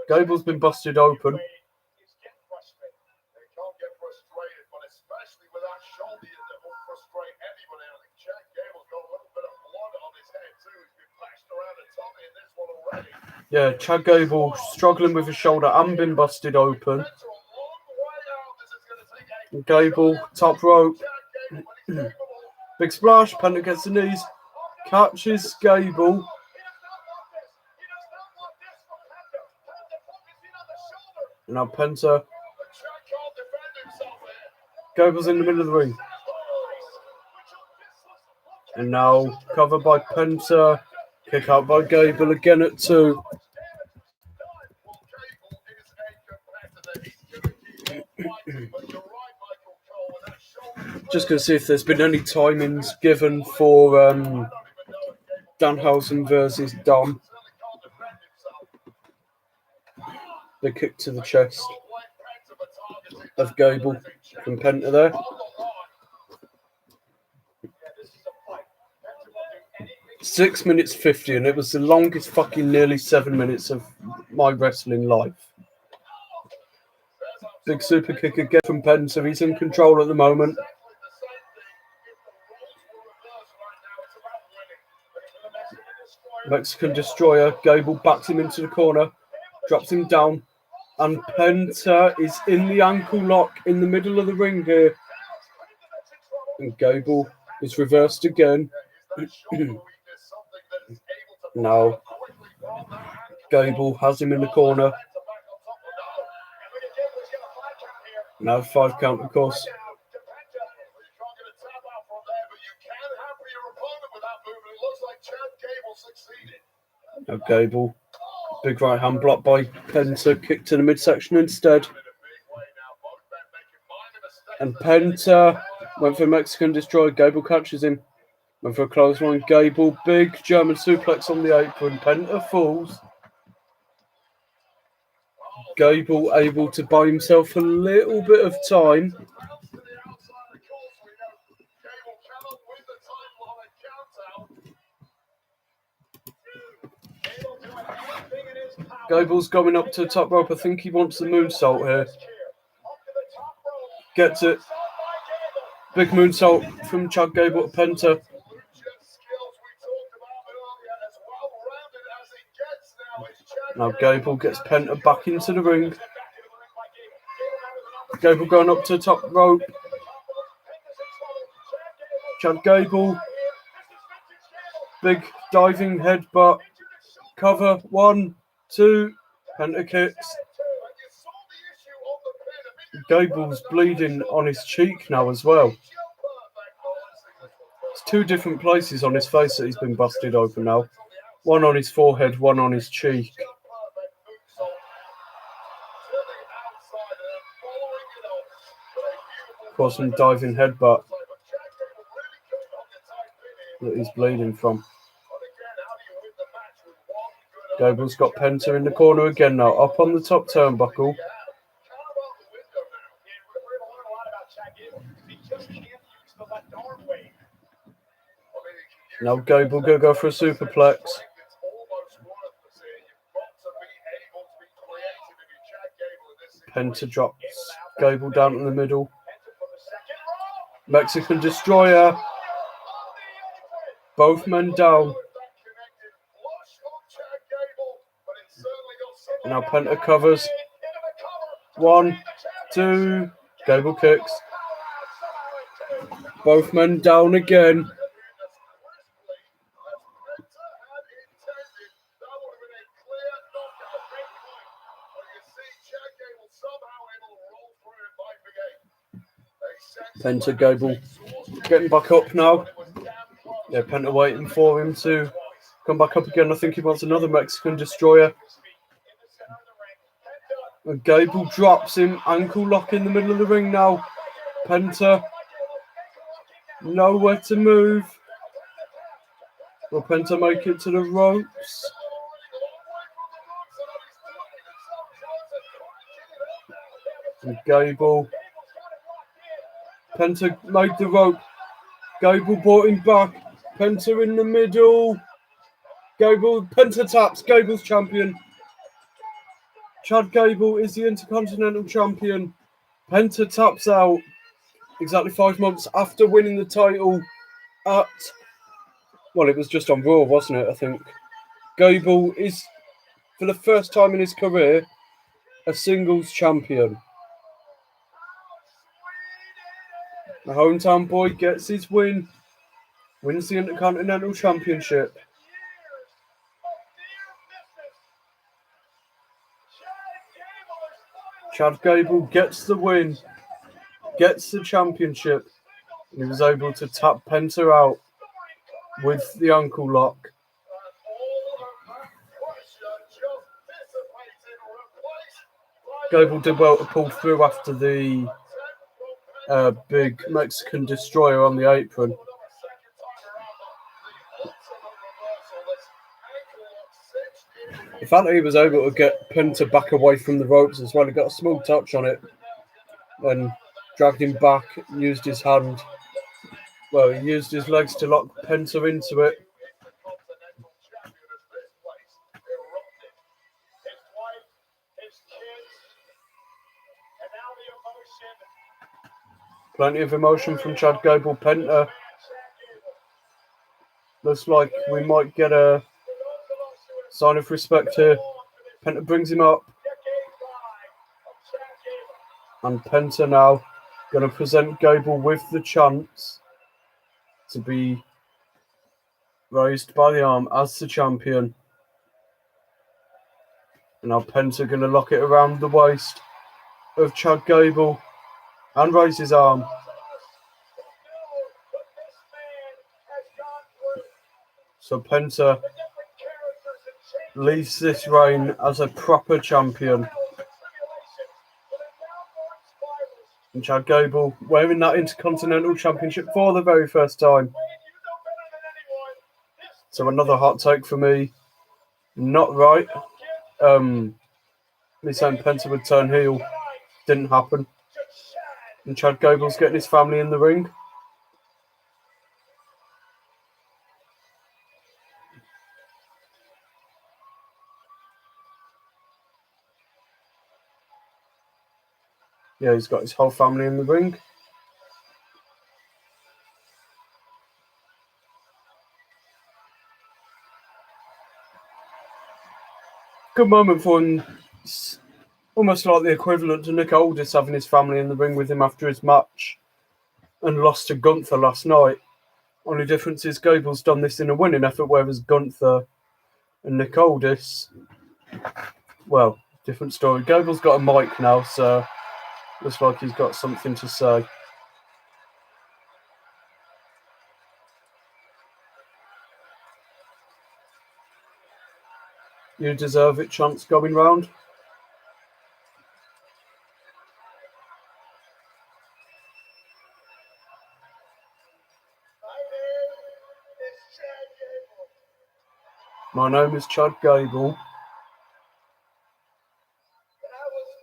Gable's been busted open. Yeah, Chad Gable struggling with his shoulder and been busted open. Gable, top rope. Big splash, Penta gets the knees. Catches Gable. Now Penta. Gable's in the middle of the ring. And now covered by Penta. Kick out by Gable again at 2. Just going to see if there's been any timings given for Danhausen versus Dom. The kick to the chest of Gable from Penta there. Six minutes 50, and it was the longest fucking nearly 7 minutes of my wrestling life. Big super kick again from Penta. He's in control at the moment. Mexican Destroyer. Gable backs him into the corner. Drops him down. And Penta is in the ankle lock in the middle of the ring here. And Gable is reversed again. Now Gable has him in the corner. Now 5 count, of course. Now Gable, big right hand blocked by Penta, kick to the midsection instead. And Penta went for Mexican Destroyer. Gable catches him. Went for a close one. Gable, big German suplex on the apron. Penta falls. Gable able to buy himself a little bit of time. Gable's going up to the top rope. I think he wants the moonsault here. Gets it. Big moonsault from Chad Gable to Penta. Now Gable gets Penta back into the ring. Gable going up to the top rope. Chad Gable. Big diving headbutt. Cover. 1, 2. Penta kicks. Gable's bleeding on his cheek now as well. It's 2 different places on his face that he's been busted open now. One on his forehead, one on his cheek. Of course, some diving headbutt that he's bleeding from. Gable's got Penta in the corner again now, up on the top turnbuckle. Now Gable going to go for a superplex. Penta drops Gable down in the middle. Mexican Destroyer. Both men down. Now Penta covers. 1, 2. Gable kicks. Both men down again. Penta Gable getting back up now. Yeah, Penta waiting for him to come back up again. I think he wants another Mexican Destroyer. And Gable drops him. Ankle lock in the middle of the ring now. Penta nowhere to move. Will Penta make it to the ropes? And Gable. Penta made the rope. Gable brought him back. Penta in the middle. Gable, Penta taps. Gable's champion. Chad Gable is the Intercontinental Champion. Penta taps out exactly 5 months after winning the title at... Well, it was just on Raw, wasn't it, I think. Gable is, for the first time in his career, a singles champion. The hometown boy gets his win. Wins the Intercontinental Championship. Chad Gable gets the win. Gets the championship. And he was able to tap Penta out with the ankle lock. Gable did well to pull through after the big Mexican Destroyer on the apron. The fact that he was able to get Penta back away from the ropes as well, he got a small touch on it and dragged him back, used his hand. Well, he used his legs to lock Penta into it. Plenty of emotion from Chad Gable. Penta. Looks like we might get a sign of respect here. Penta brings him up. And Penta now going to present Gable with the chance to be raised by the arm as the champion. And now Penta going to lock it around the waist of Chad Gable and raise his arm. So Penta leaves this reign as a proper champion. And Chad Gable wearing that Intercontinental Championship for the very first time. So another hot take for me. Not right. Me saying Penta would turn heel didn't happen. And Chad Gable's getting his family in the ring. Yeah, he's got his whole family in the ring. Good moment for him. It's almost like the equivalent to Nick Aldis having his family in the ring with him after his match and lost to Gunther last night. Only difference is Gable's done this in a winning effort, whereas Gunther and Nick Aldis, well, different story. Gable's got a mic now, so looks like he's got something to say. You deserve it chance going round. My name is Chad Gable. I was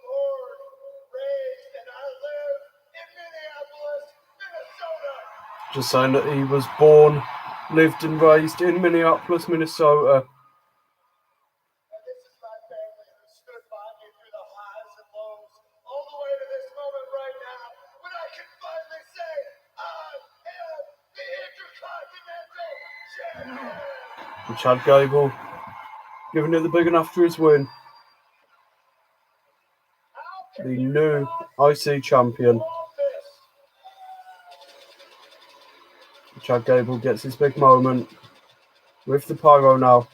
born, raised, and I live in Minneapolis, Minnesota. Just saying that he was born, lived and raised in Minneapolis, Minnesota. And this is my family who stood by me through the highs and lows And Chad Gable giving it the big one after his win. The new IC champion. Chad Gable gets his big moment with the pyro now.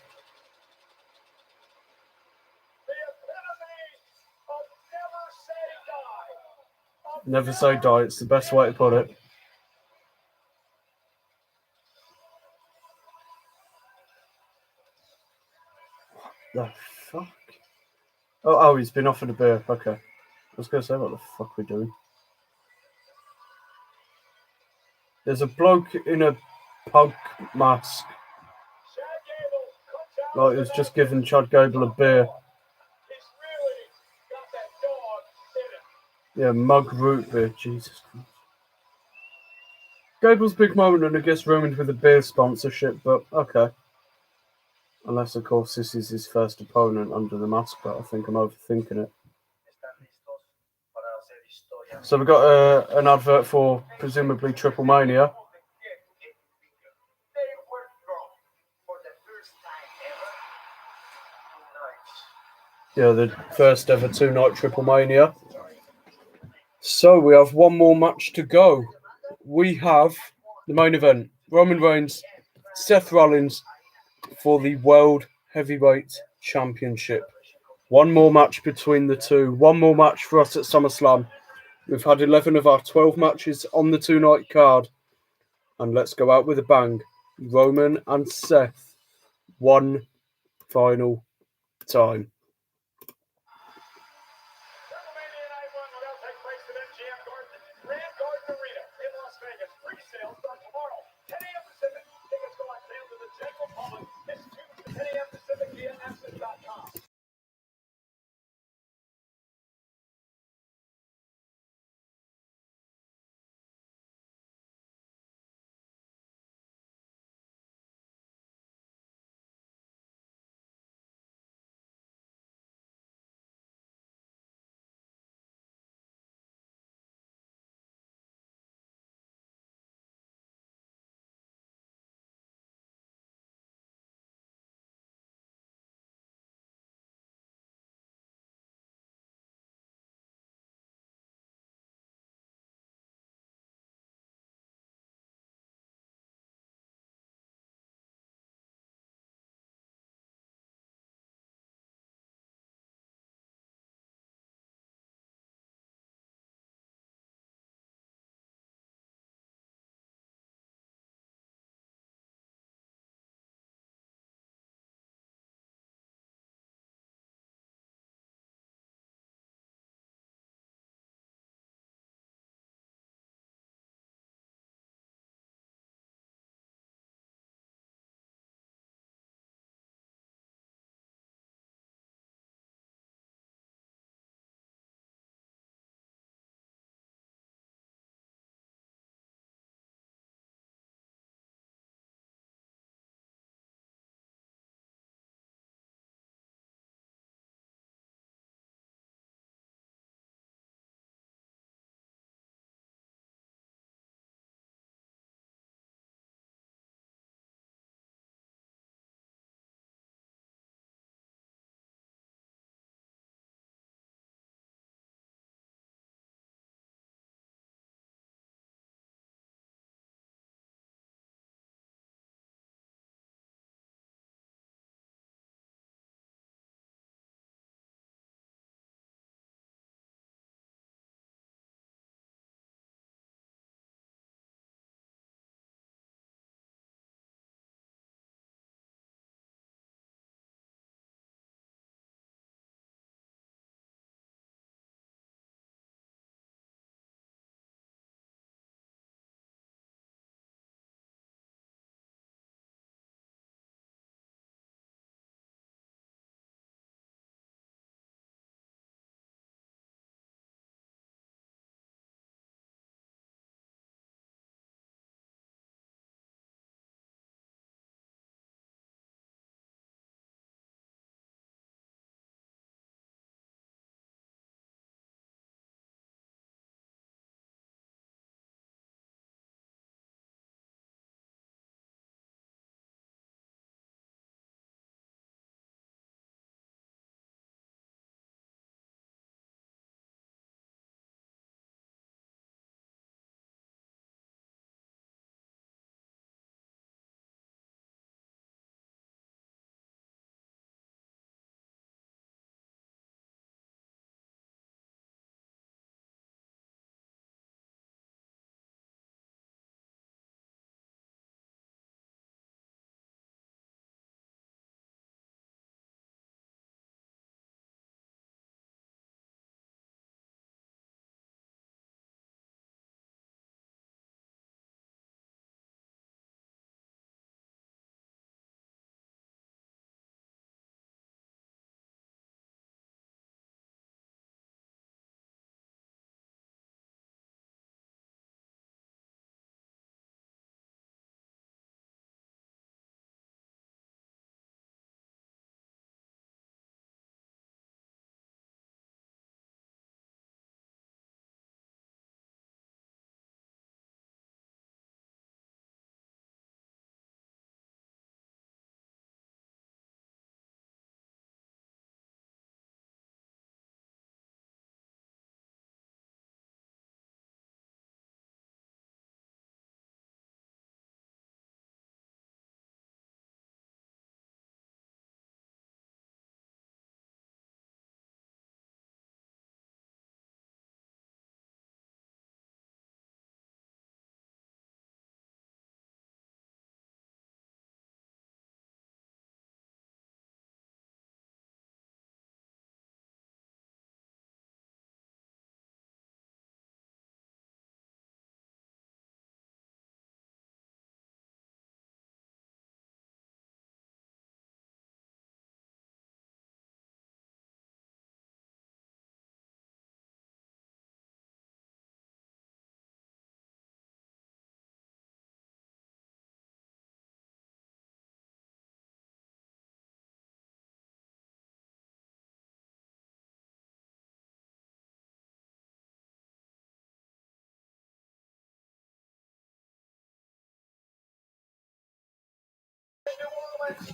Never say die, it's the best way to put it. What the fuck? Oh, he's been offered a beer. Okay. I was going to say, what the fuck we doing? There's a bloke in a pug mask. Like, he's just giving Chad Gable a beer. Yeah, mug root beer. Jesus Christ. Gable's big moment, and I guess ruined with a beer sponsorship, but okay. Unless, of course, this is his first opponent under the mask, but I think I'm overthinking it. So we've got an advert for presumably Triple Mania. Yeah, the first ever 2-night Triple Mania. So we have one more match to go. We have the main event. Roman Reigns, Seth Rollins for the World Heavyweight Championship. One more match between the two. One more match for us at SummerSlam. We've had 11 of our 12 matches on the 2-night card. And let's go out with a bang. Roman and Seth. One final time.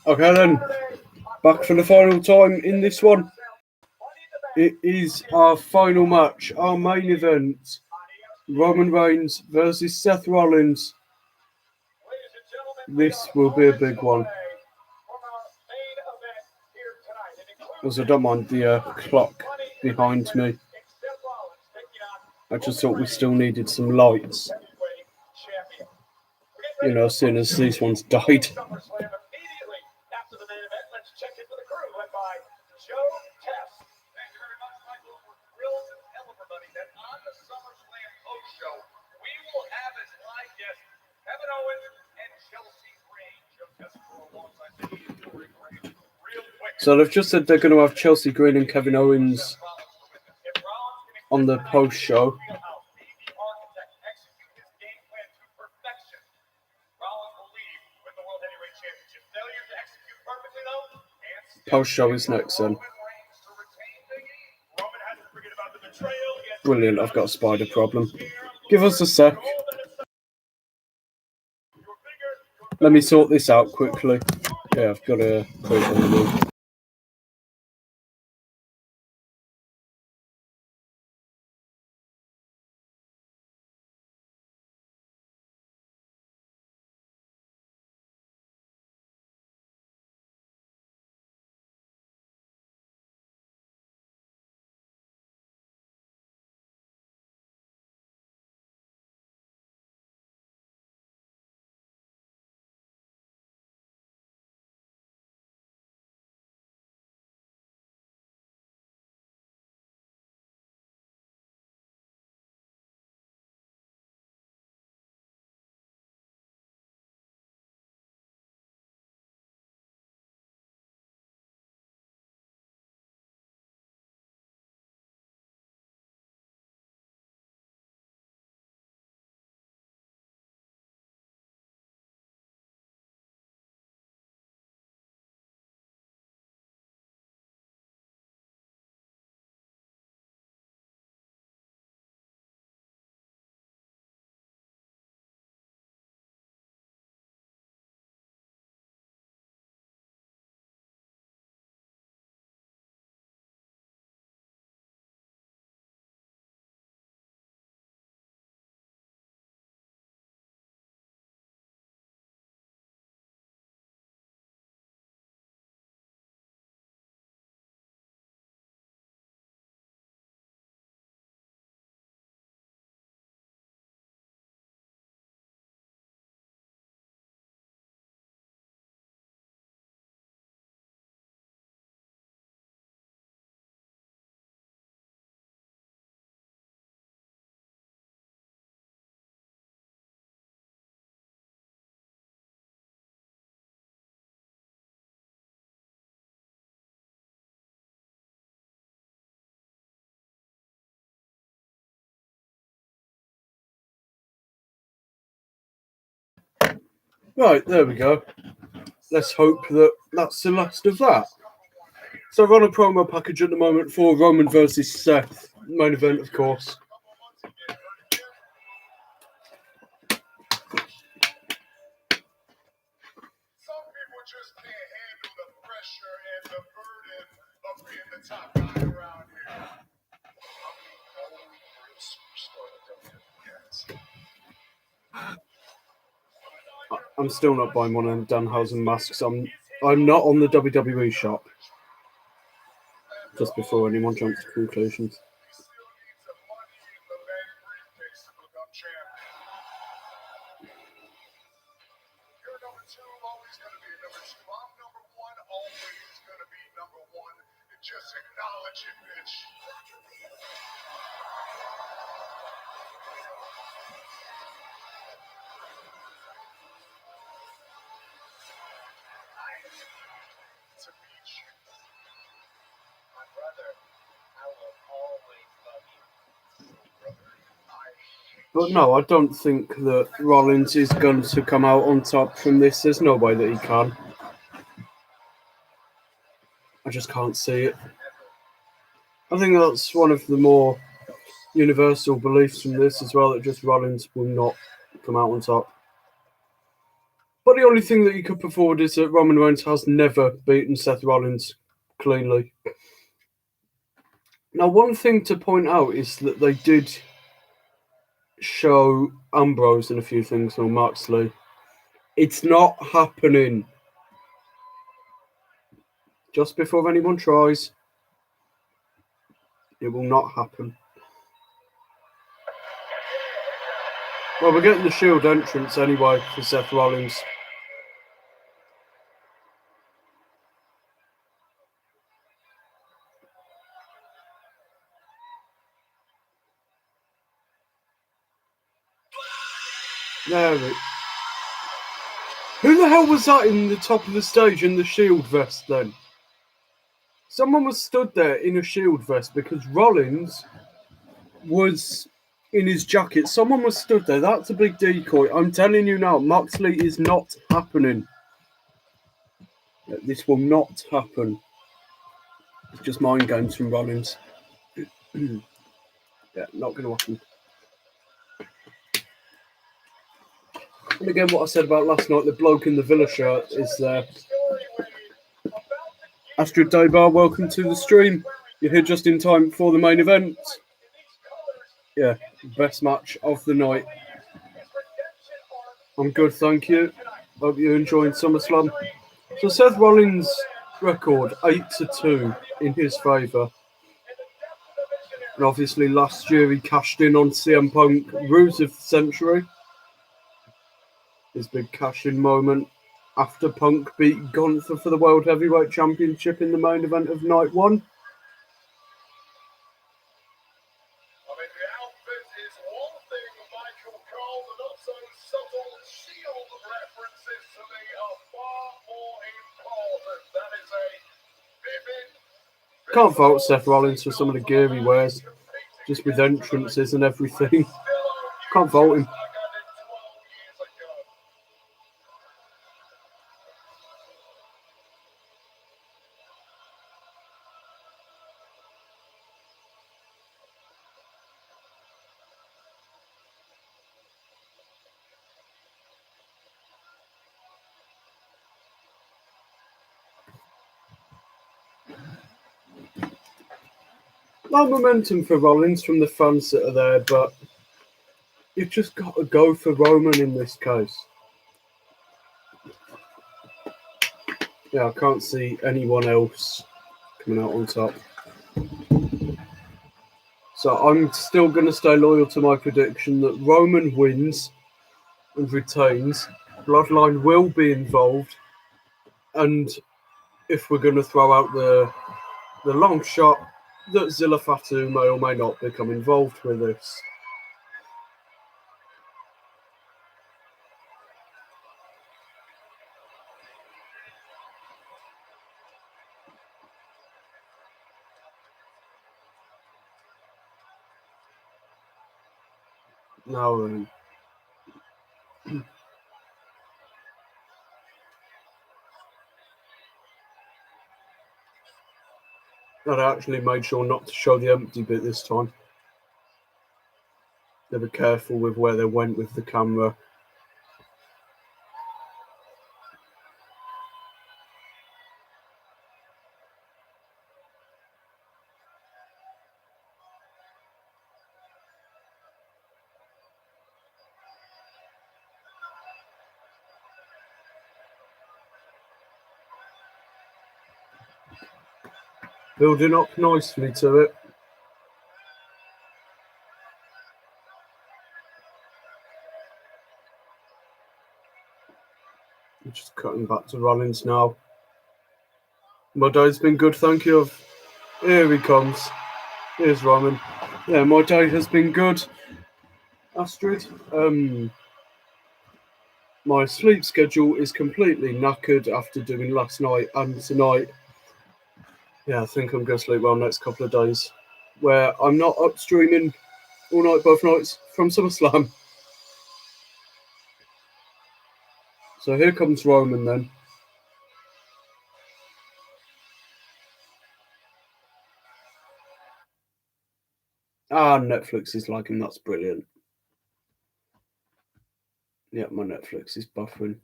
Okay then, back for the final time in this one. It is our final match, our main event. Roman Reigns versus Seth Rollins. This will be a big one. Also, don't mind the clock behind me. I just thought we still needed some lights. You know, as soon as these ones died. So they've just said they're going to have Chelsea Green and Kevin Owens on the post show. Post show is next then. Brilliant, I've got a spider problem. Give us a sec. Let me sort this out quickly. Yeah, I've got a crate on the wall. Right, there we go. Let's hope that that's the last of that. So I've on a promo package at the moment for Roman versus Seth. Main event, of course. Some people just can't handle the pressure and the burden of being the top guy around here. I'm the only real superstar that WWE has. I'm still not buying one of them Danhausen masks. I'm not on the WWE shop. Just before anyone jumps to conclusions. He still needs a money in the bank briefcase to become champion. You're number two, always going to be number two. I'm number one, always going to be number one. Just acknowledge it, bitch. To meet you. My brother, I will always love you. Brother, I hate But no, I don't think that Rollins is going to come out on top from this. There's no way that he can. I just can't see it. I think that's one of the more universal beliefs from this as well, that just Rollins will not come out on top. But the only thing that you could put forward is that Roman Reigns has never beaten Seth Rollins cleanly. Now, one thing to point out is that they did show Ambrose and a few things on Moxley. It's not happening. Just before anyone tries, it will not happen. Well, we're getting the Shield entrance anyway for Seth Rollins. There. Who the hell was that in the top of the stage in the Shield vest then? Someone was stood there in a Shield vest because Rollins was in his jacket. Someone was stood there. That's a big decoy. I'm telling you now, Moxley is not happening. This will not happen. It's just mind games from Rollins. Yeah, not going to happen. And again, what I said about last night, the bloke in the Villa shirt is there. Astrid Daybar, welcome to the stream. You're here just in time for the main event. Yeah, best match of the night. I'm good, thank you. Hope you're enjoying SummerSlam. So Seth Rollins' record, 8-2 in his favour. And obviously last year he cashed in on CM Punk, Ruse of the Century. His big cash-in moment after Punk beat Gunther for the World Heavyweight Championship in the main event of night one. I mean, the outfit is one thing, Michael Cole, the not so subtle Shield references to me are far more important. That is a vivid. Can't fault Seth Rollins for some of the gear he wears, just with entrances and everything. Can't fault him. No momentum for Rollins from the fans that are there, but you've just got to go for Roman in this case. Yeah, I can't see anyone else coming out on top. So I'm still going to stay loyal to my prediction that Roman wins and retains. Bloodline will be involved. And if we're going to throw out the long shot, that Zilla Fatu may or may not become involved with this. Now then. I actually made sure not to show the empty bit this time. They were careful with where they went with the camera. Building up nicely to it. Just cutting back to Rollins now. My day's been good, thank you. Here he comes. Here's Roman. Yeah, my day has been good. Astrid, my sleep schedule is completely knackered after doing last night and tonight. Yeah, I think I'm going to sleep well next couple of days, where I'm not up streaming all night, both nights from SummerSlam. So here comes Roman then. Netflix is lagging, that's brilliant. Yeah, my Netflix is buffering.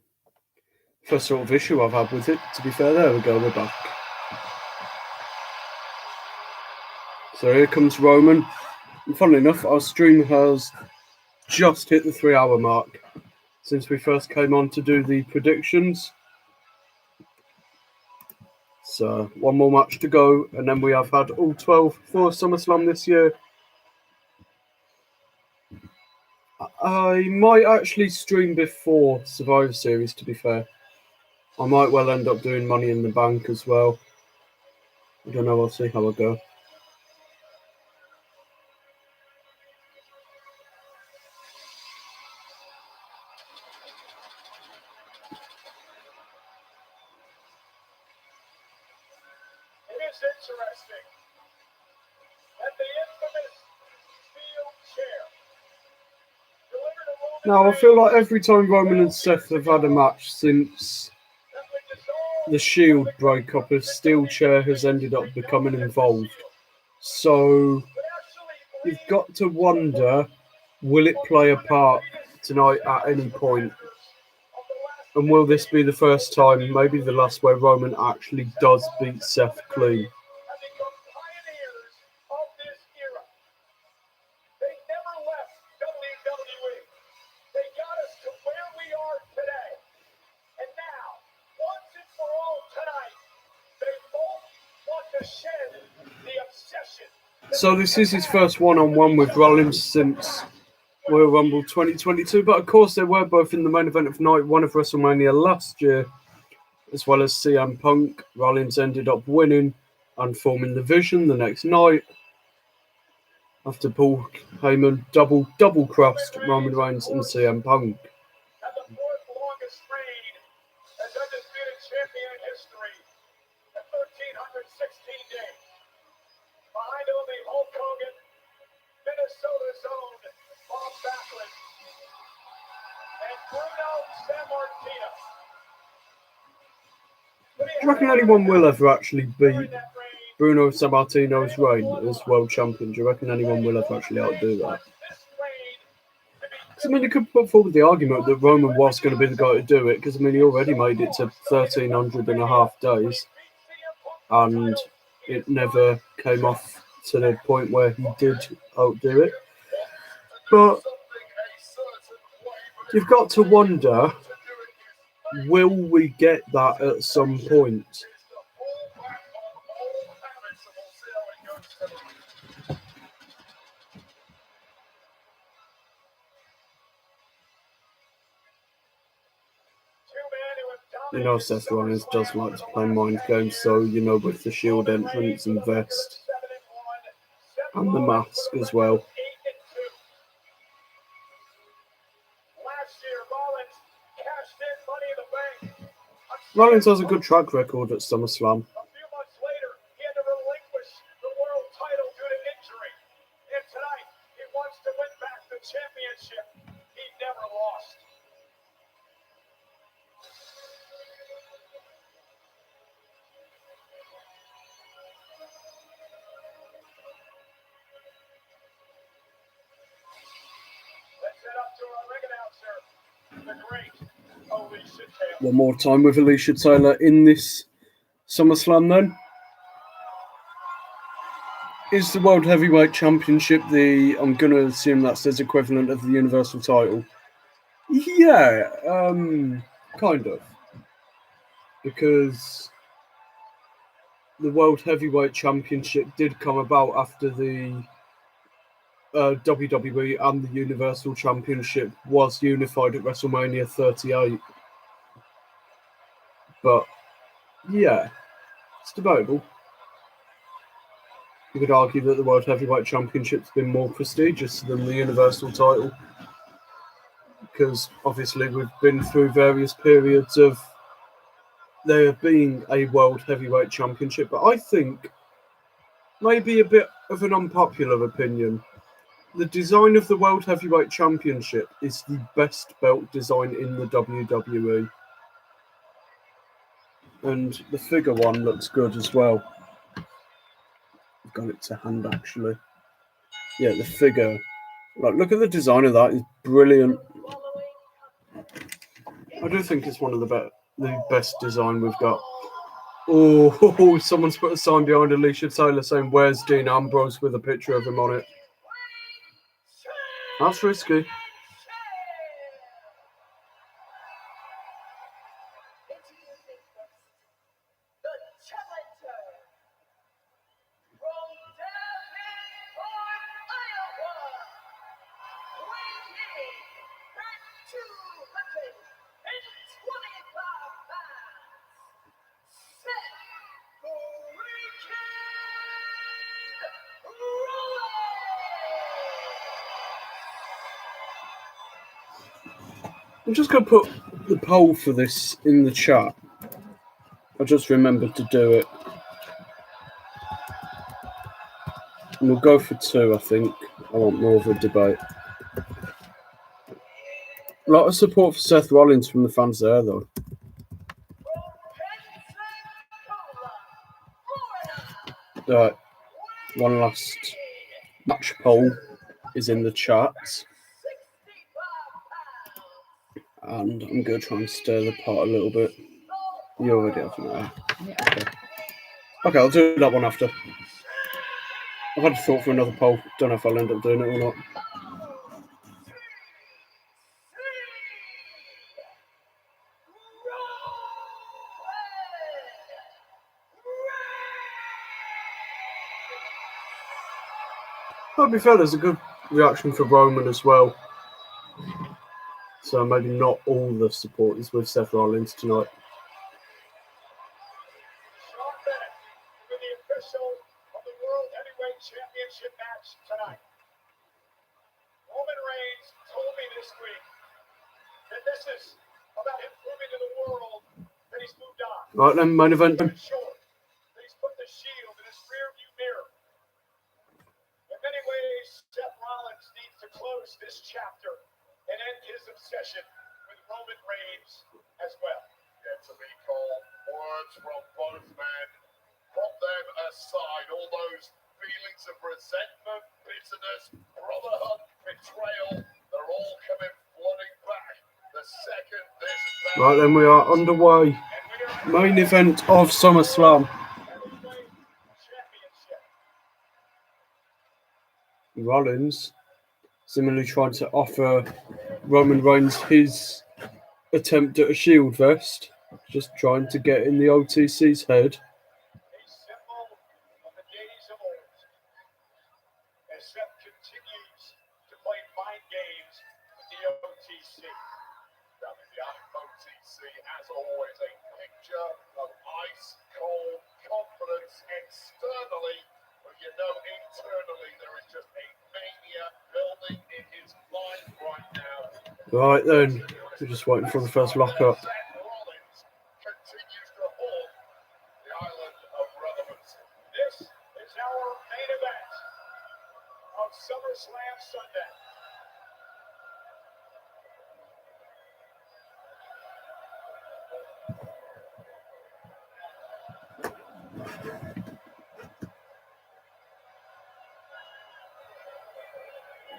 first sort of issue I've had with it, to be fair. There we go, we're back. So here comes Roman. And funnily enough, our stream has just hit the 3-hour mark since we first came on to do the predictions. So one more match to go, and then we have had all 12 for SummerSlam this year. I might actually stream before Survivor Series, to be fair. I might well end up doing Money in the Bank as well. I don't know, I'll see how I go. It is interesting that the infamous steel chair delivered a Roman Now, I feel like every time Roman and Seth have had a match since that would dissolve the Shield breakup, a steel chair has ended up becoming involved. So you've got to wonder, will it play a part tonight at any point? And will this be the first time, maybe the last, where Roman actually does beat Seth clean? have become pioneers of this era. They never left WWE. They got us to where we are today. And now, once and for all tonight, they both want to shed the obsession. So this is his first one-on-one with Rollins since Royal Rumble 2022. But of course, they were both in the main event of night one of WrestleMania last year, as well as CM Punk. Rollins ended up winning and forming the Vision the next night after Paul Heyman double-crossed Roman Reigns and CM Punk. And the fourth longest reign as undisputed champion in history at 1,316 days. Behind only Hulk Hogan, Minnesota's own Bob Backlund, and Bruno Sammartino. Do you reckon anyone will ever actually beat Bruno Sammartino's reign as world champion? Do you reckon anyone will ever actually outdo that? Because, I mean, you could put forward the argument that Roman was going to be the guy to do it, because, I mean, he already made it to 1,300 and a half days, and it never came off to the point where he did outdo it. But you've got to wonder, will we get that at some point? You know, Seth Rollins does like to play mind games, so, you know, with the Shield entrance and vest and the mask as well. Rollins has a good track record at SummerSlam. A few months later, he had to relinquish the world title due to injury. And tonight, he wants to win back the championship he never lost. Let's head up to our ring announcer, the great Alicia Taylor. One more time with Alicia Taylor in this SummerSlam then. Is the World Heavyweight Championship I'm going to assume that's his equivalent of the Universal title? Yeah, kind of. Because the World Heavyweight Championship did come about after the WWE and the Universal Championship was unified at WrestleMania 38. But, yeah, it's debatable. You could argue that the World Heavyweight Championship's been more prestigious than the Universal title, because obviously we've been through various periods of there being a World Heavyweight Championship. But I think, maybe a bit of an unpopular opinion, the design of the World Heavyweight Championship is the best belt design in the WWE. And the figure one looks good as well. I've got it to hand, actually. Yeah, the figure. Like, look at the design of that. It's brilliant. I do think it's one of the better. the best design we've got. Oh, someone's put a sign behind Alicia Taylor saying, "Where's Dean Ambrose?" with a picture of him on it. That's risky. I'm just going to put the poll for this in the chat. I just remembered to do it. And we'll go for 2, I think. I want more of a debate. A lot of support for Seth Rollins from the fans there, though. Right. One last match poll is in the chat. And I'm going to try and stir the pot a little bit. You already have that. Yeah. Okay, I'll do that one after. I've had a thought for another poll. Don't know if I'll end up doing it or not. To be fair, there's a good reaction for Roman as well. So maybe not all the support is with Seth Rollins tonight. Championship match tonight. Roman Reigns told me this week that this is about him proving to the world that he's moved on. Right then, main event. Sure, that he's put the shield in his rearview mirror. In many ways, Seth Rollins needs to close this chapter and end his obsession with Roman Reigns as well. Yeah, to be called words from both men. Put them aside, all those feelings of resentment, bitterness, brotherhood, betrayal, they're all coming flooding back the second this Right then, we are underway. Main event of SummerSlam. Rollins similarly tried to offer Roman Reigns his attempt at a shield vest, just trying to get in the OTC's head. Seth continues to play mind games with the OTC. The OTC, as always, a picture of ice cold confidence externally, but you know internally there is just a mania building in his mind right now. Right then, we're just waiting for the first lockup. Rollins continues to haunt the island of relevance. This is our main event of SummerSlam Sunday.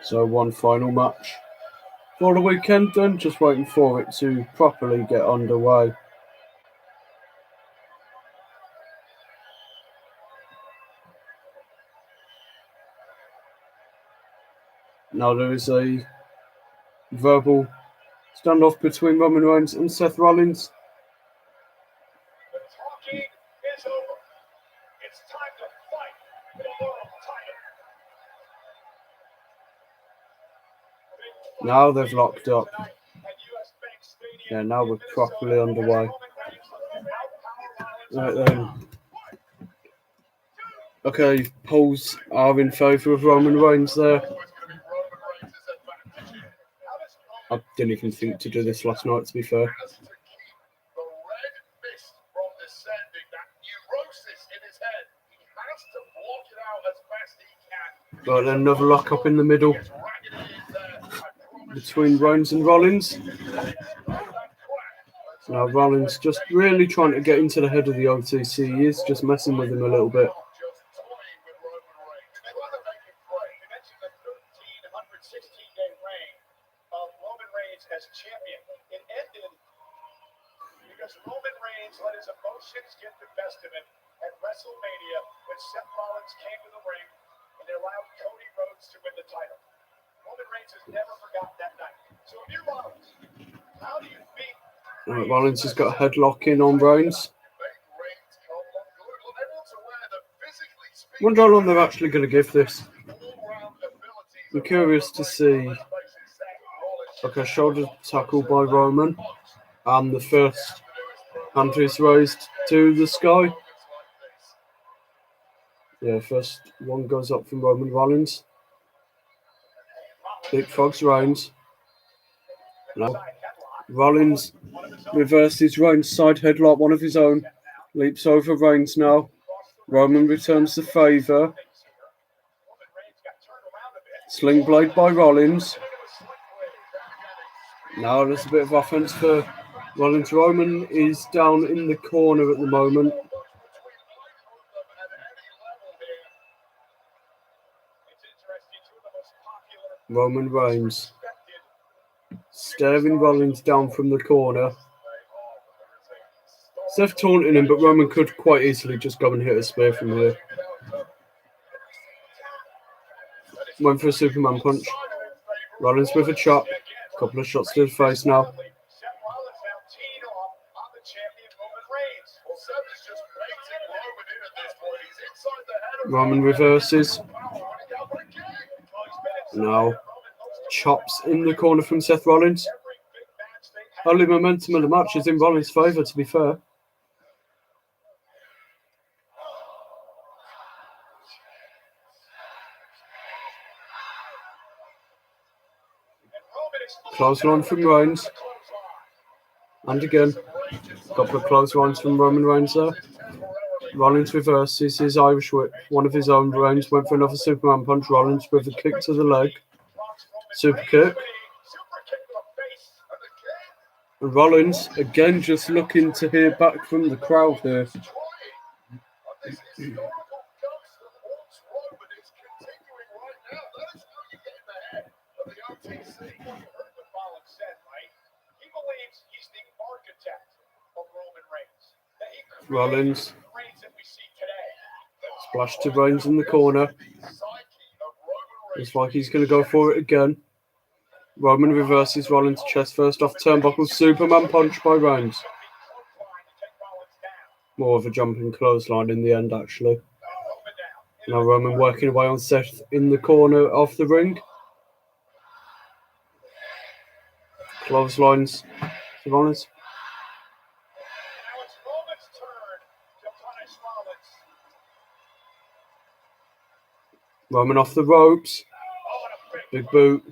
So one final match for the weekend then, just waiting for it to properly get underway. Now there is a verbal standoff between Roman Reigns and Seth Rollins. The talking is over. It's time to fight for the world title. Now they've locked up. Yeah, now we're properly underway. Right then. Okay, polls are in favour of Roman Reigns there. I didn't even think to do this last night, to be fair. Right then, another lock up in the middle between Reigns and Rollins. Now Rollins just really trying to get into the head of the OTC. He is just messing with him a little bit. because Roman Reigns let his emotions get the best of him at WrestleMania when Seth Rollins came to the ring and they allowed Cody Rhodes to win the title. Roman Reigns has never forgotten that night. So if you're Rollins, how do you beat Right, Rollins has got a headlock in on Reigns. Wonder how long they're actually going to give this. I'm curious to see. Okay, shoulder tackle by Roman, and the first hand is raised to the sky. Yeah, first one goes up from Roman Rollins. Big Fox Reigns. Now, Rollins reverses Reigns' side headlock, one of his own. Leaps over Reigns now. Roman returns the favour. Sling blade by Rollins. Now there's a bit of offense for Rollins. Roman is down in the corner at the moment. Roman Reigns staring Rollins down from the corner. Seth taunting him, but Roman could quite easily just go and hit a spear from here. Went for a Superman punch. Rollins with a chop. Couple of shots to the face now. Roman reverses. Now chops in the corner from Seth Rollins. Only momentum of the match is in Rollins' favour, to be fair. Clothesline from Reigns. And again, a couple of clotheslines from Roman Reigns there. Rollins reverses his Irish whip. One of his own. Reigns went for another Superman punch. Rollins with a kick to the leg. Super kick. And Rollins again just looking to hear back from the crowd here. Rollins. Splash to Reigns in the corner. Looks like he's going to go for it again. Roman reverses Rollins' chest first off turnbuckle. Superman punch by Reigns. More of a jumping clothesline in the end, actually. Now Roman working away on Seth in the corner of the ring. Clotheslines for Rollins. Roman off the ropes. Big boot.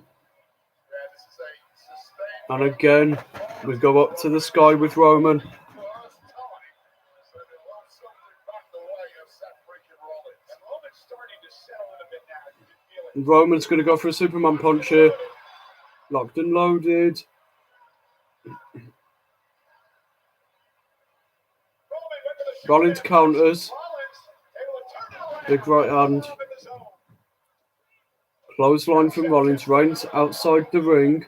And again, we go up to the sky with Roman. And Roman's going to go for a Superman punch here. Locked and loaded. Rollins counters. Big right hand. Clothesline from Rollins. Reigns outside the ring.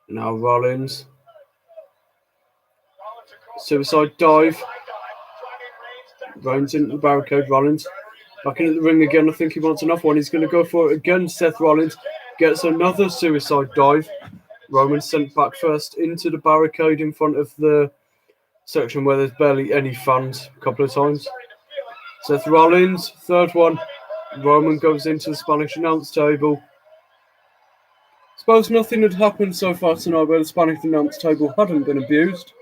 Now Rollins. Suicide dive. Reigns into the barricade. Rollins back into the ring again. I think he wants another one. He's going to go for it again. Seth Rollins gets another suicide dive. Roman sent back first into the barricade in front of the section where there's barely any fans a couple of times. Seth Rollins, third one. Roman goes into the Spanish announce table. Suppose nothing had happened so far tonight where the Spanish announce table hadn't been abused.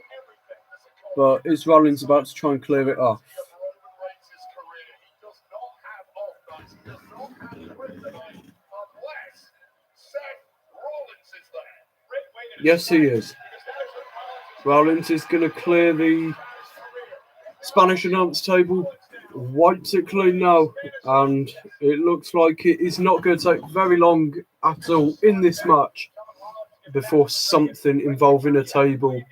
But is Rollins about to try and clear it off? Yes, he is. Rollins is going to clear the Spanish announce table, wipes it clean now, and it looks like it is not going to take very long at all in this match before something involving a table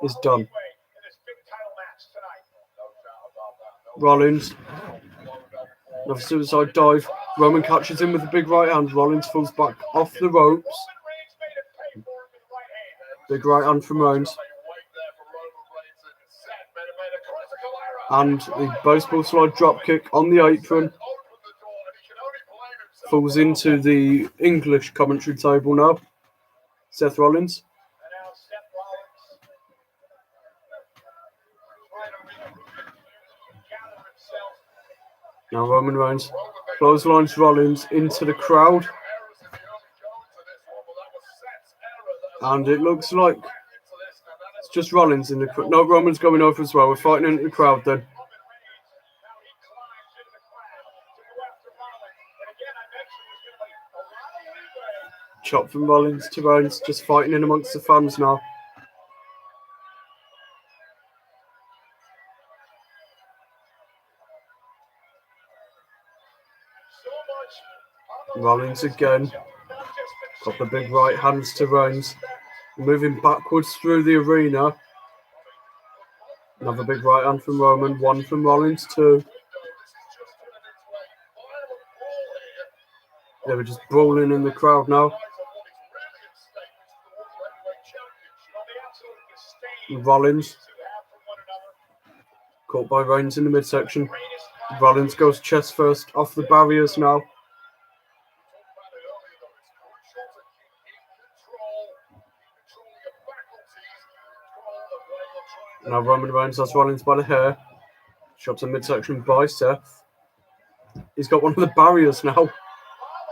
is done. Rollins, another suicide dive, Roman catches him with a big right hand. Rollins falls back off the ropes. Big right hand from Rollins. And the baseball slide drop kick on the apron. Falls into the English commentary table now. Seth Rollins. Now Roman Reigns clotheslines Rollins into the crowd. And it looks like it's just Rollins in the crowd. No, Roman's going over as well. We're fighting into the crowd then. Chop from Rollins to Reigns, just fighting in amongst the fans now. Rollins again. Got the big right hands to Reigns. Moving backwards through the arena. Another big right hand from Roman. One from Rollins, two. Yeah, we're just brawling in the crowd now. Rollins. Caught by Reigns in the midsection. Rollins goes chest first off the barriers now. Now Roman Reigns has Rollins by the hair. Shots a midsection by Seth. He's got one of the barriers now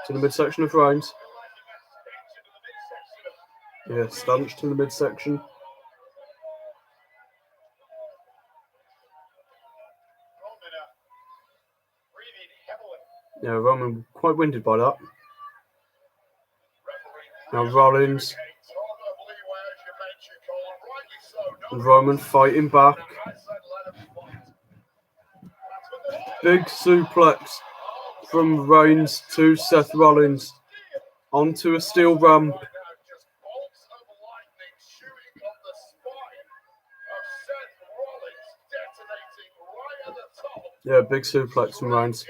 to the midsection of Reigns. Yeah, stanched to the midsection. Yeah, Roman quite winded by that. Now Rollins. Roman fighting back. Big suplex from Reigns to Seth Rollins onto a steel ramp. Yeah, big suplex from Reigns.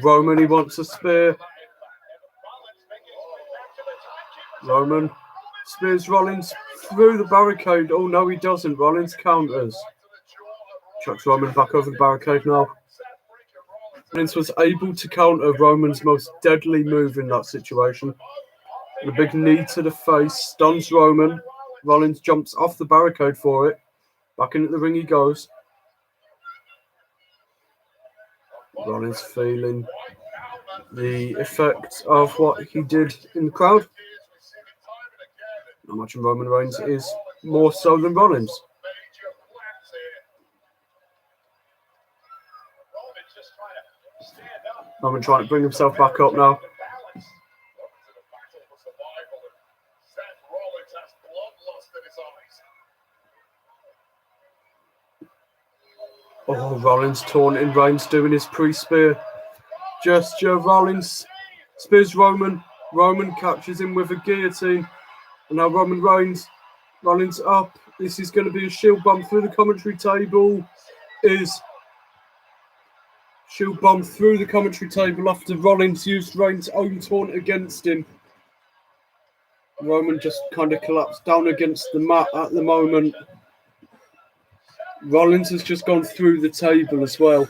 Roman, he wants a spear. Roman spears Rollins through the barricade. Oh, no, he doesn't. Rollins counters. Chucks Roman back over the barricade now. Rollins was able to counter Roman's most deadly move in that situation. And a big knee to the face stuns Roman. Rollins jumps off the barricade for it. Back into the ring he goes. Rollins feeling the effect of what he did in the crowd. Not much in Roman Reigns is more so than Rollins. Roman trying to bring himself back up now. Oh, Rollins taunting Reigns, doing his pre-spear gesture. Rollins spears Roman. Roman catches him with a guillotine. And now Roman Reigns. Rollins up. This is going to be a shield bump through the commentary table. Shield bump through the commentary table after Rollins used Reigns' own taunt against him. Roman just kind of collapsed down against the mat at the moment. Rollins has just gone through the table as well.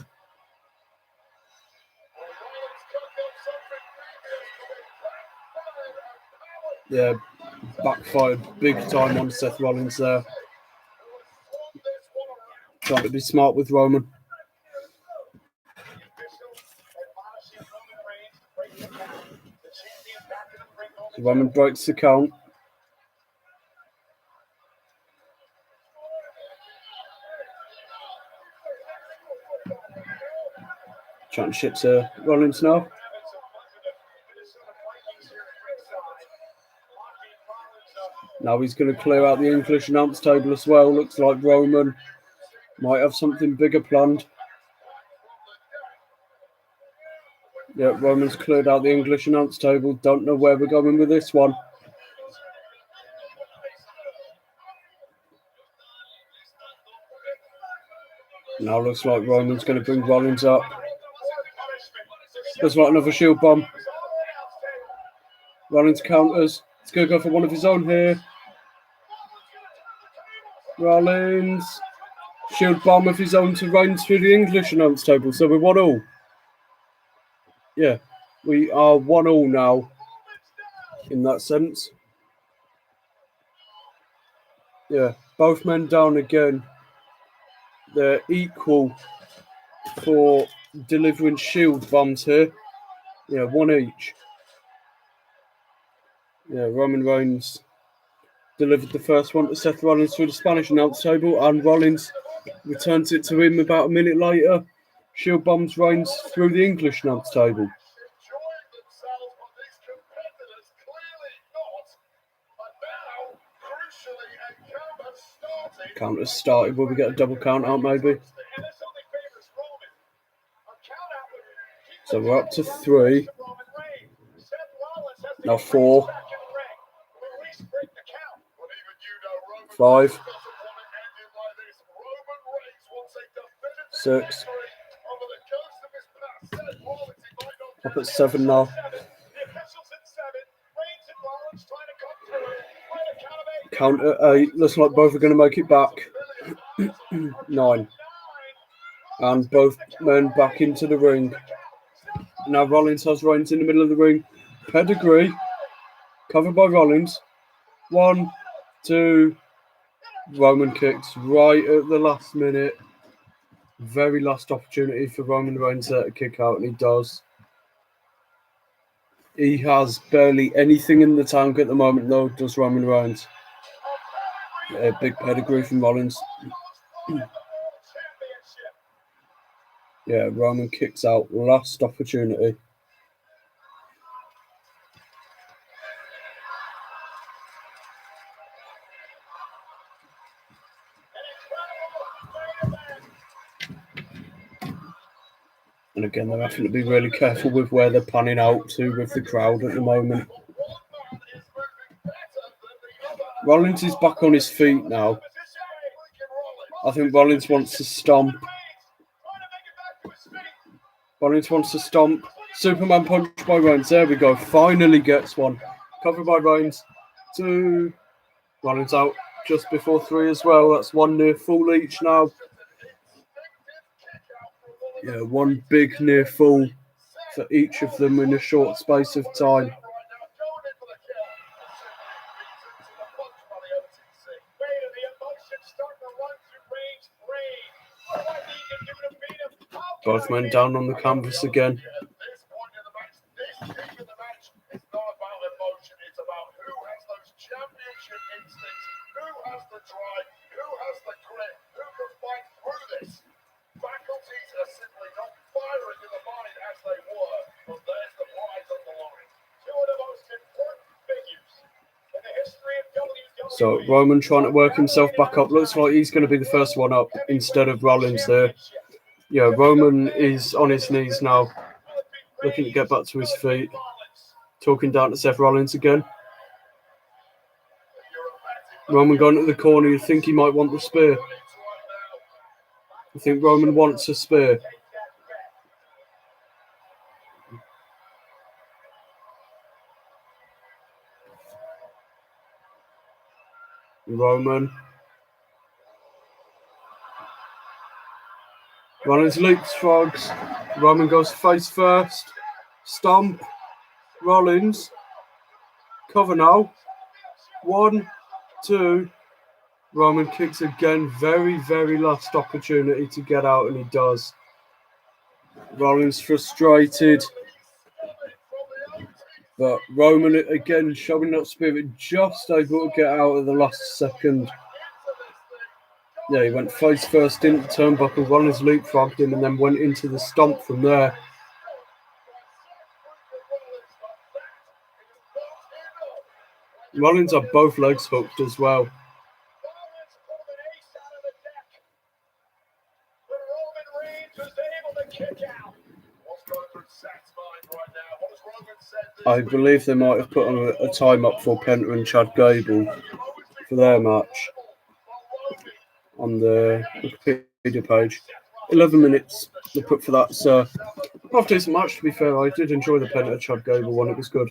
Yeah, backfired big time on Seth Rollins there. Trying to be smart with Roman. Roman breaks the count. Championship to Rollins now. Now he's going to clear out the English announce table as well. Looks like Roman might have something bigger planned. Yeah, Roman's cleared out the English announce table. Don't know where we're going with this one. Now looks like Roman's going to bring Rollins up. Looks like another shield bomb. Rollins counters. He's going to go for one of his own here. Rollins. Shield bomb of his own to Reigns through the English announce table. So we're 1-1. Yeah, we are 1-1 now in that sense. Yeah, both men down again. They're equal for delivering shield bombs here. Yeah, one each. Yeah, Roman Reigns delivered the first one to Seth Rollins through the Spanish announce table, and Rollins returns it to him about a minute later. Shield bombs Reigns through the English announce table. Count has started. Will we get a double count out maybe? So we're up to 3. Now 4. 5. 6. Up at 7 now. Count at 8. Looks like both are going to make it back. 9. And both men back into the ring. Now Rollins has Reigns in the middle of the ring. Pedigree. Covered by Rollins. 1, 2. Roman kicks right at the last minute. Very last opportunity for Roman Reigns there to kick out, and he does. He has barely anything in the tank at the moment, though, does Roman Reigns. A big pedigree from Rollins. Yeah, Roman kicks out. Last opportunity. And again, they're having to be really careful with where they're panning out to with the crowd at the moment. Rollins is back on his feet now. I think Rollins wants to stomp. Rollins wants to stomp. Superman punch by Reigns. There we go. Finally gets one. Covered by Reigns. 2. Rollins out just before 3 as well. That's 1 near full each now. Yeah, 1 big near full for each of them in a short space of time. Both men down on the canvas again. So Roman trying to work himself back up. Looks like he's going to be the first one up instead of Rollins there. Yeah, Roman is on his knees now, looking to get back to his feet. Talking down to Seth Rollins again. Roman going to the corner. You think he might want the spear. I think Roman wants a spear. Rollins leapfrogs. Roman goes face first. Stomp. Rollins. Cover now. 1, 2. Roman kicks again. Very, very last opportunity to get out, and he does. Rollins frustrated. But Roman again showing that spirit, just able to get out at the last second. Yeah, he went face first into the turnbuckle. Rollins leapfrogged him and then went into the stomp from there. Rollins had both legs hooked as well. I believe they might have put on a time up for Penta and Chad Gable for their match on the Wikipedia page. 11 minutes they put for that. So, half decent match, to be fair. I did enjoy the Penta Chad Gable one. It was good.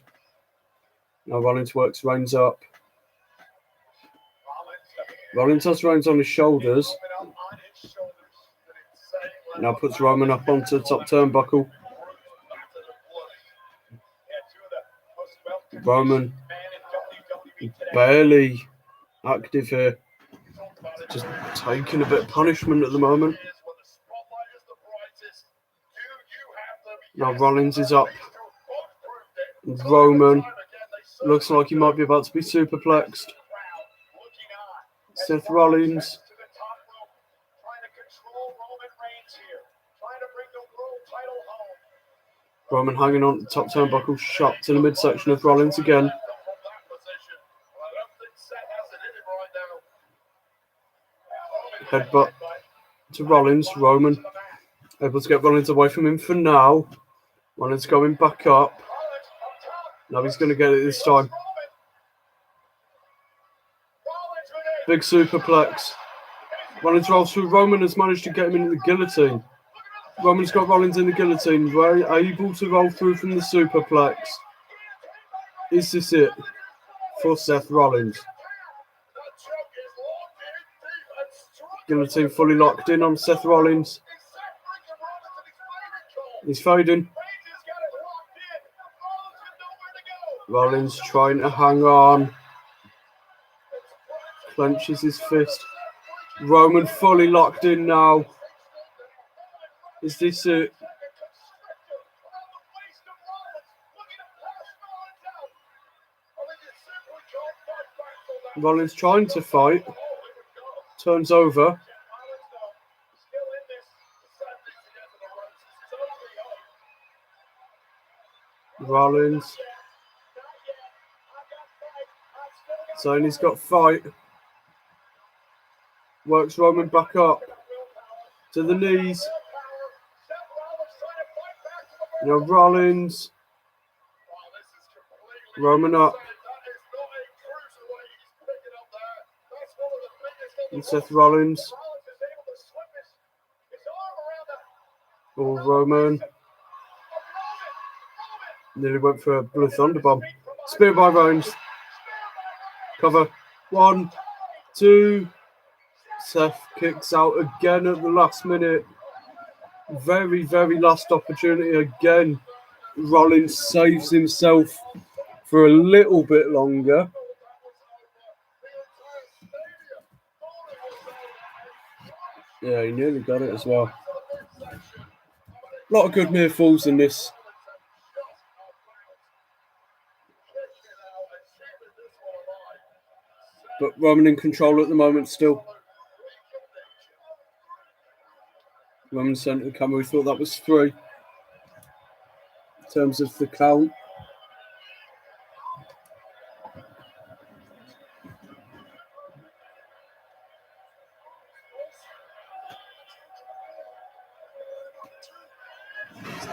Now Rollins works Reigns up. Rollins has Reigns on his shoulders. Now puts Roman up onto the top turnbuckle. Roman barely active here. Just taking a bit of punishment at the moment. Now Rollins is up. Roman looks like he might be about to be superplexed. Seth Rollins. Roman hanging on the top turnbuckle, shot to the midsection of Rollins again. Headbutt to Rollins. Roman able to get Rollins away from him for now. Rollins going back up. Now he's going to get it this time. Big superplex. Rollins rolls through. Roman has managed to get him into the guillotine. Roman's got Rollins in the guillotine. Very able to roll through from the superplex. Is this it for Seth Rollins? Guillotine fully locked in on Seth Rollins. He's fading. Rollins trying to hang on. Clenches his fist. Roman fully locked in now. Is this it? Rollins trying to fight. Turns over. Rollins. Zayn, he's got fight. Works Roman back up. To the knees. Now Rollins. Roman up. And Seth Rollins. Or Roman. Nearly went for a Blue Thunder Bomb. Spear by Rollins. Cover. 1, 2. Seth kicks out again at the last minute. Very, very last opportunity again. Rollins saves himself for a little bit longer. Yeah, he nearly got it as well. A lot of good near falls in this. But Roman in control at the moment still. Roman sent the camera. We thought that was 3. In terms of the count.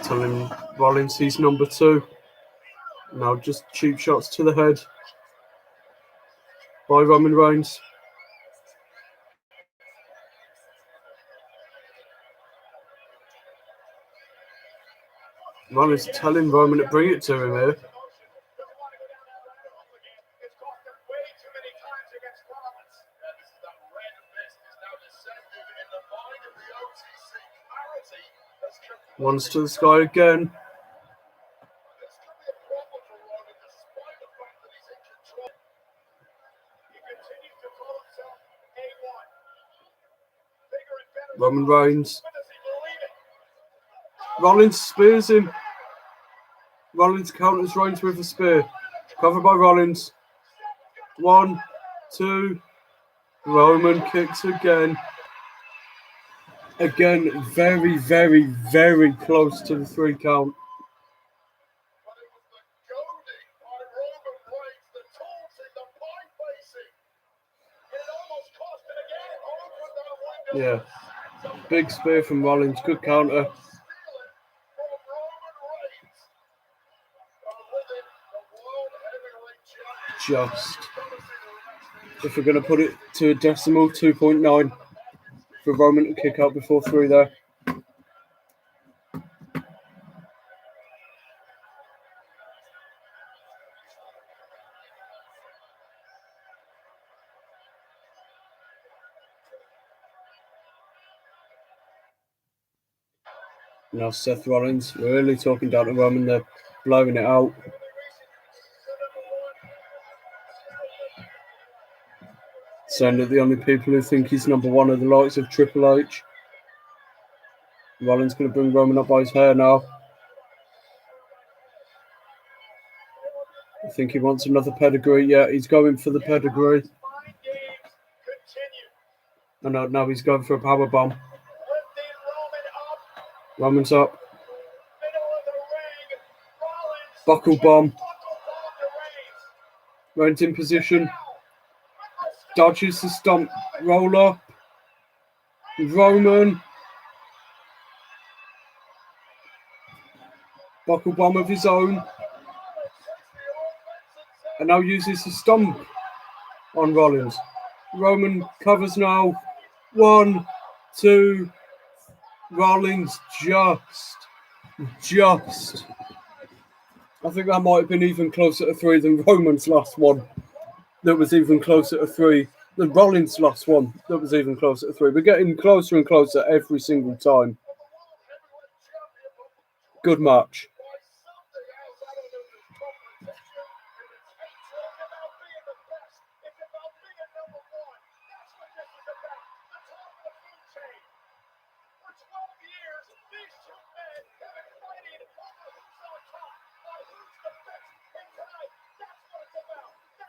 Telling Rollins he's number 2. Now just cheap shots to the head by Roman Reigns. Rollins telling Roman to bring it to him here. One's to the sky again. Roman Reigns. Rollins spears him. Rollins counters Reigns with a spear. Covered by Rollins. 1, 2. Roman kicks again. Again, very, very, very close to the 3 count. Yeah. Big spear from Rollins. Good counter. Just. If we're going to put it to a decimal, 2.9 for Roman to kick out before 3 there. Now Seth Rollins really talking down to Roman. They're blowing it out. Saying that the only people who think he's number one are the likes of Triple H. Rollins going to bring Roman up by his hair now. I think he wants another pedigree. Yeah, he's going for the pedigree. And now he's going for a powerbomb. Roman's up. Buckle bomb. Reigns in position. Dodges the stomp. Roll up. Roman. Buckle bomb of his own. And now uses the stomp on Rollins. Roman covers now. 1, 2. Rollins just. I think that might have been even closer to 3 than Roman's last one. That was even closer to 3 than Rollins' last one. That was even closer to 3. We're getting closer and closer every single time. Good match.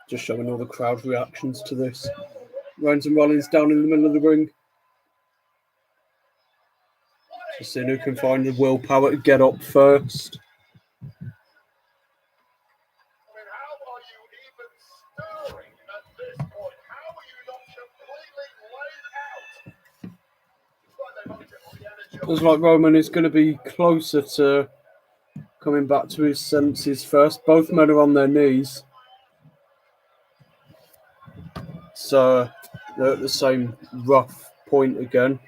Just showing all the crowd reactions to this. Reigns and Rollins down in the middle of the ring. Just seeing who can find the willpower to get up first. Looks like Roman is going to be closer to coming back to his senses first. Both men are on their knees. So they're at the same rough point again.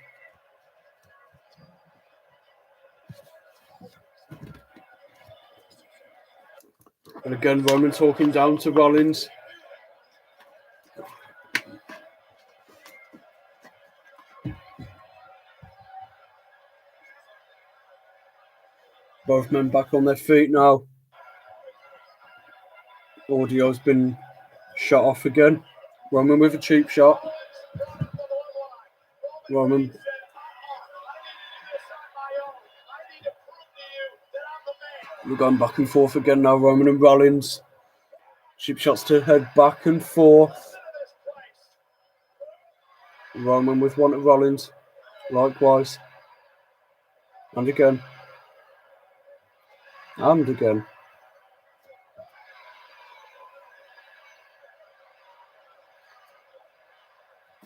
And again, Roman talking down to Rollins. Both men back on their feet now. Audio's been shut off again. Roman with a cheap shot. Roman. We're going back and forth again now, Roman and Rollins. Cheap shots to head back and forth. Roman with one to Rollins. Likewise. And again. And again.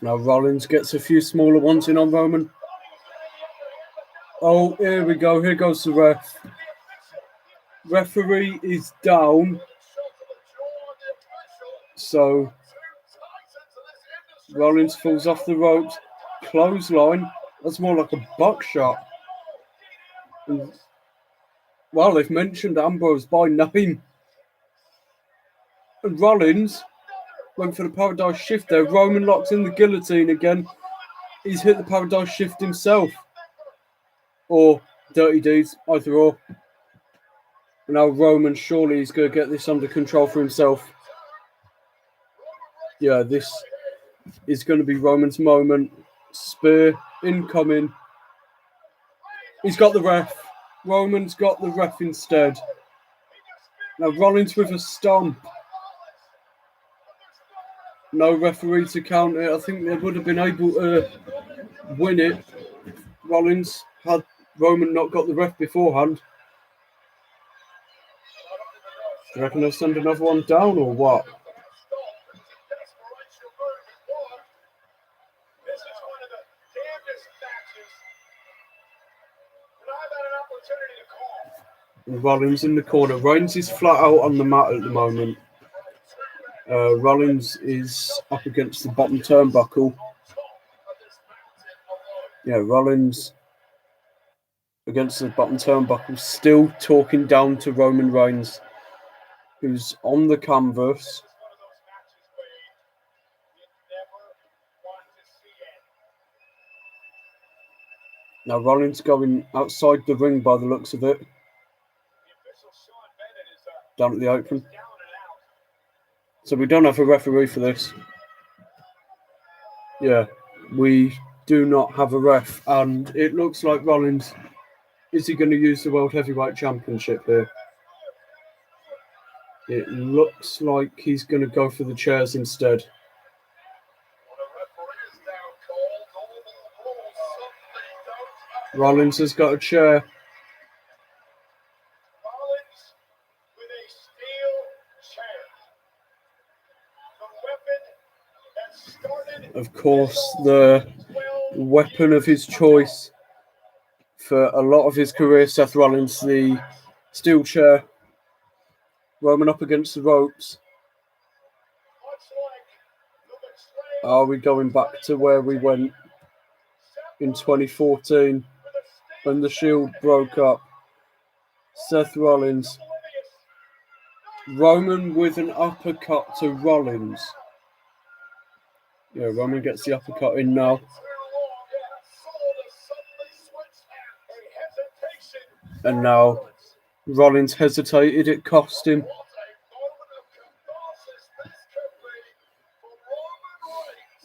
Now Rollins gets a few smaller ones in on Roman. Oh, here we go. Here goes the ref. Referee is down. So Rollins falls off the ropes. Clothesline. That's more like a buckshot. Well, they've mentioned Ambrose by name. And Rollins went for the Paradise Shift there. Roman locks in the guillotine again. He's hit the Paradise Shift himself. Or Dirty Deeds, either or. And now Roman surely is going to get this under control for himself. Yeah, this is going to be Roman's moment. Spear incoming. He's got the ref. Roman's got the ref instead. Now Rollins with a stomp. No referee to count it. I think they would have been able to win it. Rollins had Roman not got the ref beforehand. Do you reckon they'll send another one down or what? Rollins in the corner. Reigns is flat out on the mat at the moment. Rollins is up against the bottom turnbuckle. Yeah, Rollins against the bottom turnbuckle, still talking down to Roman Reigns, who's on the canvas. Now Rollins going outside the ring by the looks of it. Down at the apron. So we don't have a referee for this. Yeah, we do not have a ref. And it looks like Rollins, is he going to use the World Heavyweight Championship here? It looks like he's going to go for the chairs instead. Rollins has got a chair. Rollins with a steel chair. The weapon that started Of course, the weapon of his choice for a lot of his career, Seth Rollins, the steel chair. Roman up against the ropes. Are we going back to where we went in 2014 when the Shield broke up? Seth Rollins. Roman with an uppercut to Rollins. Yeah, Roman gets the uppercut in now. And now Rollins hesitated, it cost him.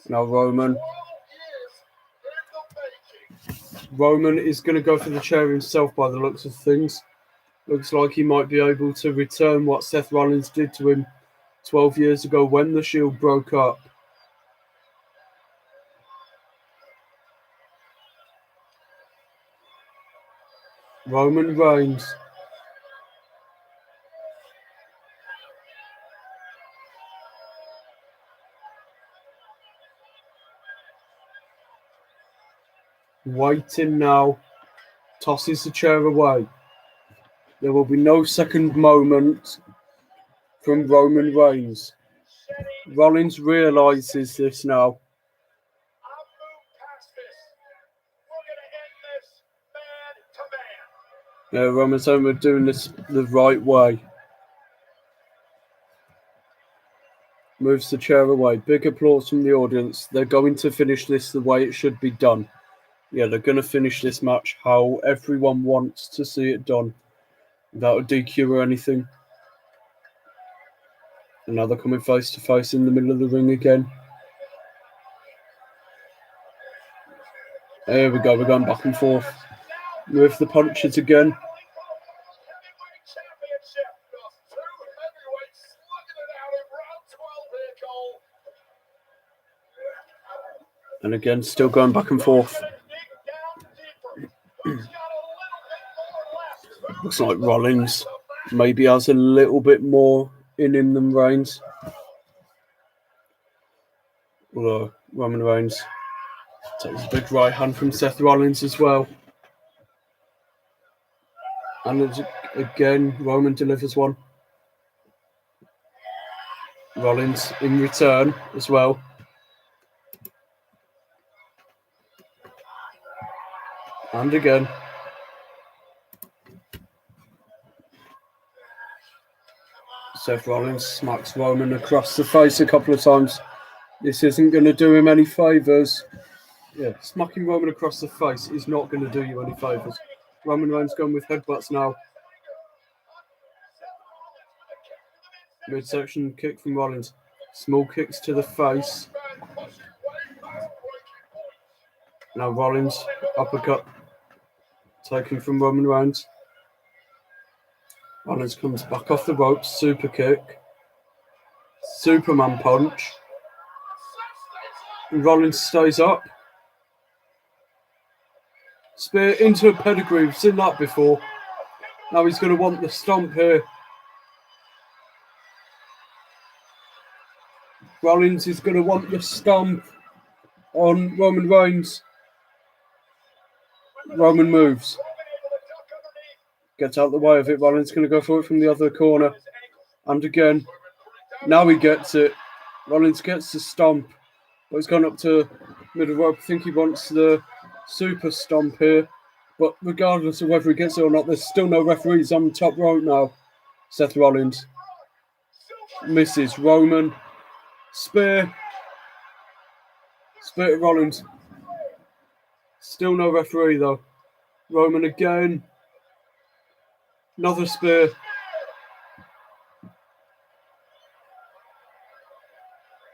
Now Roman is going to go for the chair himself by the looks of things. Looks like he might be able to return what Seth Rollins did to him 12 years ago when the Shield broke up. Roman Reigns. Waiting now. Tosses the chair away. There will be no second moment from Roman Reigns. Rollins realises this now. Yeah, Roman's saying we're doing this the right way. Moves the chair away. Big applause from the audience. They're going to finish this the way it should be done. Yeah, they're going to finish this match how everyone wants to see it done. Without a DQ or anything. And now they're coming face to face in the middle of the ring again. There we go, we're going back and forth. With the punches again. And again, still going back and forth. Looks like Rollins maybe has a little bit more in him than Reigns. Although Roman Reigns takes a big right hand from Seth Rollins as well. And again, Roman delivers one. Rollins in return as well. And again. Seth Rollins smacks Roman across the face a couple of times. This isn't going to do him any favours. Yeah, smacking Roman across the face is not going to do you any favours. Roman Reigns going with headbutts now. Midsection kick from Rollins. Small kicks to the face. Now Rollins, uppercut. Taken from Roman Reigns. Rollins comes back off the ropes, super kick. Superman punch. And Rollins stays up. Spear into a pedigree. We've seen that before. Now he's going to want the stomp here. Rollins is going to want the stomp on Roman Reigns. Roman moves. Gets out the way of it. Rollins going to go for it from the other corner. And again. Now he gets it. Rollins gets the stomp. But he's gone up to middle rope. I think he wants the super stomp here. But regardless of whether he gets it or not, there's still no referees on the top rope now. Seth Rollins. Misses Roman. Spear. Spear to Rollins. Still no referee though. Roman again. Another spear.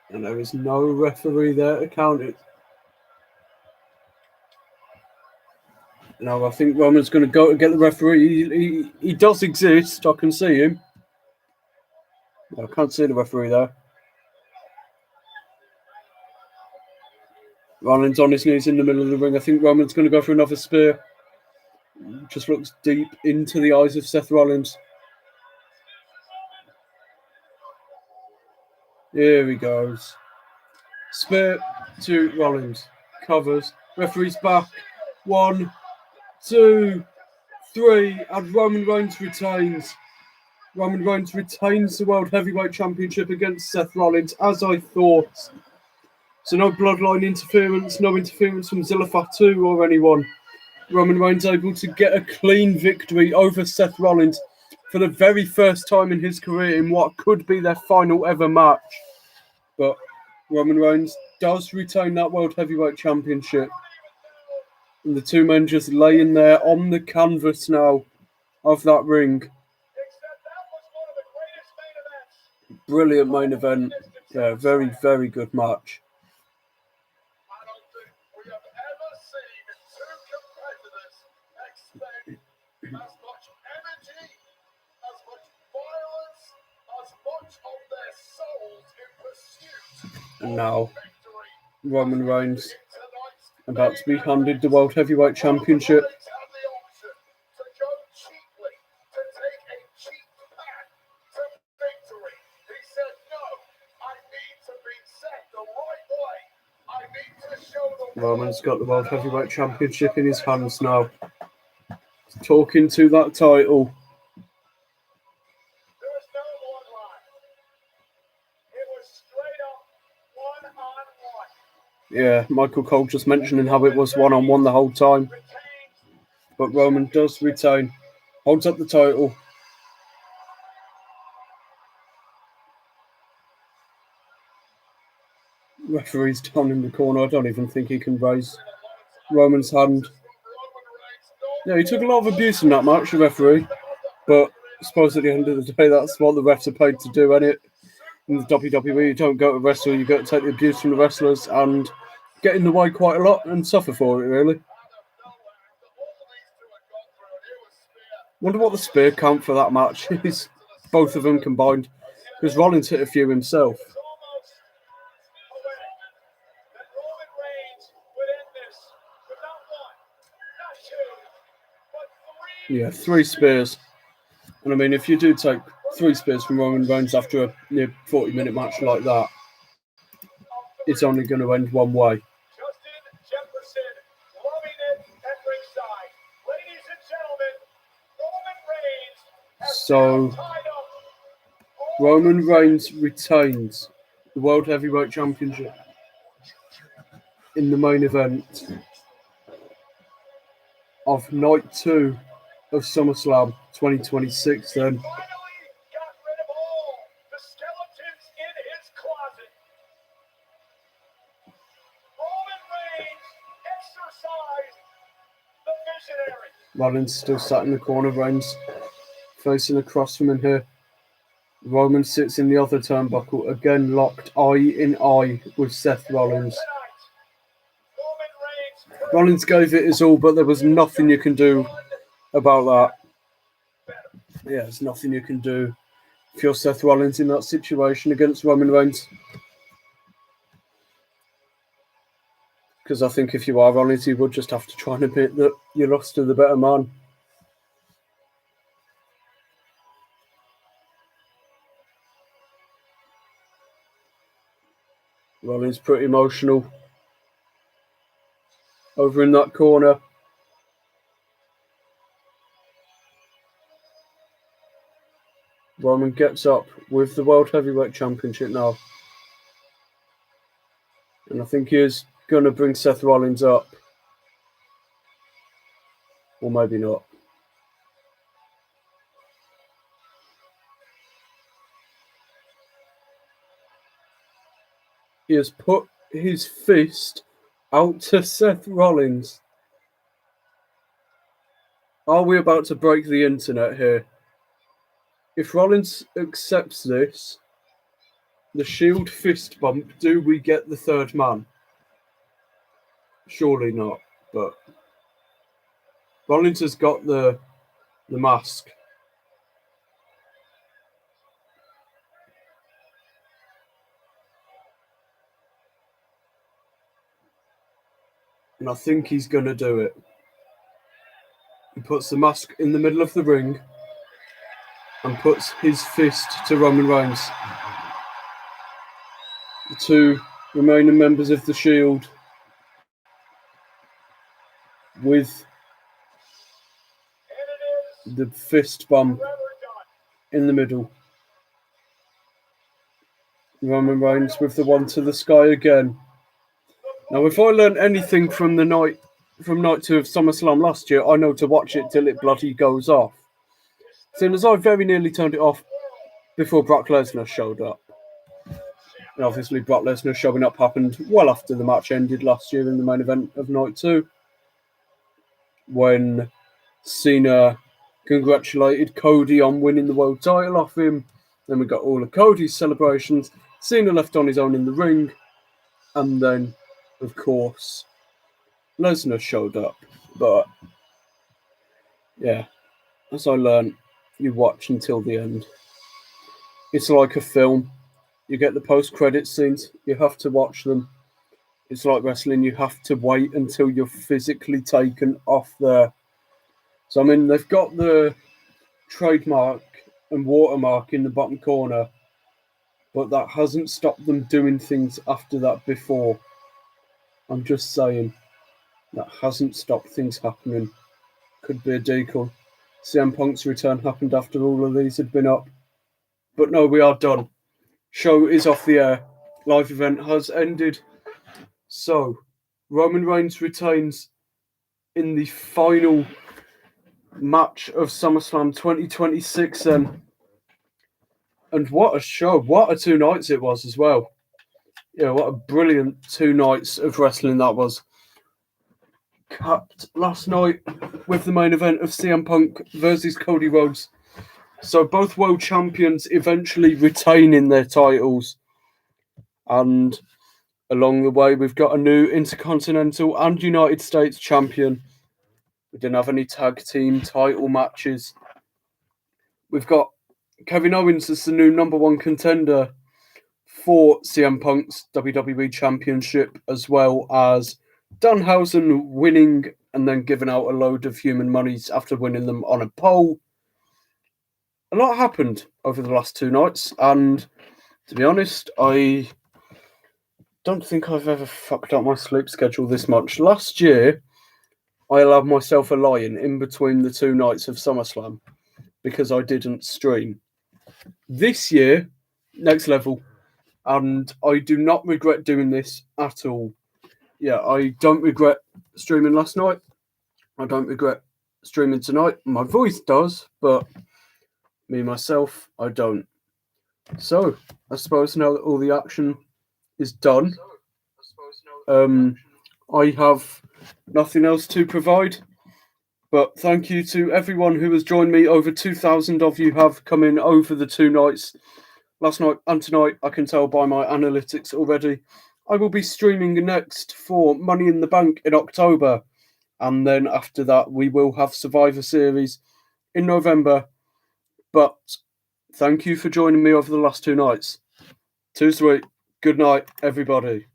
And there is no referee there to count it. Now I think Roman's going to go to get the referee. He does exist. I can see him. I can't see the referee there. Rollins on his knees in the middle of the ring. I think Roman's going to go for another spear. Just looks deep into the eyes of Seth Rollins. Here he goes. Spear to Rollins. Covers. Referee's back. 1, 2, 3. And Roman Reigns retains. Roman Reigns retains the World Heavyweight Championship against Seth Rollins, as I thought. So no bloodline interference, no interference from Zilla Fatu or anyone. Roman Reigns able to get a clean victory over Seth Rollins for the very first time in his career in what could be their final ever match. But Roman Reigns does retain that World Heavyweight Championship. And the two men just laying there on the canvas now of that ring. Brilliant main event. Yeah, very, very good match. I don't think we have ever seen two competitors expend as much energy, as much violence, as much of their souls in pursuit And now, of victory. Roman Reigns about to be handed the World Heavyweight Championship. Rollins had the option to go cheaply, to take a cheap path to victory. He said, no, I need to beat Seth the right way. I need to show the Roman's got the World Heavyweight Championship in his hands now. He's talking to that title. There was no bloodline. It was straight up one-on-one. Yeah, Michael Cole just mentioning how it was one-on-one the whole time. Retained. But Roman does retain. Holds up the title. Referee's down in the corner. I don't even think he can raise Roman's hand. Yeah, he took a lot of abuse in that match, the referee. But I suppose at the end of the day, that's what the refs are paid to do, innit? In the WWE, you don't go to wrestle, you go to take the abuse from the wrestlers and get in the way quite a lot and suffer for it, really. Wonder what the spear count for that match is. Both of them combined. Because Rollins hit a few himself. Yeah, 3 spears. And I mean, if you do take 3 spears from Roman Reigns after a near 40-minute match like that, it's only going to end one way. So, Roman Reigns retains the World Heavyweight Championship in the main event of Night 2 of SummerSlam 2026 then. Finally got rid of all the skeletons in his closet. Roman Reigns exercised the visionary. Rollins still sat in the corner, Reigns facing across from him here. Roman sits in the other turnbuckle, again locked eye in eye with Seth Rollins. Rollins gave it his all, but there was nothing you can do about that. Yeah, there's nothing you can do if you're Seth Rollins in that situation against Roman Reigns. Because I think if you are Rollins, you would just have to try and admit that you lost to the better man. Rollins pretty emotional over in that corner. Roman gets up with the World Heavyweight Championship now. And I think he is going to bring Seth Rollins up. Or maybe not. He has put his fist out to Seth Rollins. Are we about to break the internet here? If Rollins accepts this, the Shield fist bump, do we get the third man? Surely not, but Rollins has got the mask. And I think he's going to do it. He puts the mask in the middle of the ring and puts his fist to Roman Reigns. The two remaining members of the Shield with the fist bump in the middle. Roman Reigns with the one to the sky again. Now, if I learned anything from night 2 of SummerSlam last year, I know to watch it till it bloody goes off. Seeing as I very nearly turned it off before Brock Lesnar showed up. And obviously, Brock Lesnar showing up happened well after the match ended last year in the main event of night 2, when Cena congratulated Cody on winning the world title off him. Then we got all of Cody's celebrations. Cena left on his own in the ring. And then, of course, Lesnar showed up. But, yeah, as I learned, you watch until the end. It's like a film. You get the post-credit scenes. You have to watch them. It's like wrestling. You have to wait until you're physically taken off there. So, I mean, they've got the trademark and watermark in the bottom corner, but that hasn't stopped them doing things after that before. I'm just saying, that hasn't stopped things happening. Could be a decoy. CM Punk's return happened after all of these had been up. But no, we are done. Show is off the air. Live event has ended. So, Roman Reigns retains in the final match of SummerSlam 2026 then. And what a show. What a 2 nights it was as well. Yeah, what a brilliant 2 nights of wrestling that was. Capped last night with the main event of CM Punk versus Cody Rhodes. So both world champions eventually retaining their titles. And along the way, we've got a new Intercontinental and United States champion. We didn't have any tag team title matches. We've got Kevin Owens as the new number 1 contender for CM Punk's WWE Championship, as well as Danhausen winning and then giving out a load of human monies after winning them on a poll. A lot happened over the last 2 nights, and to be honest, I don't think I've ever fucked up my sleep schedule this much. Last year, I allowed myself a lie-in in between the 2 nights of SummerSlam because I didn't stream. This year, next level, and I do not regret doing this at all. Yeah, I don't regret streaming last night. I don't regret streaming tonight. My voice does, but me, myself, I don't. So, I suppose now that all the action is done, I have nothing else to provide. But thank you to everyone who has joined me. Over 2,000 of you have come in over the 2 nights. Last night and tonight, I can tell by my analytics already. I will be streaming next for Money in the Bank in October. And then after that, we will have Survivor Series in November. But thank you for joining me over the last 2 nights. Too sweet. Good night, everybody.